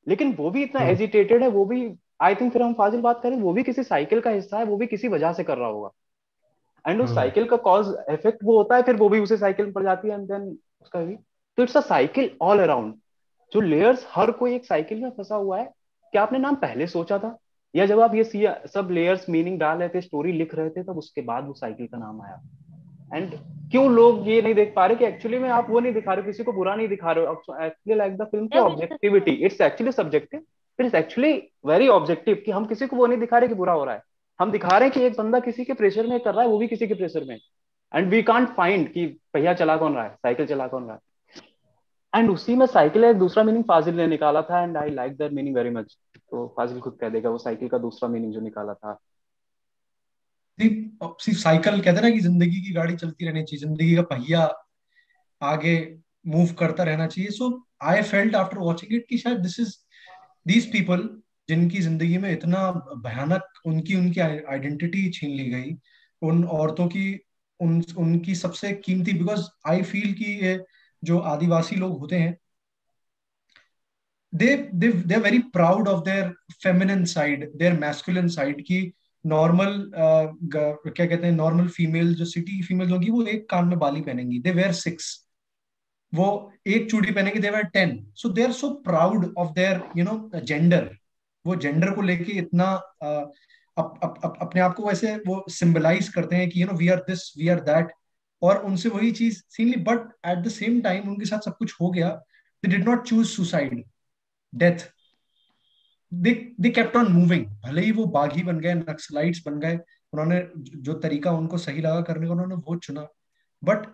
लेकिन वो भी इतना हम्म। एजिटेटेड है, वो भी आई थिंक, फिर हम फाजिल बात करें, वो भी किसी साइकिल का हिस्सा है, वो भी किसी वजह से कर रहा होगा, एंड उस हम्म। साइकिल का कॉज इफेक्ट वो होता है, फिर वो भी उसे साइकिल में पड़ जाती है, एंड देन उसका भी। तो it's a cycle all around, जो लेयर्स, हर कोई एक साइकिल में फंसा हुआ है। क्या आपने नाम पहले सोचा था, या जब आप ये सब लेयर्स मीनिंग डाल रहे थे, स्टोरी लिख रहे थे, तब उसके बाद वो साइकिल का नाम आया? एंड क्यों लोग ये नहीं देख पा रहे कि एक्चुअली में आप वो नहीं दिखा रहे हो, किसी को बुरा नहीं दिखा रहे हो एक्चुअली, लाइक द फिल्म की या which is objectivity, it's actually subjective, it's actually very objective, कि हम किसी को वो नहीं दिखा रहे कि बुरा हो रहा है, हम दिखा रहे हैं कि एक बंदा किसी के प्रेशर में कर रहा है, वो भी किसी के प्रेशर में, एंड वी कांट फाइंड कि पहिया चला कौन रहा है, साइकिल चला कौन रहा है। एंड उसी में साइकिल है, दूसरा मीनिंग फाजिल ने निकाला था, and I like that meaning very much. तो फाजिल खुद कह देगा वो साइकिल का दूसरा मीनिंग जो निकाला था। सिर्फ साइकिल कहते हैं ना कि जिंदगी की गाड़ी चलती रहनी चाहिए, जिंदगी का पहिया आगे मूव करता रहना चाहिए। So I felt after watching it कि शायद दिस इज दीज पीपल जिनकी जिंदगी में इतना भयानक उनकी उनकी आइडेंटिटी छीन ली गई, उन औरतों की, उनकी सबसे कीमती, बिकॉज आई फील कि ये जो आदिवासी लोग होते हैं, they are very proud of their feminine side, their masculine side की। नॉर्मल क्या कहते हैं, नॉर्मल फीमेल जो सिटी फीमेल होगी वो एक कान में बाली पहनेंगी, दे वेयर 6, वो एक चूड़ी पहनेंगे, they wear 10। So they are so proud of their gender, वो जेंडर को लेके इतना अपने आप को वैसे वो सिंबलाइज करते हैं कि we are this, we are that, और उनसे वही चीज सीन ली। But at the same time उनके साथ सब कुछ हो गया, they did not choose suicide, death, they they kept on moving. भले ही वो बागी बन गए, नक्सलाइट्स बन गए, उन्होंने जो तरीका उनको सही लगा करने का उन्होंने वो चुना, बट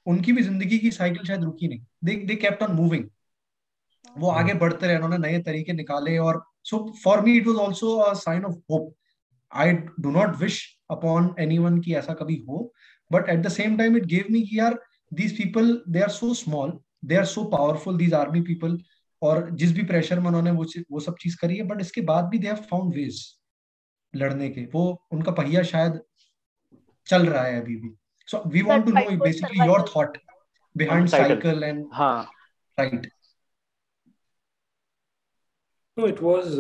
उनकी भी जिंदगी की साइकिल शायद रुकी नहीं, दे केप्ट ऑन मूविंग, वो आगे बढ़ते रहे, उन्होंने नए तरीके निकाले। और so for me it was also a sign of hope. I do not wish upon anyone कि ऐसा कभी हो, but at the same time it gave me कि यार these people they are so small, they are so powerful, these army people, और जिस भी pressure में उन्होंने वो सब चीज करी है, बट इसके बाद भी दे हैव फाउंड वेज लड़ने के, वो उनका पहिया शायद चल रहा है अभी भी। So we want that to fight no for basically your survival. Thought on the behind title. Cycle and हाँ। Right. No, it was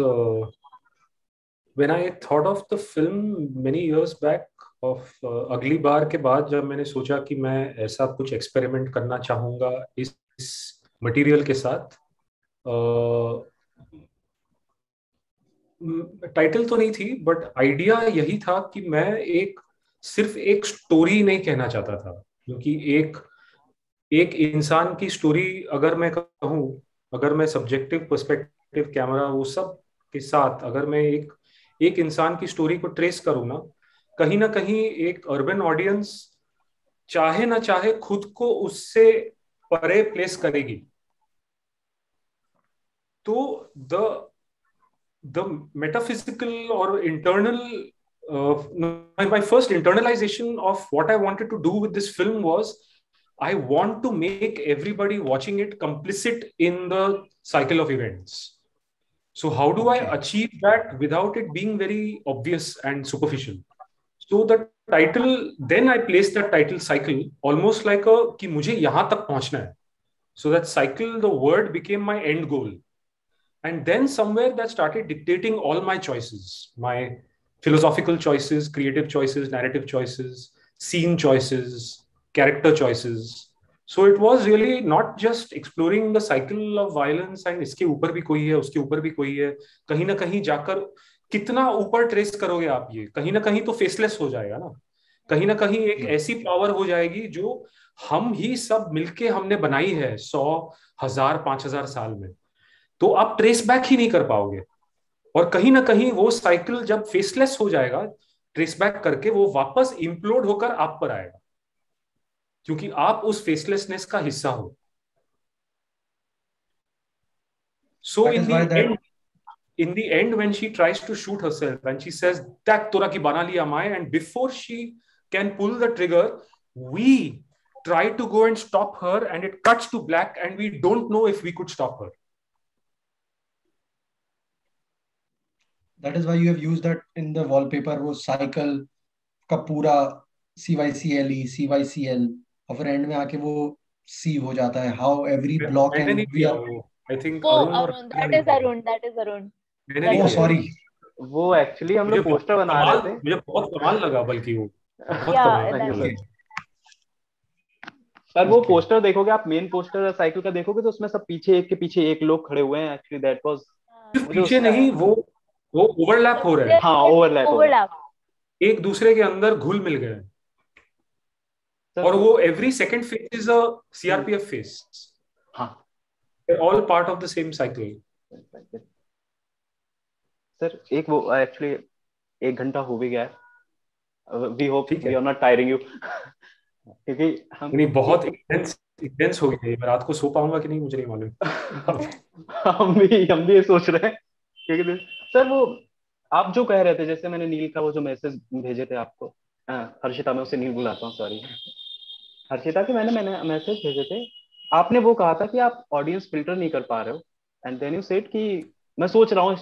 when I thought of the film many years back of अगली बार के बाद, जब मैंने सोचा कि मैं ऐसा कुछ एक्सपेरिमेंट करना चाहूंगा इस मटेरियल के साथ, टाइटल तो नहीं थी बट आइडिया यही था कि मैं सिर्फ एक स्टोरी नहीं कहना चाहता था, क्योंकि एक एक इंसान की स्टोरी अगर मैं कहूँ, अगर मैं सब्जेक्टिव पर्सपेक्टिव कैमरा वो सब के साथ अगर मैं एक इंसान की स्टोरी को ट्रेस करूँ ना कहीं एक अर्बन ऑडियंस चाहे ना चाहे खुद को उससे परे प्लेस करेगी। तो the metaphysical or internal my first internalization of what I wanted to do with this film was I want to make everybody watching it complicit in the cycle of events. So how do I achieve that without it being very obvious and superficial? So the title, then I placed that title cycle almost like a कि मुझे यहाँ तक पहुँचना है. So that cycle, the word became my end goal. And then somewhere that started dictating all my choices, my philosophical choices, creative choices, narrative choices, scene choices, character choices. So it was really not just exploring the cycle of violence and इसके ऊपर भी कोई है, उसके ऊपर भी कोई है, कहीं ना कहीं जाकर कितना ऊपर ट्रेस करोगे आप, ये कहीं ना कहीं तो फेसलेस हो जाएगा ना, कहीं ना कहीं एक ऐसी पावर हो जाएगी जो हम ही सब मिलके हमने बनाई है 100,000 5,000 साल में, तो आप ट्रेस बैक ही नहीं कर पाओगे। और कहीं ना कहीं वो साइकिल जब फेसलेस हो जाएगा, ट्रेस बैक करके वो वापस इम्प्लोड होकर आप पर आएगा, क्योंकि आप उस फेसलेसनेस का हिस्सा हो। So in the end in the end, when she tries to shoot herself and she says, "Tak tora ki bana liya mai," and before she can pull the trigger, we try to go and stop her, and it cuts to black, and we don't know if we could stop her. That is why you have used that in the wallpaper. वो cycle का पूरा CYCLE CYCL और फिर end में आके वो C हो जाता है. How every block मैंने and नहीं we किया are. वो. I think वो Arun और Arun, that is Arun, that is Arun. मैंने नहीं Oh किया. sorry. वो एक्चुअली हम लोग पोस्टर बना रहे थे. मुझे बहुत कमाल लगा, बल्कि वो बहुत Yeah, कमाल. that Okay. सर वो पोस्टर देखोगे आप, मेन पोस्टर साइकिल का देखोगे तो उसमें सब पीछे एक के पीछे एक लोग खड़े हुए हैं. एक्चुअली दैट वाज सिर्फ पीछे नहीं, वो ओवरलैप हो रहे हैं. हाँ, ओवरलैप एक दूसरे के अंदर घुल मिल गए हैं. और वो every second face is a CRPF face. हाँ, all part of the same cycle. Sir एक वो एक्चुअली 1 घंटा हो भी गया है. वी होप ठीक है. We are not tiring you. क्योंकि हम नहीं, बहुत इंटेंस हो गया. मैं रात को सो पाऊंगा कि नहीं मुझे नहीं मालूम. हम भी ये सोच रहे हैं. क्योंकि सर वो आप जो कह रहे थे, जैसे मैंने नील का वो जो मैसेज भेजे थे आपको, हर्षिता, मैं उसे नील बुलाता हूँ, सॉरी. हर्षिता के मैंने मैसेज भेजे थे. आपने वो कहा था कि आप ऑडियंस फिल्टर नहीं कर पा रहे हो, एंड देन यू सेड कि मैं सोच रहा हूँ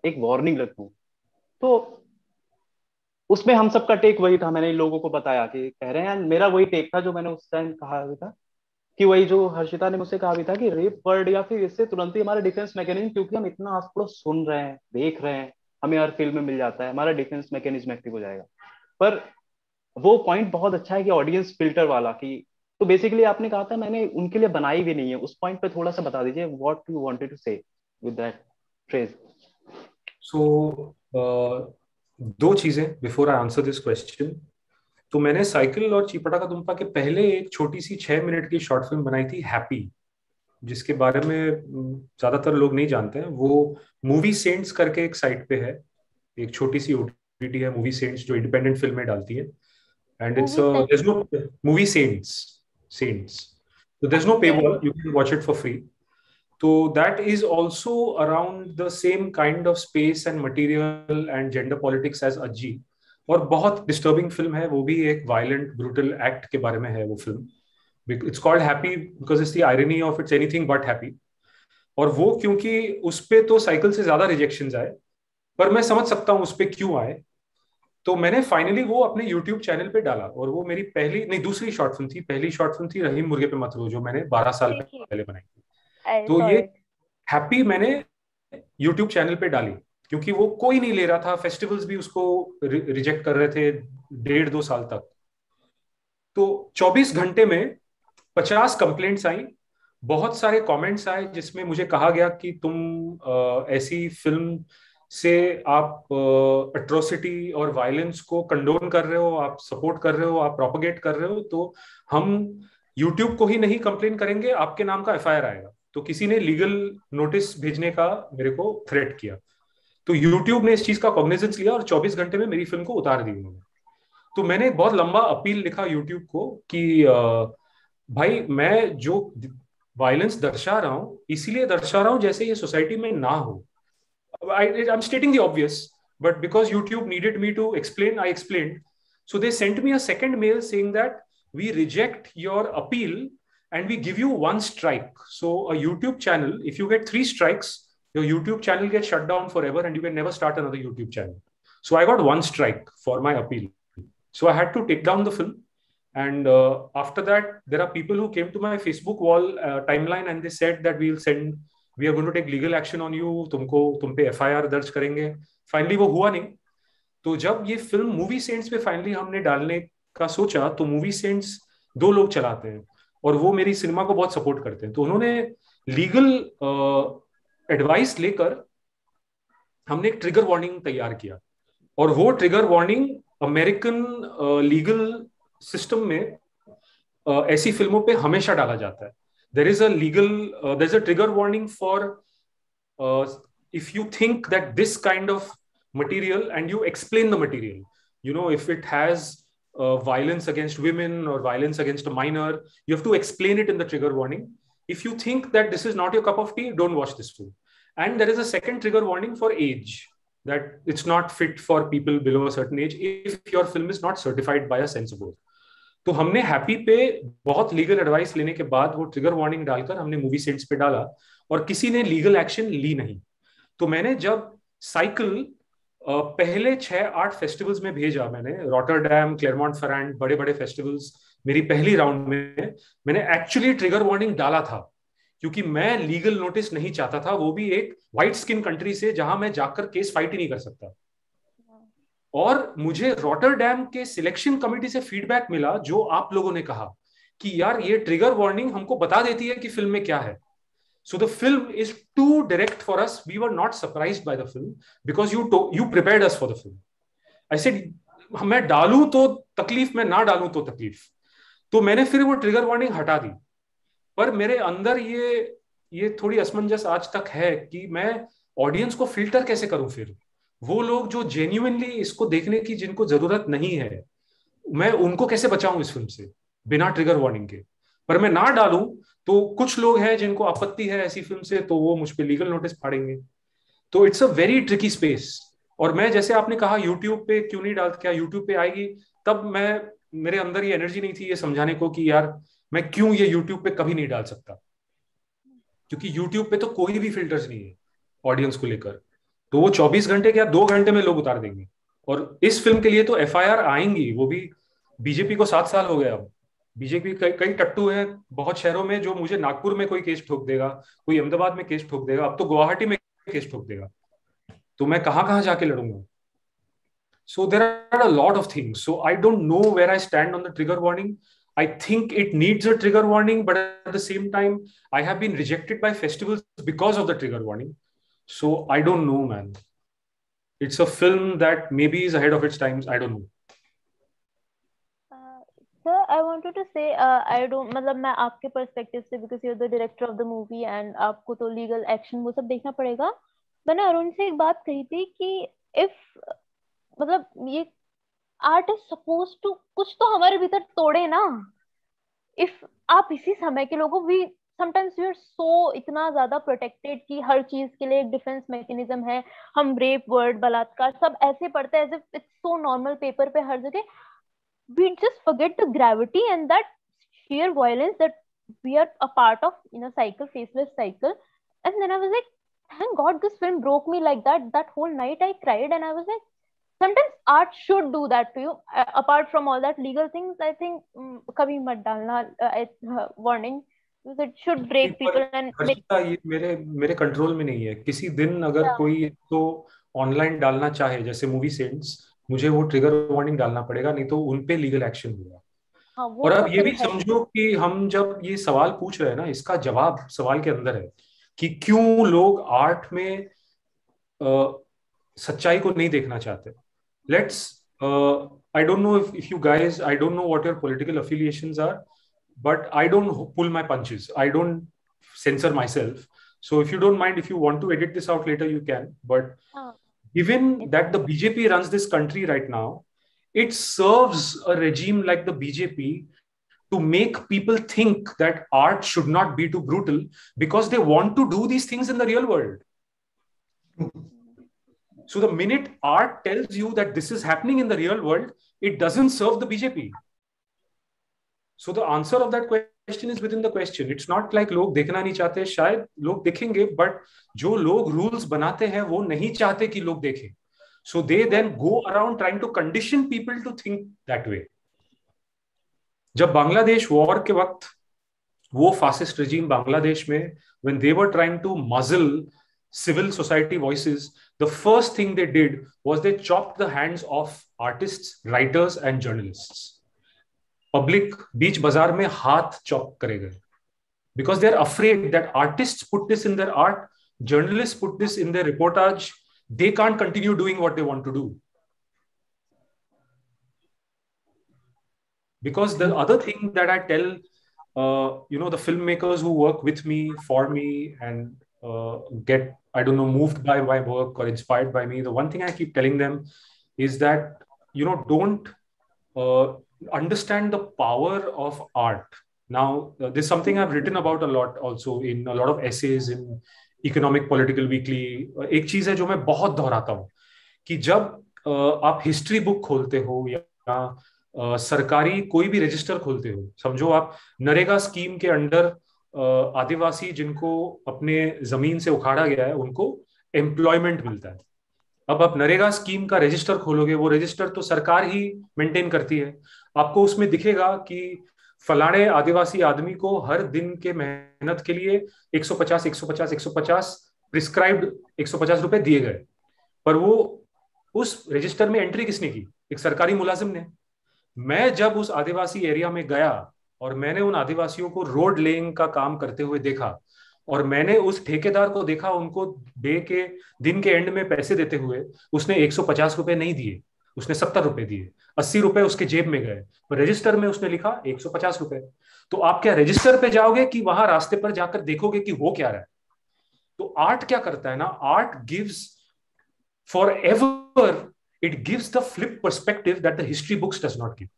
एक वार्निंग रखूं. तो उसमें हम सबका टेक वही था. मैंने इन लोगों को बताया कि कह रहे हैं, मेरा वही टेक था जो मैंने उस टाइम कहा भी था, कि वही जो हर्षिता ने मुझसे कहा भी था कि रेप वर्ड या फिर इससे तुरंत ही हमारा डिफेंस मैकेनिज्म, क्योंकि हम इतना आस पड़ोस सुन रहे हैं, देख रहे हैं, हमें हर फील्ड में मिल जाता है, हमारा डिफेंस मैकेनिज्म एक्टिव हो जाएगा. पर वो पॉइंट बहुत अच्छा है कि ऑडियंस फिल्टर वाला, कि तो बेसिकली आपने कहा था, मैंने उनके लिए बनाई भी नहीं है. उस पॉइंट पे थोड़ा सा बता दीजिए, व्हाट यू वांटेड टू से विद दैट फ्रेज. सो दो चीजें before I answer this question. तो मैंने साइकिल और चीपटा का दुम्पा के पहले एक छोटी सी 6 मिनट की शॉर्ट फिल्म बनाई थी, हैप्पी, जिसके बारे में ज्यादातर लोग नहीं जानते हैं. वो मूवी सेंट्स करके एक साइट पे है, एक छोटी सी ओटीटी है मूवी सेंट्स, जो इंडिपेंडेंट फिल्में डालती है. And it's there is no movie saints. So there's no paywall, you can watch it for free. So that is also around the same kind of space and material and gender politics as Ajji. और बहुत disturbing film है वो भी. एक violent brutal act के बारे में है वो film. It's called Happy because it's the irony of it's anything but happy. और वो क्योंकि उस पे तो साइकिल से ज्यादा रिजेक्शंस आए, पर मैं समझ सकता हूँ उस पे क्यों आए. तो मैंने फाइनली वो अपने YouTube चैनल पे डाला, और वो मेरी दूसरी शॉर्ट फिल्म थी. पहली शॉर्ट फिल्म थी रहीम मुर्गे पे मत रो, जो मैंने 12 साल पहले बनाई थी. तो ये हैप्पी मैंने YouTube चैनल पे डाली क्योंकि वो कोई नहीं ले रहा था. फेस्टिवल्स भी उसको रिजेक्ट कर रहे थे 1.5-2 साल तक. तो 24 घंटे में 50 कंप्लेंट्स आई, बहुत सारे कमेंट्स आए जिसमें मुझे कहा गया कि तुम ऐसी फिल्म से आप एट्रोसिटी और वायलेंस को कंडोन कर रहे हो, आप सपोर्ट कर रहे हो, आप प्रोपगेट कर रहे हो, तो हम यूट्यूब को ही नहीं कंप्लेन करेंगे, आपके नाम का एफआईआर आएगा. तो किसी ने लीगल नोटिस भेजने का मेरे को थ्रेट किया. तो यूट्यूब ने इस चीज का कॉग्निजेंस लिया और 24 घंटे में मेरी फिल्म को उतार दी उन्होंने. तो मैंने एक बहुत लंबा अपील लिखा यूट्यूब को कि भाई, मैं जो वायलेंस दर्शा रहा हूं इसीलिए दर्शा रहा हूं जैसे ये सोसाइटी में ना हो. I'm stating the obvious, but because YouTube needed me to explain, I explained. So they sent me a second mail saying that we reject your appeal and we give you 1 strike. So a YouTube channel, if you get 3 strikes, your YouTube channel gets shut down forever and you can never start another YouTube channel. So I got 1 strike for my appeal. So I had to take down the film. And after that, there are people who came to my Facebook wall timeline and they said that we are going to take legal action on you, तुम पे FIR दर्ज करेंगे. Finally वो हुआ नहीं. तो जब ये फिल्म मूवी सेंट्स पे फाइनली हमने डालने का सोचा, तो मूवी सेंट्स 2 लोग चलाते हैं और वो मेरी सिनेमा को बहुत सपोर्ट करते हैं. तो उन्होंने लीगल एडवाइस लेकर हमने एक ट्रिगर वार्निंग तैयार किया, और वो trigger warning American legal system में ऐसी फिल्मों पे हमेशा डाला जाता है. There is a trigger warning for if you think that this kind of material, and you explain the material, if it has violence against women or violence against a minor, you have to explain it in the trigger warning. If you think that this is not your cup of tea, don't watch this film. And there is a second trigger warning for age, that it's not fit for people below a certain age if your film is not certified by a censor board. तो हमने happy पे बहुत legal advice लेने के बाद वो trigger warning डालकर हमने मूवी सेंट्स पे डाला, और किसी ने लीगल एक्शन ली नहीं. तो मैंने जब साइकिल पहले 6-8 फेस्टिवल्स में भेजा, मैंने रॉटरडैम, क्लेरमॉन्ट फेरांड, बड़े बड़े फेस्टिवल्स, मेरी पहली राउंड में मैंने एक्चुअली ट्रिगर वार्निंग डाला था, क्योंकि मैं लीगल नोटिस नहीं चाहता था, वो भी एक व्हाइट स्किन कंट्री से जहां मैं जाकर केस फाइट ही नहीं कर सकता. और मुझे रॉटरडैम के सिलेक्शन कमेटी से फीडबैक मिला, जो आप लोगों ने कहा कि यार ये ट्रिगर वार्निंग हमको बता देती है कि फिल्म में क्या है. So the film is too direct for us. We were not surprised by the film because you prepared us for the film. I said, मैं डालूं तो तकलीफ, मैं ना डालूं तो तकलीफ. तो मैंने फिर वो ट्रिगर वार्निंग हटा दी. पर मेरे अंदर ये थोड़ी असमंजस आज तक है कि मैं ऑडियंस को फिल्टर कैसे करूं. फिर वो लोग जो जेन्युइनली इसको देखने की जिनको जरूरत नहीं है, मैं उनको कैसे बचाऊं इस फिल्म से बिना ट्रिगर वार्निंग के. पर मैं ना डालूं तो कुछ लोग हैं जिनको आपत्ति है ऐसी फिल्म से, तो वो मुझ पे लीगल नोटिस फाड़ेंगे. तो it's a very tricky space. और मैं, जैसे आपने कहा यूट्यूब पे क्यों नहीं डाल, क्या यूट्यूब पे आएगी, तब मेरे अंदर ये एनर्जी नहीं थी ये समझाने को कि यार मैं क्यों ये यूट्यूब पे कभी नहीं डाल सकता, क्योंकि यूट्यूब पे तो कोई भी फिल्टर्स नहीं है ऑडियंस को लेकर. तो वो 24 घंटे क्या 2 घंटे में लोग उतार देंगे. और इस फिल्म के लिए तो FIR आएंगी, वो भी बीजेपी को 7 साल हो गए. अब बीजेपी कई टट्टू है बहुत शहरों में, जो मुझे नागपुर में कोई केस ठोक देगा, कोई अहमदाबाद में केस ठोक देगा, अब तो गुवाहाटी में केस ठोक देगा. तो मैं कहां जाके लड़ूंगा. So there are a lot of things. So I don't know where I stand on the trigger warning. I think it needs a trigger warning, but at the same time, I have been rejected by festivals because of the trigger warning. So I don't know, man. It's a film that maybe is ahead of its times. I don't know. Sir, I wanted to say, I don't, मतलब मैं आपके perspective से, because you're the director of the movie and आपको तो legal action वो सब देखना पड़ेगा. मैंने अरुण से एक बात कही थी कि if मतलब ये आर्ट इज सपोज टू कुछ तो हमारे भीतर तोड़े ना. इफ आप इसी समय के लोगों भी समटाइम्स वी आर सो इतना ज्यादा प्रोटेक्टेड कि हर चीज के लिए एक डिफेंस मैकेनिज्म है. हम रेप, वर्ड, बलात्कार सब ऐसे पढ़ते हैं as if it's so normal paper पे हर जगह. We just forget the gravity and that sheer violence that we are a part of in a cycle, faceless cycle. And then I was like, thank God this film broke me like that. That whole night I cried and I was like, sometimes art should do that to you. Apart from all that legal things, I think kabhi mat dalna warning. It should break people and ये मेरे control में नहीं है. किसी दिन अगर कोई तो ऑनलाइन डालना चाहे, जैसे मूवी सेंट्स, मुझे वो ट्रिगर वार्निंग डालना पड़ेगा, नहीं तो उनपे लीगल एक्शन होगा. और अब ये भी समझो कि हम जब ये सवाल पूछ रहे हैं ना, इसका जवाब सवाल के अंदर है कि क्यों लोग आर्ट में सच्चाई को नहीं देखना चाहते. Let's I don't know if you guys, I don't know what your political affiliations are, but I don't pull my punches. I don't censor myself. So if you don't mind, if you want to edit this out later, you can. But given that the BJP runs this country right now, it serves a regime like the BJP to make people think that art should not be too brutal, because they want to do these things in the real world. So the minute art tells you that this is happening in the real world, it doesn't serve the BJP. So the answer of that question is within the question. It's not like लोग देखना नहीं चाहते, शायद लोग देखेंगे, but जो लोग rules बनाते हैं वो नहीं चाहते कि लोग देखें. So they then go around trying to condition people to think that way. जब बांग्लादेश वॉर के वक्त वो फासिस्ट regime बांग्लादेश में, when they were trying to muzzle civil society voices, the first thing they did was they chopped the hands of artists, writers and journalists. Public बीच बाजार में हाथ chop करेगा, because they are afraid that artists put this in their art, journalists put this in their reportage, they can't continue doing what they want to do. Because the other thing that I tell the filmmakers who work with me, for me, and get, I don't know, moved by my work or inspired by me, the one thing I keep telling them is that don't understand the power of art. Now, this is something I've written about a lot also in a lot of essays, in economic political weekly, एक चीज है जो मैं बहुत दोहराता हूँ कि जब आप हिस्ट्री बुक खोलते हो या सरकारी कोई भी रजिस्टर खोलते हो, समझो आप नरेगा स्कीम के अंडर आदिवासी जिनको अपने जमीन से उखाड़ा गया है उनको एम्प्लॉयमेंट मिलता है। अब आप नरेगा स्कीम का रजिस्टर खोलोगे, वो रजिस्टर तो सरकार ही मेंटेन करती है। आपको उसमें दिखेगा कि फलाने आदिवासी आदमी को हर दिन के मेहनत के लिए 150 150 150 प्रिस्क्राइब्ड 150 रुपए दिए गए, पर वो उस रजिस्टर में एंट्री किसने की? एक सरकारी मुलाजिम ने। मैं जब उस आदिवासी एरिया में गया और मैंने उन आदिवासियों को रोड लेइंग का काम करते हुए देखा, और मैंने उस ठेकेदार को देखा उनको डे के दिन के एंड में पैसे देते हुए, उसने 150 रुपए नहीं दिए, उसने 70 रुपए दिए, 80 रुपए उसके जेब में गए, पर रजिस्टर में उसने लिखा 150 रुपए। तो आप क्या रजिस्टर पे जाओगे कि वहां रास्ते पर जाकर देखोगे कि हो क्या रहा है? तो आर्ट क्या करता है ना, art gives for ever, it gives the flip perspective that the history books does not give.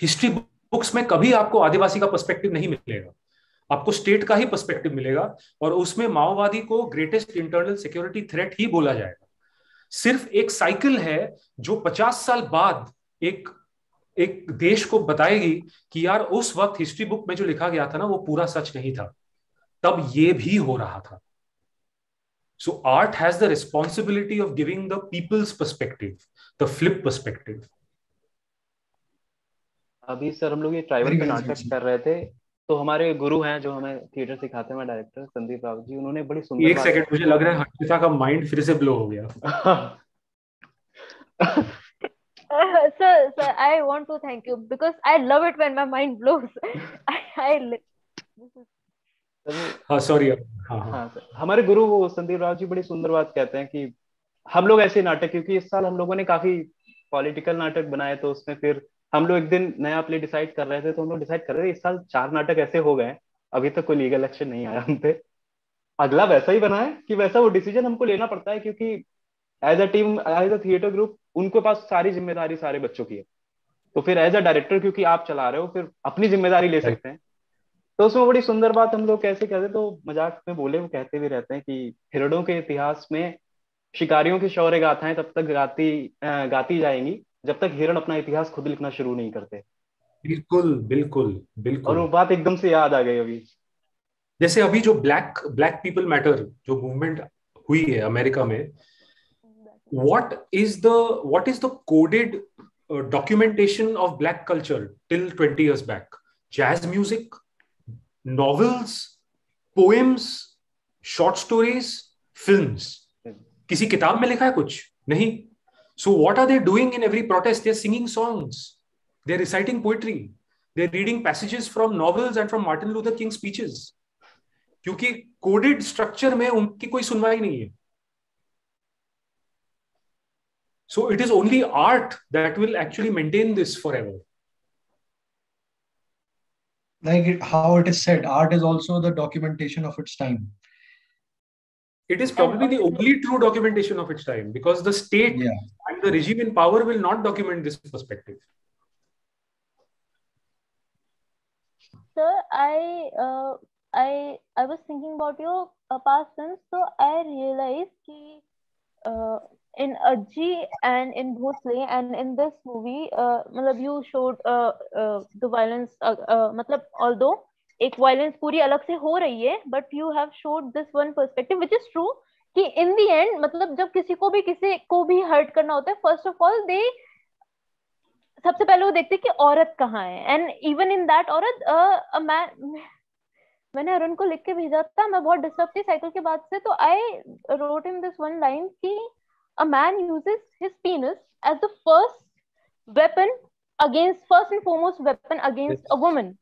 History books में कभी आपको आदिवासी का पर्सपेक्टिव नहीं मिलेगा, आपको स्टेट का ही पर्सपेक्टिव मिलेगा, और उसमें माओवादी को ग्रेटेस्ट इंटरनल सिक्योरिटी थ्रेट ही बोला जाएगा। सिर्फ एक साइकिल है जो 50 साल बाद एक एक देश को बताएगी कि यार उस वक्त हिस्ट्री बुक में जो लिखा गया था ना वो पूरा सच नहीं था, तब ये भी हो रहा था। So art has the responsibility of giving the people's perspective, the flip perspective. अभी सर हम लोग ये ट्राइबल पे नाटक कर रहे थे, तो हमारे गुरु हैं जो हमें थिएटर सिखाते हैं, डायरेक्टर संदीप राव जी, उन्होंने बड़ी सुंदर एक सेकंड, मुझे लग रहा है हर्षिता का माइंड फिर से ब्लो हो गया। Sir, I want to thank you because I love it when my mind blows. हाँ सॉरी। हाँ सर, हमारे गुरु वो संदीप राव जी बड़ी सुंदर बात कहते हैं कि हम लोग ऐसे नाटक, क्योंकि इस साल हम लोगों ने काफी पॉलिटिकल नाटक बनाए, तो उसमें फिर हम लोग एक दिन नया प्ले डिसाइड कर रहे थे, तो हम लोग डिसाइड कर रहे थे इस साल 4 नाटक ऐसे हो गए, अभी तक कोई लीगल एक्शन नहीं आया हम पे। अगला वैसा ही बना है कि वैसा वो डिसीजन हमको लेना पड़ता है, क्योंकि as a team, as a theatre group, उनके पास सारी जिम्मेदारी सारे बच्चों की है, तो फिर एज अ डायरेक्टर क्योंकि आप चला रहे हो फिर अपनी जिम्मेदारी ले सकते हैं। तो उसमें बड़ी सुंदर बात हम लोग कैसे कहते, तो मजाक में बोले, वो कहते भी रहते हैं कि हिरणों के इतिहास में शिकारियों की शौर्य गाथाएं तब तक गाती जाएंगी जब तक हिरण अपना इतिहास खुद लिखना शुरू नहीं करते। बिल्कुल बिल्कुल और बिल्कुल। वो बात एकदम से याद आ गई अभी। जैसे अभी जो ब्लैक पीपल मैटर जो मूवमेंट हुई है अमेरिका में, what is the coded documentation of black culture till 20 years back? Jazz music, novels, poems, short stories, films. किसी किताब में लिखा है कुछ नहीं। So what are they doing in every protest? They're singing songs, they're reciting poetry, they're reading passages from novels and from Martin Luther King speeches, क्योंकि coded structure में उनकी कोई सुनवाई नहीं है। So it is only art that will actually maintain this forever. How it is said, art is also the documentation of its time. It is probably the only true documentation of its time, because the state and the regime in power will not document this perspective. Sir, I was thinking about your past films, so I realized that in Arji and in Bhosle and in this movie, you showed the violence. Although एक violence पूरी अलग से हो रही है, but you have showed this one perspective, which is true. कि in the end, मतलब जब किसी को भी hurt करना होता है, first of all सबसे पहले वो देखते कि औरत कहाँ है, and even in that औरत मैंने अरुण को लिख के भेजा था, मैं बहुत डिस्टर्ब थी साइकिल के बाद से, तो I wrote him this one line कि a man uses his penis as the first and foremost weapon against a woman.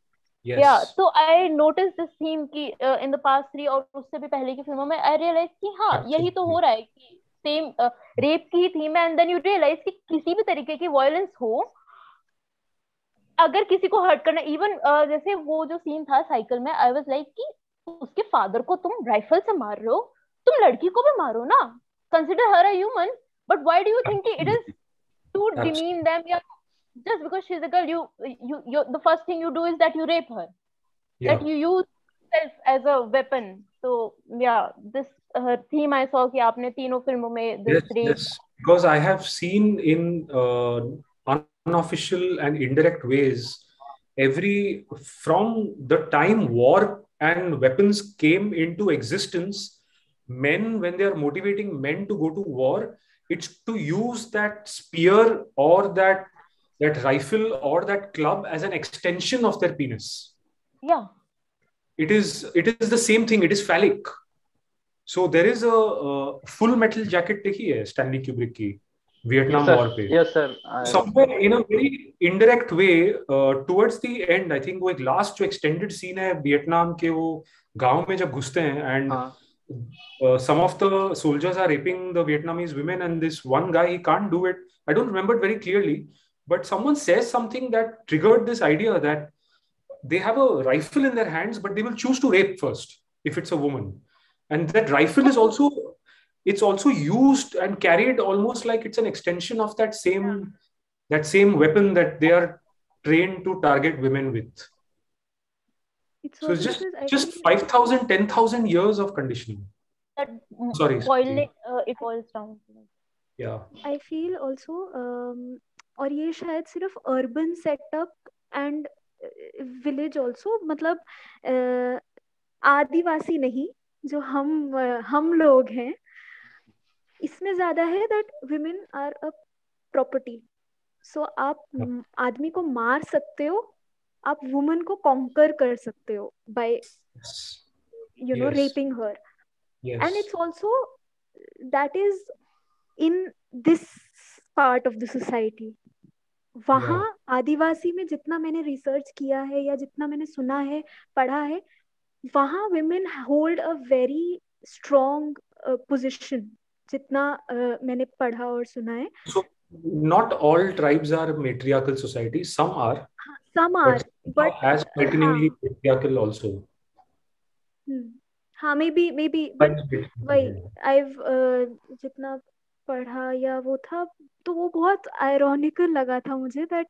Yes. Yeah, so I noticed this theme कि in the past 3 और उससे भी पहले की फिल्मों में I realized कि हाँ यही तो हो रहा है कि सेम रेप की ही थीम है, and then you realize कि किसी भी तरीके की वायलेंस हो, अगर किसी को हर्ट करना, इवन जैसे वो जो सीन था साइकिल में, आई वाज लाइक कि उसके फादर को तुम राइफल से मार रहे हो, तुम लड़की को भी मारो ना, consider her a human, but why do you think it is to demean them? Yeah, just because she's a girl, you the first thing you do is that you rape her. Yeah. That you use itself as a weapon. So yeah, this theme I saw कि आपने तीनों फिल्मों में this Yes, rape. yes. Because I have seen in unofficial and indirect ways, from the time war and weapons came into existence, men, when they are motivating men to go to war, it's to use that spear or that rifle or that club as an extension of their penis. Yeah. It is the same thing. It is phallic. So there is a Full Metal Jacket देखी है Stanley Kubrick की Vietnam war पे. Yes sir. Somewhere in a very indirect way, towards the end, I think वो एक last जो extended scene है Vietnam के, वो गांव में जब घुसते हैं and some of the soldiers are raping the Vietnamese women, and this one guy, he can't do it. I don't remember it very clearly, but someone says something that triggered this idea that they have a rifle in their hands, but they will choose to rape first if it's a woman. And that rifle is also used and carried almost like it's an extension of that same weapon that they are trained to target women with. So it's just 5,000, 10,000 years of conditioning. Sorry. It boils down. Yeah. I feel also, और ये शायद सिर्फ urban setup and village also, मतलब आदिवासी नहीं, जो हम लोग हैं, इसमें ज्यादा है that women are a property. So आप आदमी को मार सकते हो, आप woman को conquer कर सकते हो by raping her. Yes. And it's also that is in this part of the society. वहाँ आदिवासी में जितना मैंने रिसर्च किया है या जितना मैंने सुना है, पढ़ा है, वहाँ women hold a very strong position, जितना मैंने पढ़ा और सुना है. So not all tribes are matriarchal societies. Some are. Some are, but as frighteningly patriarchal also. हाँ, maybe, but वही I've जितना पढ़ा या वो था, तो वो बहुत ironical लगा था मुझे that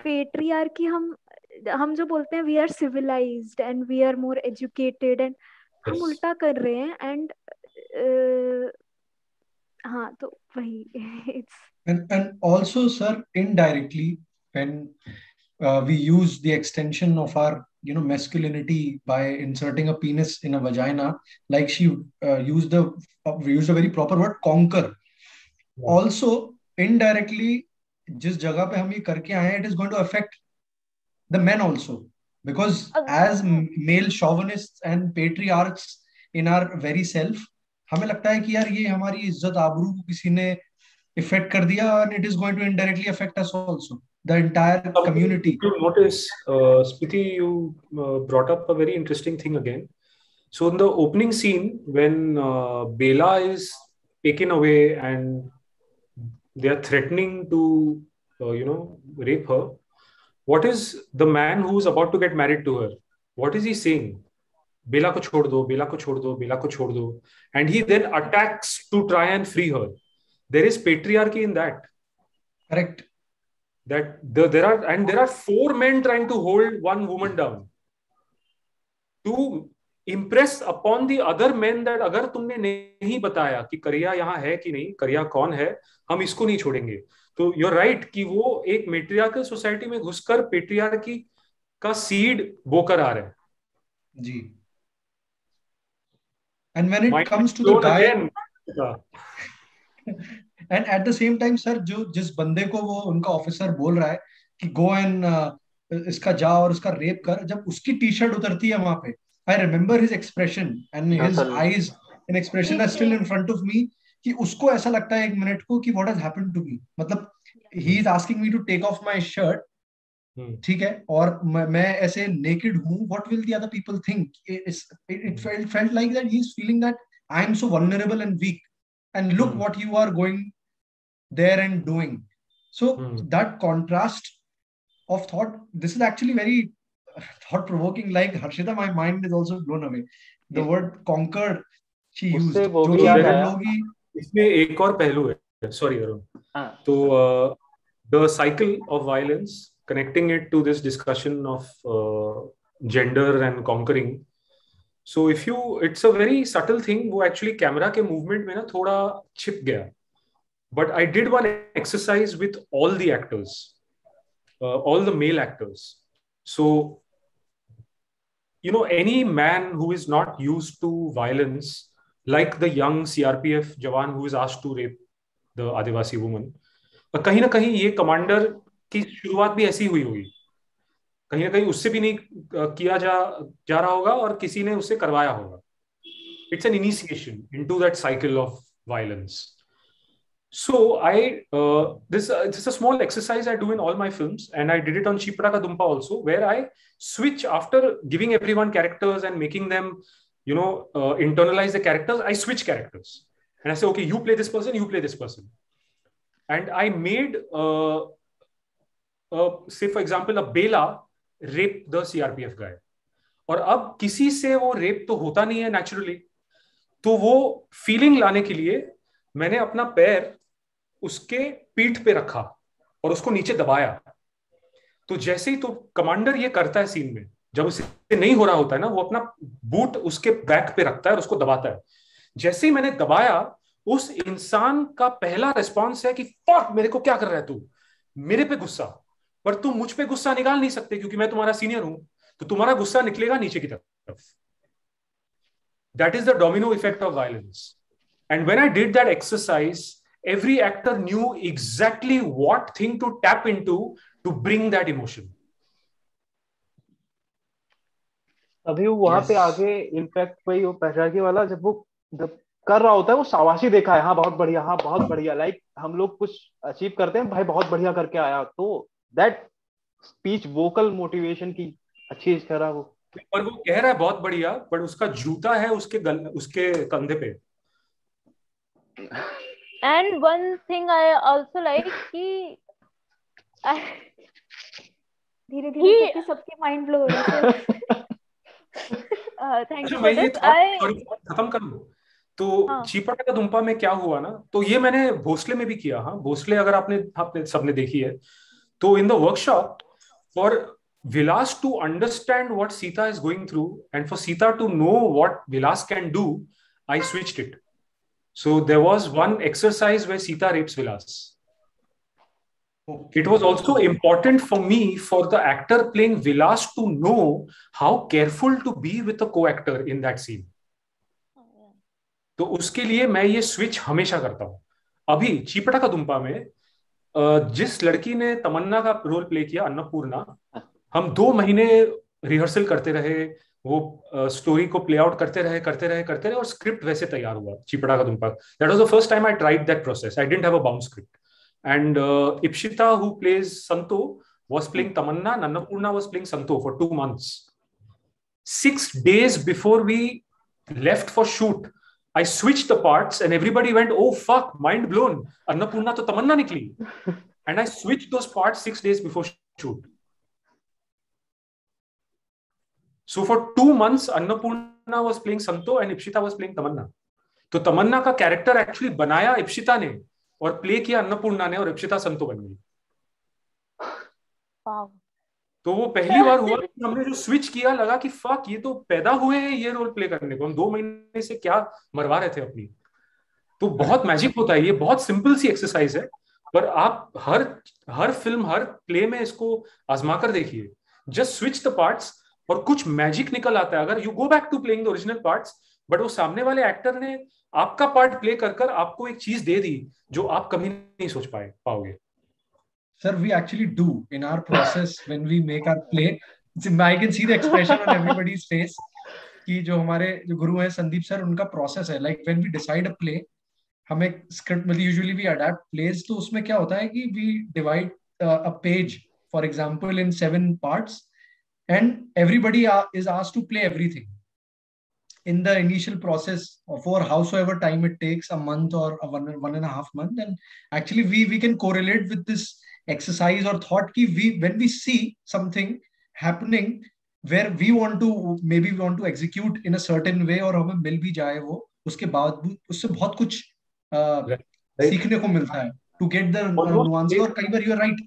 patriarchy हम जो बोलते हैं we are civilized and we are more educated and हम उल्टा कर रहे हैं and हाँ, तो वही it's and also sir, indirectly when we use the extension of our masculinity by inserting a penis in a vagina, like she used a very proper word, conquer. Also indirectly जिस जगह पे हम ये करके आए हैं, it is going to affect the men also, because as male chauvinists and patriarchs in our very self, हमें लगता है कि यार ये हमारी इज्जत आबरू को किसी ने affect कर दिया, and it is going to indirectly affect us also, the entire community. You notice, Spiti, you brought up a very interesting thing again. So in the opening scene, when Bela is taken away and they are threatening to, rape her, what is the man who is about to get married to her? What is he saying? Bela ko chhod do, Bela ko chhod do, Bela ko chhod do. And he then attacks to try and free her. There is patriarchy in that. Correct. That there are 4 men trying to hold one woman down to impress upon the other men that अगर तुमने नहीं बताया कि करिया यहाँ है कि नहीं, करिया कौन है, हम इसको नहीं छोड़ेंगे. तो you're right कि वो एक matriarchal society में घुसकर patriarchy का seed बोकर आ रहे हैं. जी. And when it comes to the guy, and at the same time sir, जिस बंदे को वो उनका ऑफिसर बोल रहा है कि go and इसका जा और उसका रेप कर, जब उसकी टी शर्ट उतरती है वहां पे, I remember his expression and his eyes and expression are still in front of me, कि उसको ऐसा लगता है एक मिनट को कि what has happened to me. मतलब he is asking me to take off my shirt, ठीक है, और मैं ऐसे naked हूँ, what will the other people think? It felt like that he is feeling that I am so vulnerable and weak, and look what you are going there and doing. So that contrast of thought, this is actually very thought provoking. Like Harshita, my mind is also blown away. The word conquered she used. इसमें एक और पहलू है, sorry Arun. तो the cycle of violence, connecting it to this discussion of gender and conquering, so if you, it's a very subtle thing, वो actually camera के movement में ना थोड़ा छिप गया. But I did one exercise with all the actors, all the male actors. So, you know, any man who is not used to violence, like the young CRPF jawan who is asked to rape the Adivasi woman, कहीं ना कहीं ये commander की शुरुआत भी ऐसी हुई होगी, कहीं ना कहीं उससे भी नहीं किया जा रहा होगा और किसी ने उससे करवाया होगा. It's an initiation into that cycle of violence. So this is a small exercise I do in all my films, and I did it on Chipra Ka Dumpa also, where I switch after giving everyone characters and making them, you know, internalize the characters. I switch characters and I say, okay, you play this person, you play this person, and I made, say for example, a Bela rape the CRPF guy. और अब किसी से वो rape तो होता नहीं है naturally, तो वो फीलिंग लाने के लिए मैंने अपना पैर उसके पीठ पे रखा और उसको नीचे दबाया. तो जैसे ही तो कमांडर ये करता है सीन में, जब उसे नहीं हो रहा होता है ना, वो अपना बूट उसके बैक पे रखता है और उसको दबाता है. जैसे ही मैंने दबाया, उस इंसान का पहला रिस्पॉन्स है कि फक, मेरे को क्या कर रहा है तू, मेरे पे गुस्सा. पर तुम मुझ पे गुस्सा निकाल नहीं सकते क्योंकि मैं तुम्हारा सीनियर हूं, तो तुम्हारा गुस्सा निकलेगा नीचे की तरफ. That is the domino effect of violence. And when I did that exercise, every actor knew exactly what thing to tap into to bring that emotion. अभी वहां पे आगे इम्पैक्ट वही वो पैशाकी वाला, जब कर रहा होता है वो शाबाशी देखा है, हाँ बहुत बढ़िया, हाँ बहुत बढ़िया, लाइक हम लोग कुछ अचीव करते हैं, भाई बहुत बढ़िया करके आया, तो दैट स्पीच वोकल मोटिवेशन की अच्छी कह रहा वो. और वो कह रहा है बहुत बढ़िया, पर उसका जूता है उसके कंधे पे. And one thing I also like कि धीरे-धीरे करके सबके माइंड ब्लो हो रहे हैं. thank you for this. खत्म कर लो. तो चीपा का दुम्पा में क्या हुआ ना, तो ये मैंने भोसले में भी किया. हाँ, भोसले अगर आपने सबने देखी है, तो in the workshop, for Vilas to understand what Sita is going through and for Sita to know what Vilas can do, I switched it. So there was one exercise where Sita rapes Vilas. It was also important for me, for the actor playing Vilas, to know how careful to be with the co-actor in that scene. तो उसके लिए मैं ये switch हमेशा करता हूँ. अभी चीपटा का दुम्पा में जिस लड़की ने तमन्ना का रोल प्ले किया, अन्नपूर्णा, हम 2 महीने रिहर्सल करते रहे, वो स्टोरी को प्ले आउट करते रहे और स्क्रिप्ट वैसे तैयार हुआ चीपड़ा का दुम्पा. That was the first time I tried that process. I didn't have a bound script. And Ipshita who plays Santo was playing Tamanna, Annapurna was playing Santo for 2 months. 6 days before we left for shoot, I switched the parts and everybody went, oh fuck, mind blown, Annapurna तो तमन्ना निकली. And I switched those parts 6 days before shoot. So for 2 months, Annapurna was playing Santo and Ipshita was playing Tamanna. तो तमन्ना का character actually बनाया इप्शिता ने और play किया अन्नपूर्णा ने, और इप्शिता संतो बन गई. तो वो पहली बार हुआ कि हमने जो स्विच किया, लगा कि फक, ये तो पैदा हुए हैं ये रोल प्ले करने को, हम 2 महीने से क्या मरवा रहे थे अपनी. तो बहुत मैजिक होता है. ये बहुत सिंपल सी एक्सरसाइज है, पर आप हर फिल्म, हर प्ले में इसको आजमा कर देखिए. जस्ट स्विच द पार्ट्स और कुछ मैजिक निकल आता है. अगर you go back to playing the original parts, but वो सामने वाले एक्टर ने आपका पार्ट प्ले कर आपको एक चीज दे दी जो आप कभी नहीं सोच पाओगे. Sir, we actually do in our process when we make our play. I can see the expression on everybody's face कि जो हमारे जो गुरु हैं संदीप सर, उनका प्रोसेस है. Like when we decide a play, हम एक स्क्रिप्ट मतलब यूजुअली वी अडैप्ट प्लेज, तो उसमें क्या होता है कि we divide a page for example in 7 parts and everybody is asked to play everything in the initial process for howsoever time it takes, a month or 1.5 months. And actually we can correlate with this exercise or thought ki when we see something happening where we want to execute in a certain way और हमें मिल भी जाए वो, उसके बाद उससे बहुत कुछ सीखने को मिलता है to get the nuance. और कई बार you are right,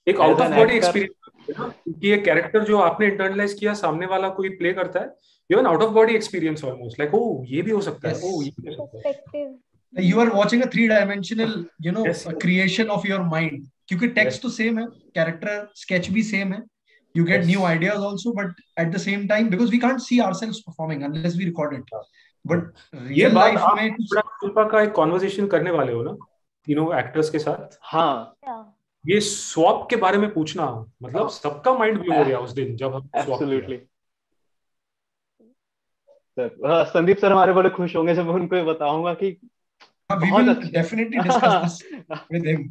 एक आउट ऑफ बॉडी एक्सपीरियंस, क्योंकि ये कैरेक्टर जो आपने इंटरनलाइज किया, सामने वाला कोई प्ले करता है, even out of body experience almost, like oh ये भी हो सकता है, Yes. oh ये भी हो सकता है. perspective You are watching a 3-dimensional, Yes. a creation of your mind. क्योंकि text Yes. तो same है, character sketch भी same है. You get Yes. new ideas also, but at the same time, because we can't see ourselves performing unless we record it. But ये real बात life आप में बड़ा शिल्पा का एक कॉन्वर्सेशन करने वाले हो ना तीनों एक्टर्स के साथ. हाँ Yeah. ये स्वैप के बारे में पूछना, मतलब सबका माइंड ब्लो हो गया उस दिन जब हम swap absolutely sir. Sandeep sir हमारे बड़े खुश होंगे जब मैं उनको ये बताऊंगा कि we बहुत will अच्छा. definitely discuss this with him.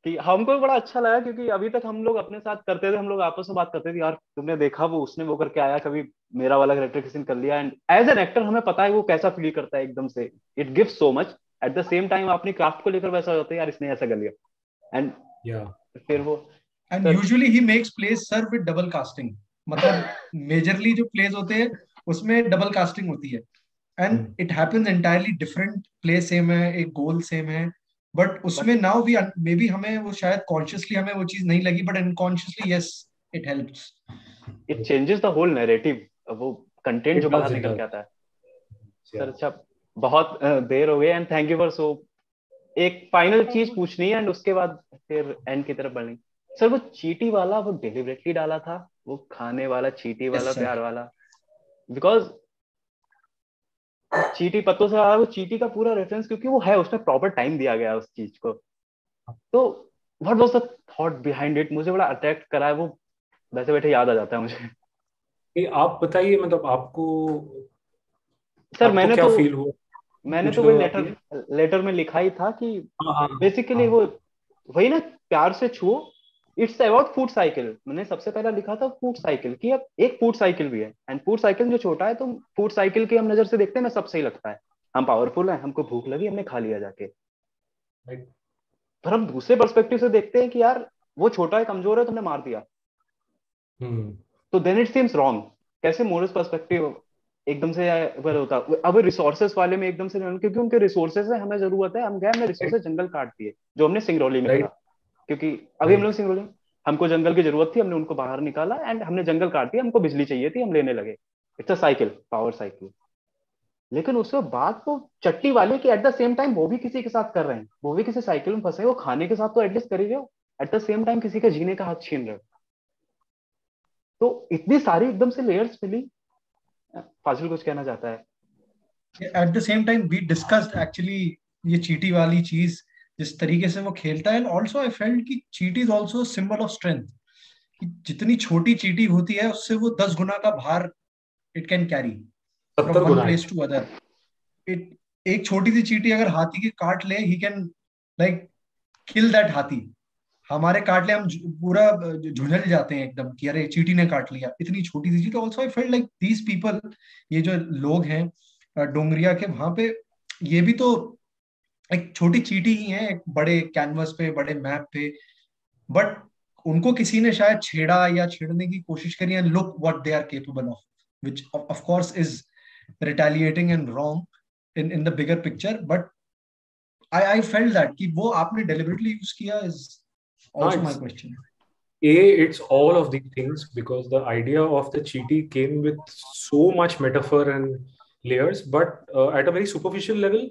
कि हमको बड़ा अच्छा लगा क्योंकि अभी तक हम लोग अपने साथ करते थे, हम लोग आपस में बात करते थे, यार तुमने देखा वो उसने वो करके आया, कभी मेरा वाला कैरेक्टर किसी ने कर लिया. एंड एज एन एक्टर हमें पता है वो कैसा फील करता है एकदम से. It gives so much. Eight the same time अपनी क्राफ्ट को लेकर वैसा होता है, यार इसने ऐसा कर लिया. एंड फिर वो And usually he makes plays sir with double casting. मतलब मेजरली जो प्लेस होते हैं उसमें डबल कास्टिंग होती है. And it happens entirely different. Play same है, एक गोल सेम है, बट उसमें नाउ वी मे बी हमें वो शायद कॉन्शियसली हमें वो चीज नहीं लगी, but unconsciously yes it helps. It changes the whole narrative. वो कंटेंट जो बाहर निकल के आता है. सर अच्छा बहुत देर हो गई and thank you for so. एक फाइनल चीज पूछनी है एंड उसके बाद फिर एंड की तरफ बढ़नी. सर वो चीटी वाला वो डिलिबरेटली डाला था, वो खाने वाला चीटी वाला Yes, sir. प्यार वाला, बिकॉज चीटी पत्तों से आया वो चीटी का पूरा रेफरेंस, क्योंकि वो है उसमें प्रॉपर टाइम दिया गया है उस चीज को. तो what was the thought behind it? मुझे बड़ा अट्रैक्ट करा है वो, वैसे बैठे याद आ जाता है मुझे. आप बताइए, मतलब आपको सर मैंने क्या तो फील हुआ? मैंने कुछ तो वही लोग लेटर में लिखा ही था कि हाँ. बेसिकली वो वही ना, प्यार से छुओ. It's about food cycle. मैंने सबसे पहला लिखा था फूड साइकिल की. अब एक फूड साइकिल भी है एंड फूड साइकिल जो छोटा है तो फूड साइकिल की हम नजर से देखते हैं, मैं सब सही लगता है, हम पावरफुल हैं, हमको भूख लगी हमने खा लिया जाके. Right. पर हम दूसरे पर्सपेक्टिव से देखते हैं कि यार वो छोटा है, कमजोर है, तुमने मार दिया. तो देन इट सीम्स रॉन्ग. कैसे मोरल पर्सपेक्टिव एकदम से ऊपर होता. अब रिसोर्सेस वाले में एकदम से, क्योंकि उनके रिसोर्सेस है, हमें जरूरत है, हम गए हमने रिसोर्सेस जंगल काट दिए, जो हमने सिंगरौली में करा. क्योंकि अभी हम लोग सिंगरौली, हमको जंगल की जरूरत थी, हमने उनको बाहर निकाला एंड हमने जंगल काट दिया, हमको बिजली चाहिए थी, हम लेने लगे. It's a cycle, power cycle. लेकिन उसके बाद वो चट्टी वाले की एट द सेम टाइम वो भी किसी के साथ कर रहे हैं, वो भी किसी साइकिल में फंसे, वो खाने के साथ तो एटलीस्ट कर ही रहे हो, एट द सेम टाइम किसी के जीने का हक छीन रहे हो. तो इतनी सारी एकदम से लेयर्स मिली. फाजिल कुछ कहना चाहता है? At the same time we discussed actually ये चीटी वाली चीज, जिस तरीके से वो खेलता है. ऑल्सो आई फेल्ट कि चीटी is also symbol of strength. जितनी छोटी चीटी होती है उससे वो 10 गुना का भार it can carry from one place to other. एक छोटी सी चीटी अगर हाथी के काट ले, he can like kill that हाथी. हमारे काट ले हम पूरा झुंझल जाते हैं एकदम कि अरे चीटी ने काट लिया, इतनी छोटी सी चीटी. Also I felt like these people, ये जो लोग हैं डोंगरिया के, वहां पे ये भी तो एक छोटी चीटी ही है एक बड़े कैनवस पे, बड़े मैप पे, बट उनको किसी ने शायद छेड़ा या छेड़ने की कोशिश करी. And look what they are capable of, which of course is retaliating and wrong in the bigger picture. But I felt that कि वो आपने डेलिबरेटली यूज किया is also my question. It's all of these things, because the idea of the cheaty came with so much metaphor and layers, but at a very superficial level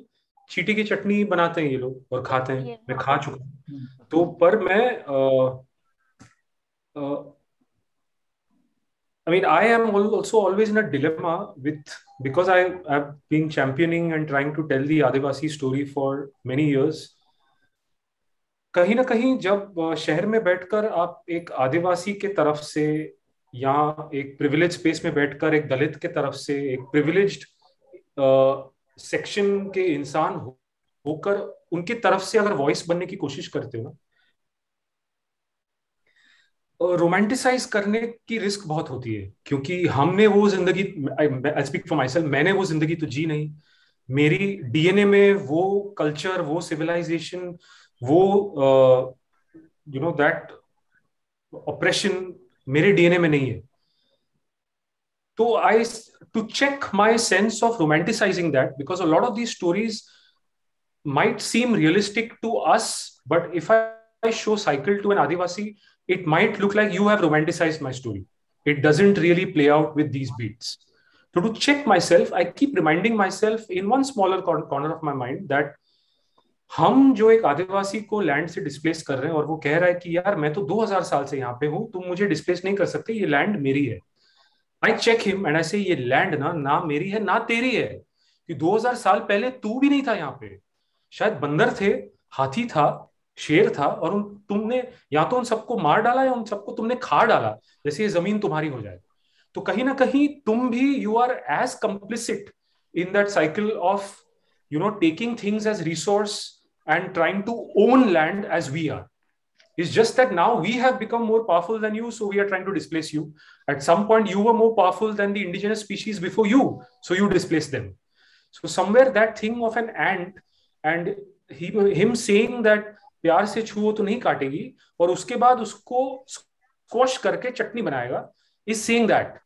चीटी की चटनी बनाते हैं ये लोग और खाते हैं. मैं खा चुका हूँ. तो पर मैं I mean, I am also always in a dilemma because I've been championing and trying to tell the Adivasi story for many years. कहीं ना कहीं जब शहर में बैठकर आप एक आदिवासी के तरफ से या एक प्रिविलेज स्पेस में बैठकर एक दलित के तरफ से एक प्रिविलेज्ड सेक्शन के इंसान होकर उनकी तरफ से अगर वॉइस बनने की कोशिश करते हो ना, रोमांटिसाइज करने की रिस्क बहुत होती है. क्योंकि हमने वो जिंदगी, I speak for my self, मैंने वो जिंदगी तो जी नहीं. मेरी डीएनए में वो कल्चर, वो सिविलाइजेशन, वो यू नो दैट ऑपरेशन मेरे डीएनए में नहीं है. तो I to check my sense of romanticising that, because a lot of these stories might seem realistic to us, but if I show cycle to an Adivasi, it might look like you have romanticized my story. It doesn't really play out with these beats. So to check myself, I keep reminding myself in one smaller corner of my mind that हम जो एक आदिवासी को land से displace कर रहे हैं और वो कह रहा है कि यार मैं तो 2000 साल से यहाँ पे हूँ, तुम मुझे डिस्प्लेस नहीं कर सकते, ये लैंड मेरी है. I check him and I say ये लैंड ना मेरी है ना तेरी है, कि 2000 साल पहले तू भी नहीं था यहाँ पे. शायद बंदर थे, हाथी था, शेर था, और तुमने या तो उन सबको मार डाला या उन सबको तुमने खा डाला, जैसे ये जमीन तुम्हारी हो जाए. तो कहीं ना कहीं तुम भी you are as complicit in that cycle of taking things as resource and trying to own land as we are. It's just that now we have become more powerful than you, so we are trying to displace you. At some point you were more powerful than the indigenous species before you, so you displaced them. So somewhere that thing of an ant and him saying that प्यार से छुओ तो नहीं काटेगी और उसके बाद उसको squash करके चटनी बनाएगा, is saying that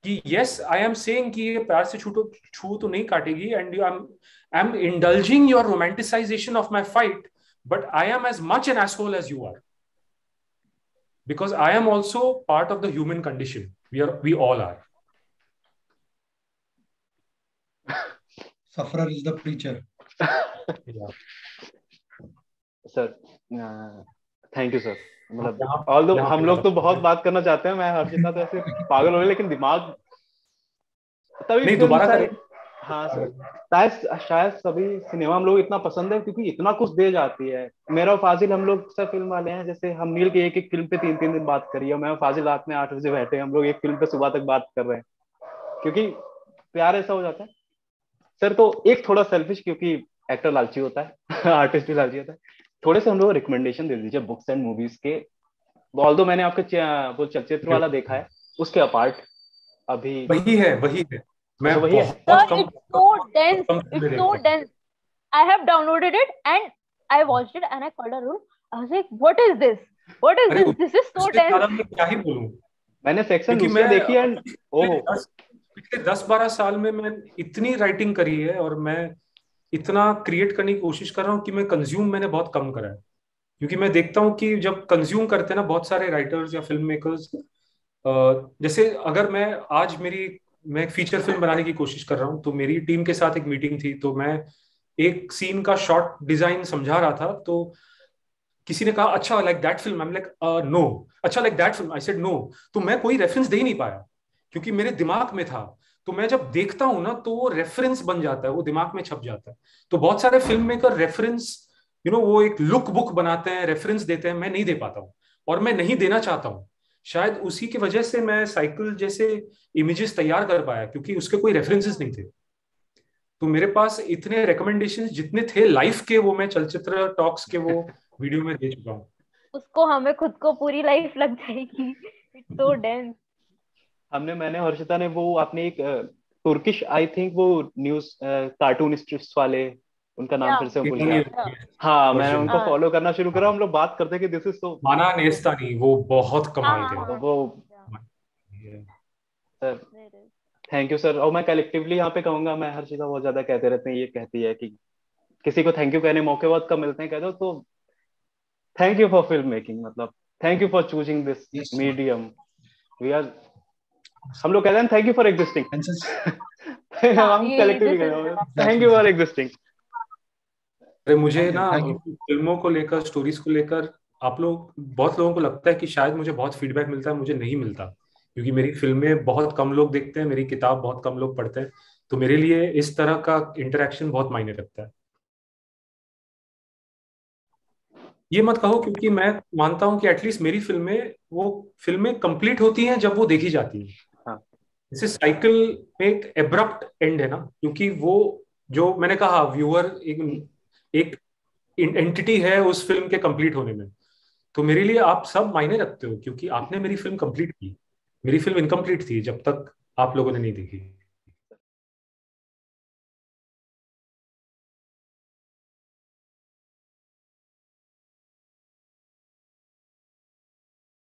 कि yes, I am saying कि ये प्यार से छुओ तो नहीं काटेगी, and I'm indulging your romanticization of my fight, but I am as much an asshole as you are, because I am also part of the human condition. We all are. Sufferer is the preacher. Yeah. Sir, thank you sir. मतलब although हम लोग तो बहुत बात करना चाहते हैं, मैं हर्षिता तो ऐसे पागल हो रही, लेकिन दिमाग तभी नहीं दोबारा करें. हाँ सर, शायद सभी सिनेमा हम लोग इतना पसंद है क्योंकि इतना कुछ दे जाती है. मेरा और फाजिल हम लोग सब फिल्म वाले हैं, जैसे हम मिल के एक फिल्म पे 3 दिन बात करी है. मैं और फाजिल रात में 8 बजे बैठे हैं, हम लोग एक फिल्म पे सुबह तक बात कर रहे हैं क्योंकि प्यार ऐसा हो जाता है सर. तो एक थोड़ा सेल्फिश, क्योंकि एक्टर लालची होता है आर्टिस्ट भी लालची होता है, थोड़े से हम लोग रिकमेंडेशन दे दीजिए बुक्स एंड मूवीज के. ऑल्दो मैंने आपके वो चलचित्र वाला देखा है, उसके अपार्ट अभी वही है मैं वही है. It's so dense. I have downloaded it and I watched it and I called Arun. I was like, what is this? This is so dense. मैं क्या ही बोलूं. मैंने सेक्शन दूसरे देखी एंड पिछले 10-12 साल में मैं इतनी राइटिंग करी है और मैं इतना क्रिएट करने की कोशिश कर रहा हूँ कि मैंने बहुत कम करा है. क्योंकि मैं देखता हूँ कि जब कंज्यूम करते हैं ना बहुत सारे राइटर्स या फिल्म मेकर्स, जैसे अगर मैं एक फीचर फिल्म बनाने की कोशिश कर रहा हूँ, तो मेरी टीम के साथ एक मीटिंग थी, तो मैं एक सीन का शॉर्ट डिजाइन समझा रहा था, तो किसी ने कहा अच्छा like that film, I am like no. अच्छा like that film, I said no. तो मैं कोई रेफरेंस दे ही नहीं पाया क्योंकि मेरे दिमाग में था. तो मैं जब देखता हूं ना तो वो रेफरेंस बन जाता है, वो दिमाग में छप जाता है. तो बहुत सारे फिल्म मेकर रेफरेंस वो एक लुक बुक बनाते हैं, रेफरेंस देते हैं, मैं नहीं दे पाता हूँ और मैं नहीं देना चाहता हूँ. शायद उसी की वजह से मैं साइकिल जैसे इमेजेस तैयार कर पाया, क्योंकि उसके कोई रेफरेंसेस नहीं थे. तो मेरे पास इतने रिकमेंडेशंस जितने थे लाइफ के, वो मैं चलचित्र टॉक्स के वो वीडियो में दे चुका हूँ. उसको हमें खुद को पूरी लाइफ लग जाएगी. It's so dense. मैंने हर्षिता ने वो आपने एक तुर्किश आई थिंक वो न्यूज कार्टूनिस्ट वाले, उनका नाम फिर से भूल गया. हाँ, मैंने उनको फॉलो करना शुरू करा. हम लोग बात करते कि दिस इज सो माना नेस्तानी, वो बहुत कमाल थे वो सर. Thank you sir. और मैं कलेक्टिवली यहाँ पे कहूंगा, मैं हर्षिता बहुत ज्यादा कहते रहते हैं, ये कहती है कि किसी को थैंक यू कहने मौके बहुत कम मिलते हैं, कह दो तो thank you for film making. मतलब thank you for choosing this medium. We are, हम लोग कहते हैं थैंक यू फॉर एग्जिस्टिंग. हम कलेक्टिवली कहते हैं थैंक यू फॉर एग्जिस्टिंग. अरे मुझे ना फिल्मों को लेकर, स्टोरीज को लेकर बहुत लोगों को लगता है कि शायद मुझे बहुत फीडबैक मिलता है. मुझे नहीं मिलता क्योंकि मेरी फिल्में बहुत कम लोग देखते हैं, मेरी किताब बहुत कम लोग पढ़ते हैं. तो मेरे लिए इस तरह का इंटरेक्शन बहुत मायने रखता है. ये मत कहो, क्योंकि मैं मानता हूं कि एटलीस्ट मेरी फिल्में कंप्लीट होती हैं जब वो देखी जाती हैं. जैसे साइकिल में एक एब्रप्ट एंड है ना, क्योंकि वो जो मैंने कहा व्यूअर एक एंटिटी है उस फिल्म के कंप्लीट होने में. तो मेरे लिए आप सब मायने रखते हो क्योंकि आपने मेरी फिल्म कंप्लीट की. मेरी फिल्म इनकम्प्लीट थी जब तक आप लोगों ने नहीं देखी.